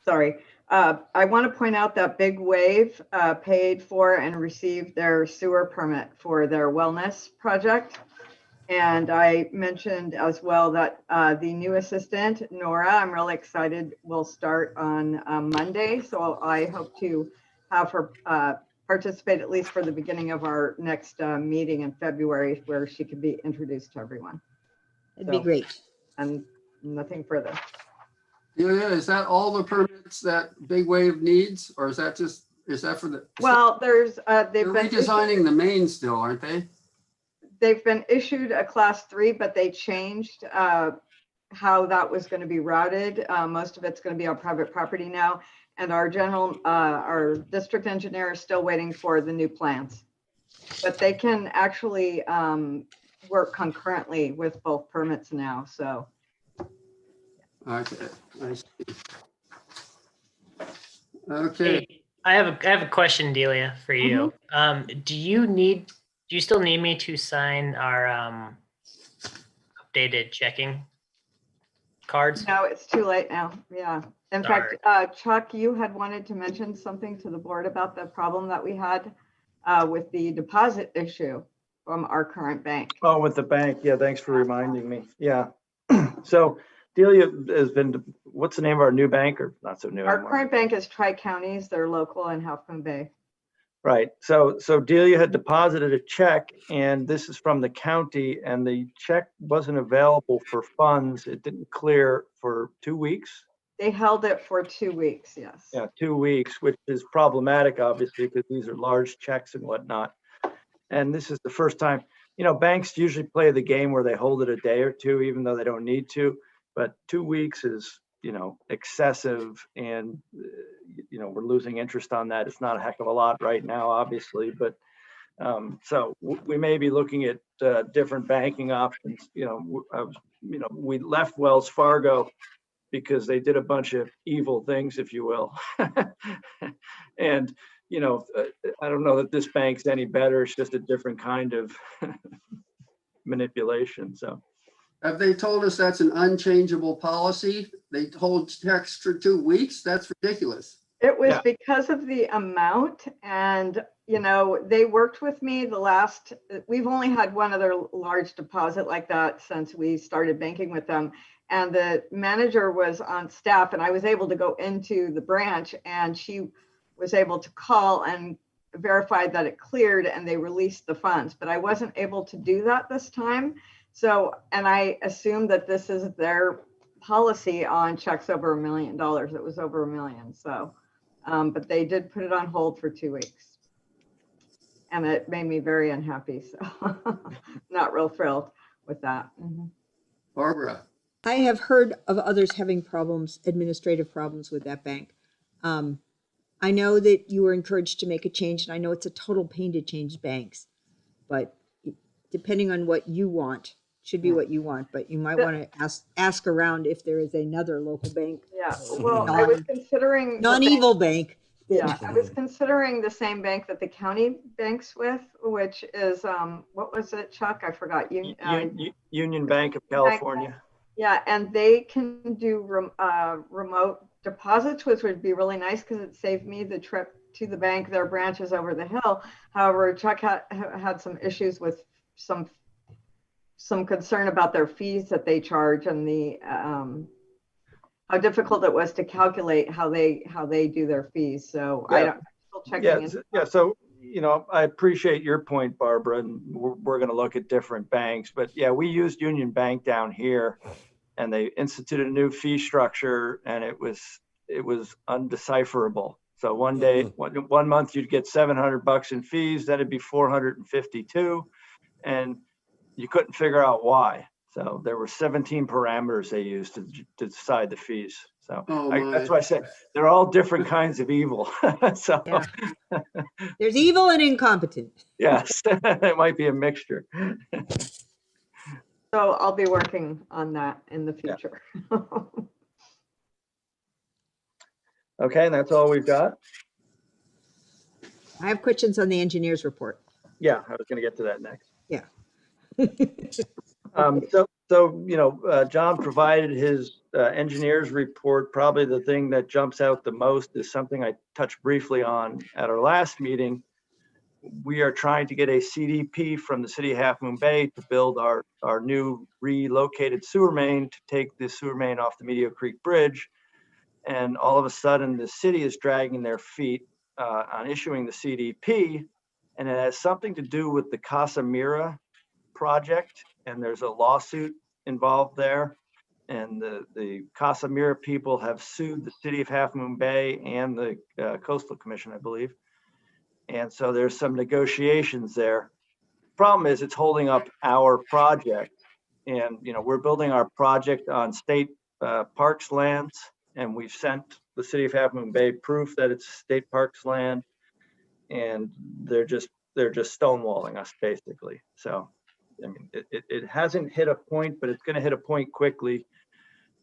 Speaker 2: Sorry. I want to point out that Big Wave paid for and received their sewer permit for their wellness project. And I mentioned as well that the new assistant, Nora, I'm really excited, will start on Monday. So I hope to have her participate at least for the beginning of our next meeting in February, where she can be introduced to everyone.
Speaker 15: That'd be great.
Speaker 2: And nothing further.
Speaker 3: Yeah, is that all the permits that Big Wave needs, or is that for the?
Speaker 2: Well, there's
Speaker 3: They're
Speaker 2: they've been
Speaker 3: redesigning the main still, aren't they?
Speaker 2: they've been issued a class 3, but they changed how that was going to be routed. Most of it's going to be on private property now. And our district engineer is still waiting for the new plans. But they can actually work concurrently with both permits now, so.
Speaker 3: Okay, I see. Okay.
Speaker 20: Hey, I have a question, Delia, for you. Do you still need me to sign our updated checking cards?
Speaker 2: No, it's too late now. Yeah. In fact, Chuck, you had wanted to mention something to the board about the problem that we had with the deposit issue from our current bank.
Speaker 1: Oh, with the bank. Yeah, thanks for reminding me. Yeah. So Delia has been, what's the name of our new bank, or not so new
Speaker 2: Our
Speaker 1: anymore?
Speaker 2: current bank is Tri-Counties. They're local in Half Moon Bay.
Speaker 1: Right. So Delia had deposited a check, and this is from the county, and the check wasn't available for funds. It didn't clear for 2 weeks.
Speaker 2: They held it for 2 weeks, yes.
Speaker 1: Yeah, 2 weeks, which is problematic, obviously, because these are large checks and whatnot. And this is the first time, banks usually play the game where they hold it a day or two, even though they don't need to. But 2 weeks is, excessive, and, we're losing interest on that. It's not a heck of a lot right now, obviously, but so we may be looking at different banking options. We left Wells Fargo because they did a bunch of evil things, if you will. And, I don't know that this bank's any better. It's just a different kind of manipulation. So.
Speaker 3: Have they told us that's an unchangeable policy? They hold checks for 2 weeks? That's ridiculous.
Speaker 2: It was because of the amount, and they worked with me we've only had one other large deposit like that since we started banking with them, and the manager was on staff, and I was able to go into the branch, and she was able to call and verify that it cleared and they released the funds, but I wasn't able to do that this time. So, and I assume that this is their policy on checks over $1 million. It was over $1 million. So, but they did put it on hold for 2 weeks, and it made me very unhappy. So not real thrilled with that.
Speaker 3: Barbara.
Speaker 15: I have heard of others having problems, administrative problems with that bank. I know that you were encouraged to make a change, and I know it's a total pain to change banks, but depending on what you want, should be what you want, but you might want to ask around if there is another local bank.
Speaker 2: Yeah, well, I was considering
Speaker 15: non-evil bank.
Speaker 2: Yeah, I was considering the same bank that the county banks with, which is what was it, Chuck? I forgot.
Speaker 1: Union Bank of California.
Speaker 2: Yeah, and they can do remote deposits, which would be really nice because it saved me the trip to the bank. Their branch is over the hill. However, Chuck had some issues with some concern about their fees that they charge, and the how difficult it was to calculate how they do their fees. So
Speaker 1: yeah.
Speaker 2: I'm still checking in.
Speaker 1: Yeah. So I appreciate your point, Barbara, and we're going to look at different banks. But yeah, we used Union Bank down here, and they instituted a new fee structure, and it was undecipherable. So one day, one month you'd get $700 in fees, then it'd be $452, and you couldn't figure out why. So there were 17 parameters they used to decide the fees. So
Speaker 3: Oh,
Speaker 1: that's
Speaker 3: my.
Speaker 1: why I said they're all different kinds of evil. So
Speaker 15: Yeah. There's evil and incompetent.
Speaker 1: yes, it might be a mixture.
Speaker 2: So I'll be working on that in the future.
Speaker 1: Okay, and that's all we've got.
Speaker 15: I have questions on the engineer's report.
Speaker 1: Yeah, I was going to get to that next.
Speaker 15: Yeah.
Speaker 1: John provided his engineer's report. Probably the thing that jumps out the most is something I touched briefly on at our last meeting. We are trying to get a CDP from the city of Half Moon Bay to build our new relocated sewer main to take the sewer main off the Medio Creek Bridge. And all of a sudden, the city is dragging their feet on issuing the CDP. And it has something to do with the Casa Mira project. And there's a lawsuit involved there. And the Casa Mira people have sued the city of Half Moon Bay and the Coastal Commission, I believe. And so there's some negotiations there. Problem is, it's holding up our project. And, we're building our project on state parks lands. And we've sent the city of Half Moon Bay proof that it's state parks land. And they're just stonewalling us, basically. So, I mean, it hasn't hit a point, but it's going to hit a point quickly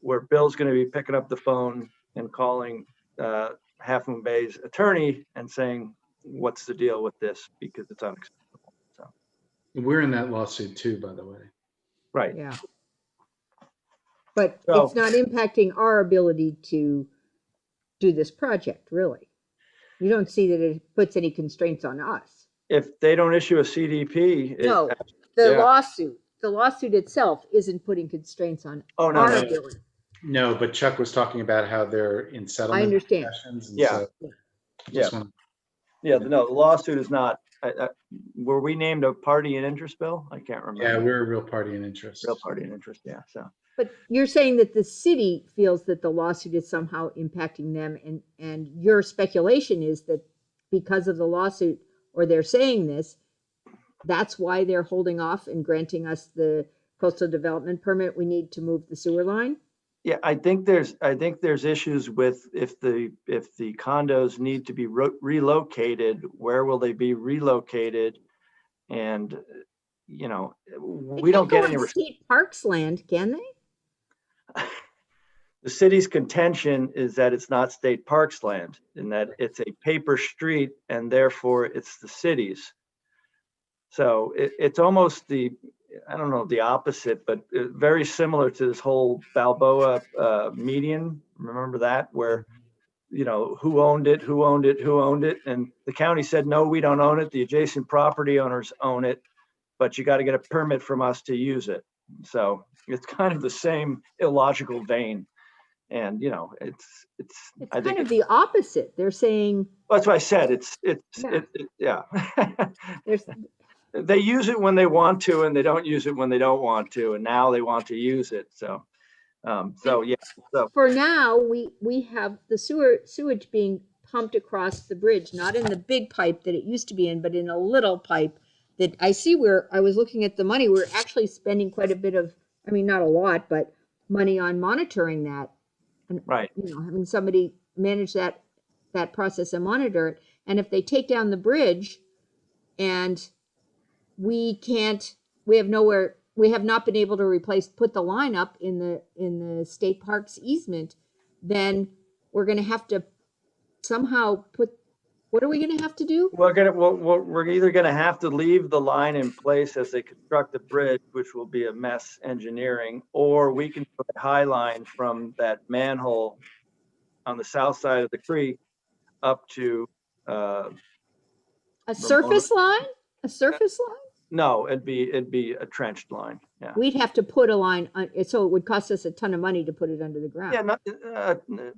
Speaker 1: where Bill's going to be picking up the phone and calling Half Moon Bay's attorney and saying, what's the deal with this? Because it's unacceptable. So
Speaker 19: We're in that lawsuit too, by the way.
Speaker 1: Right.
Speaker 15: Yeah. But
Speaker 1: So-
Speaker 15: it's not impacting our ability to do this project, really. You don't see that it puts any constraints on us.
Speaker 1: If they don't issue a CDP,
Speaker 15: No, the
Speaker 1: yeah.
Speaker 15: lawsuit itself isn't putting constraints on
Speaker 1: Oh, no,
Speaker 15: our
Speaker 1: no.
Speaker 15: ability.
Speaker 19: No, but Chuck was talking about how they're in settlement.
Speaker 15: I understand.
Speaker 19: discussions, and
Speaker 1: Yeah.
Speaker 19: so
Speaker 1: Yeah.
Speaker 19: just wanna-
Speaker 1: Yeah, no, the lawsuit is not. Were we named a party in interest, Bill? I can't remember.
Speaker 19: Yeah, we're a real party in interest.
Speaker 1: Real party in interest, yeah. So
Speaker 15: But you're saying that the city feels that the lawsuit is somehow impacting them, and your speculation is that because of the lawsuit, or they're saying this, that's why they're holding off and granting us the coastal development permit we need to move the sewer line?
Speaker 1: yeah, I think there's issues with if the condos need to be relocated, where will they be relocated? And we don't get any.
Speaker 15: State parks land, can they?
Speaker 1: The city's contention is that it's not state parks land and that it's a paper street and therefore it's the city's. So it's almost the opposite, but very similar to this whole Balboa median. Remember that, where, who owned it, and the county said, no, we don't own it. The adjacent property owners own it, but you got to get a permit from us to use it. So it's kind of the same illogical vein. And, it's I think
Speaker 15: kind of the opposite. They're saying,
Speaker 1: that's what I said. Yeah. They use it when they want to, and they don't use it when they don't want to, and now they want to use it. So, yeah. So
Speaker 15: for now, we have the sewage being pumped across the bridge, not in the big pipe that it used to be in, but in a little pipe that I see where I was looking at the money. We're actually spending quite a bit of, I mean, not a lot, but money on monitoring that. And,
Speaker 1: right.
Speaker 15: Having somebody manage that process and monitor it. And if they take down the bridge and we have not been able to put the line up in the state parks easement, then we're going to have to somehow what are we going to have to do?
Speaker 1: We're either going to have to leave the line in place as they construct the bridge, which will be a mess engineering, or we can put a high line from that manhole on the south side of the creek up to
Speaker 15: a surface line? A surface line?
Speaker 1: No, it'd be a trenched line. Yeah.
Speaker 15: We'd have to put a line on, so it would cost us a ton of money to put it under the ground.
Speaker 1: Yeah,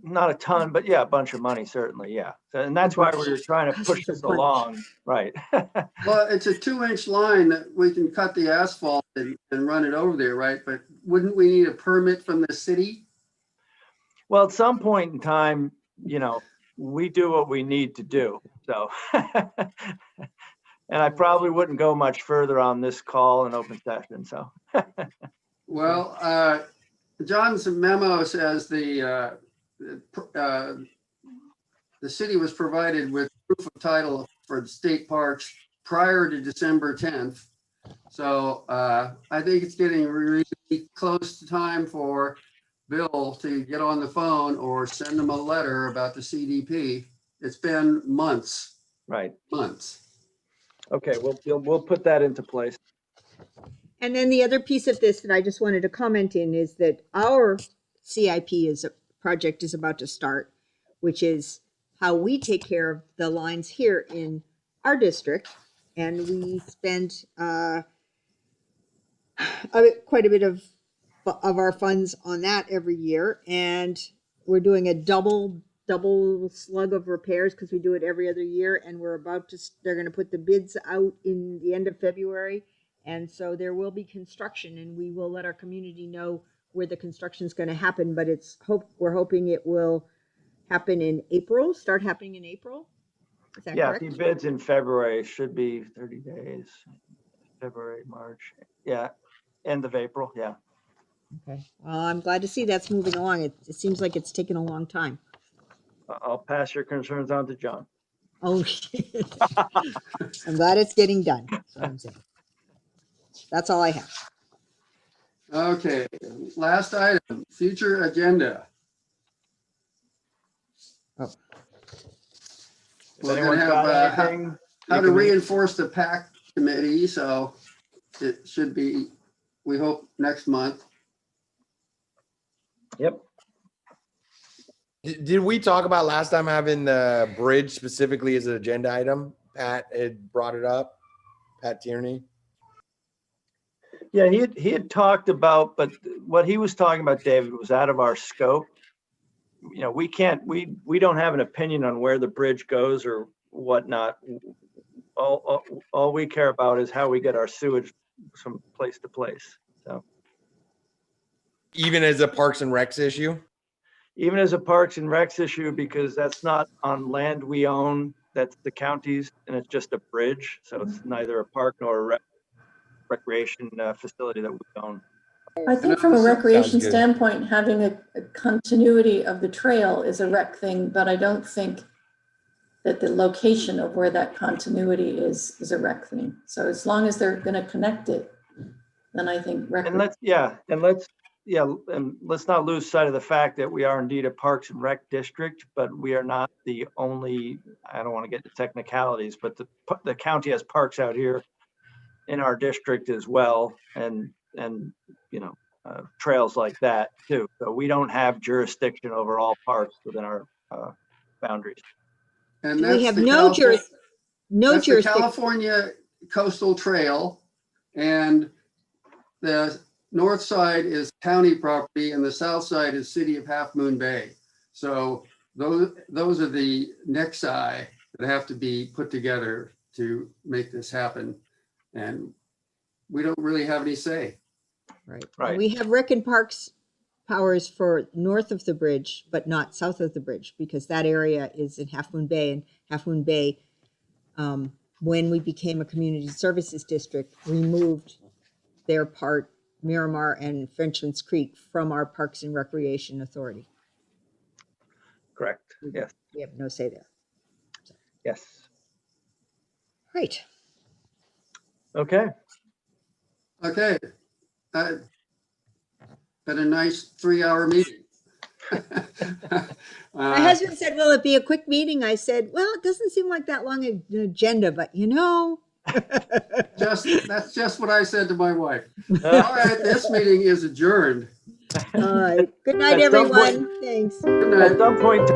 Speaker 1: not a ton, but yeah, a bunch of money, certainly, yeah. And that's why we were trying to push this along, right?
Speaker 3: Well, it's a 2-inch line that we can cut the asphalt and run it over there, right? But wouldn't we need a permit from the city?
Speaker 1: Well, at some point in time, we do what we need to do. So, and I probably wouldn't go much further on this call in open session. So,
Speaker 3: Well, John's memo says the city was provided with proof of title for the state parks prior to December 10th. So I think it's getting really close to time for Bill to get on the phone or send them a letter about the CDP. It's been months.
Speaker 1: Right.
Speaker 3: Months.
Speaker 1: Okay, we'll put that into place.
Speaker 15: And then the other piece of this that I just wanted to comment in is that our CIP project is about to start, which is how we take care of the lines here in our district. And we spend quite a bit of our funds on that every year. And we're doing a double slug of repairs because we do it every other year. And they're going to put the bids out in the end of February. And so there will be construction, and we will let our community know where the construction is going to happen. But we're hoping it will happen in April, start happening in April. Is that correct?
Speaker 1: Yeah, the bids in February should be 30 days. February, March. Yeah, end of April. Yeah.
Speaker 15: Okay. Well, I'm glad to see that's moving along. It seems like it's taken a long time.
Speaker 1: I'll pass your concerns on to John.
Speaker 15: Oh, I'm glad it's getting done. That's what I'm saying. That's all I have.
Speaker 3: Okay, last item, future agenda.
Speaker 15: Oh.
Speaker 3: We're
Speaker 1: anyone's
Speaker 3: gonna
Speaker 1: got
Speaker 3: have
Speaker 1: anything,
Speaker 3: how to reinforce the PAC committee, so it should be, we hope, next month.
Speaker 1: Yep.
Speaker 16: Did we talk about last time having the bridge specifically as an agenda item? Pat had brought it up, Pat Tierney.
Speaker 1: Yeah, he had talked about, but what he was talking about, David, was out of our scope. You know, we don't have an opinion on where the bridge goes or whatnot. All we care about is how we get our sewage from place to place. So
Speaker 16: Even as a Parks and Recs issue?
Speaker 1: even as a Parks and Recs issue, because that's not on land we own, that's the county's, and it's just a bridge. So it's neither a park nor a recreation facility that we own.
Speaker 5: I think from a recreation
Speaker 16: good.
Speaker 5: standpoint, having a continuity of the trail is a rec thing, but I don't think that the location of where that continuity is a rec thing. So as long as they're going to connect it, then I think rec.
Speaker 1: And let's not lose sight of the fact that we are indeed a Parks and Rec district, but we are not the only, I don't want to get to technicalities, but the county has parks out here in our district as well, and you know, trails like that too. So we don't have jurisdiction over all parks within our boundaries.
Speaker 3: And
Speaker 15: We
Speaker 3: that's
Speaker 15: have
Speaker 3: the
Speaker 15: no
Speaker 3: California, that's the
Speaker 15: jurisdiction.
Speaker 3: California Coastal Trail, and the north side is county property and the south side is city of Half Moon Bay. So those are the nexi that have to be put together to make this happen. And we don't really have any say.
Speaker 15: Right.
Speaker 1: Right.
Speaker 15: We have rec and parks powers for north of the bridge, but not south of the bridge, because that area is in Half Moon Bay, and Half Moon Bay, when we became a community services district, removed their part, Miramar and Frenchman's Creek, from our Parks and Recreation Authority.
Speaker 1: Correct. Yes.
Speaker 15: We have no say there.
Speaker 1: Yes.
Speaker 15: Right.
Speaker 1: Okay.
Speaker 3: Okay. Been a nice 3-hour meeting.
Speaker 15: My husband said, will it be a quick meeting? I said, well, it doesn't seem like that long an agenda, but you know.
Speaker 3: That's just what I said to my wife. All right, this meeting is adjourned.
Speaker 15: All right. Good night,
Speaker 1: At some
Speaker 15: everyone.
Speaker 1: point-
Speaker 15: Thanks.
Speaker 3: Good night.
Speaker 1: At some point.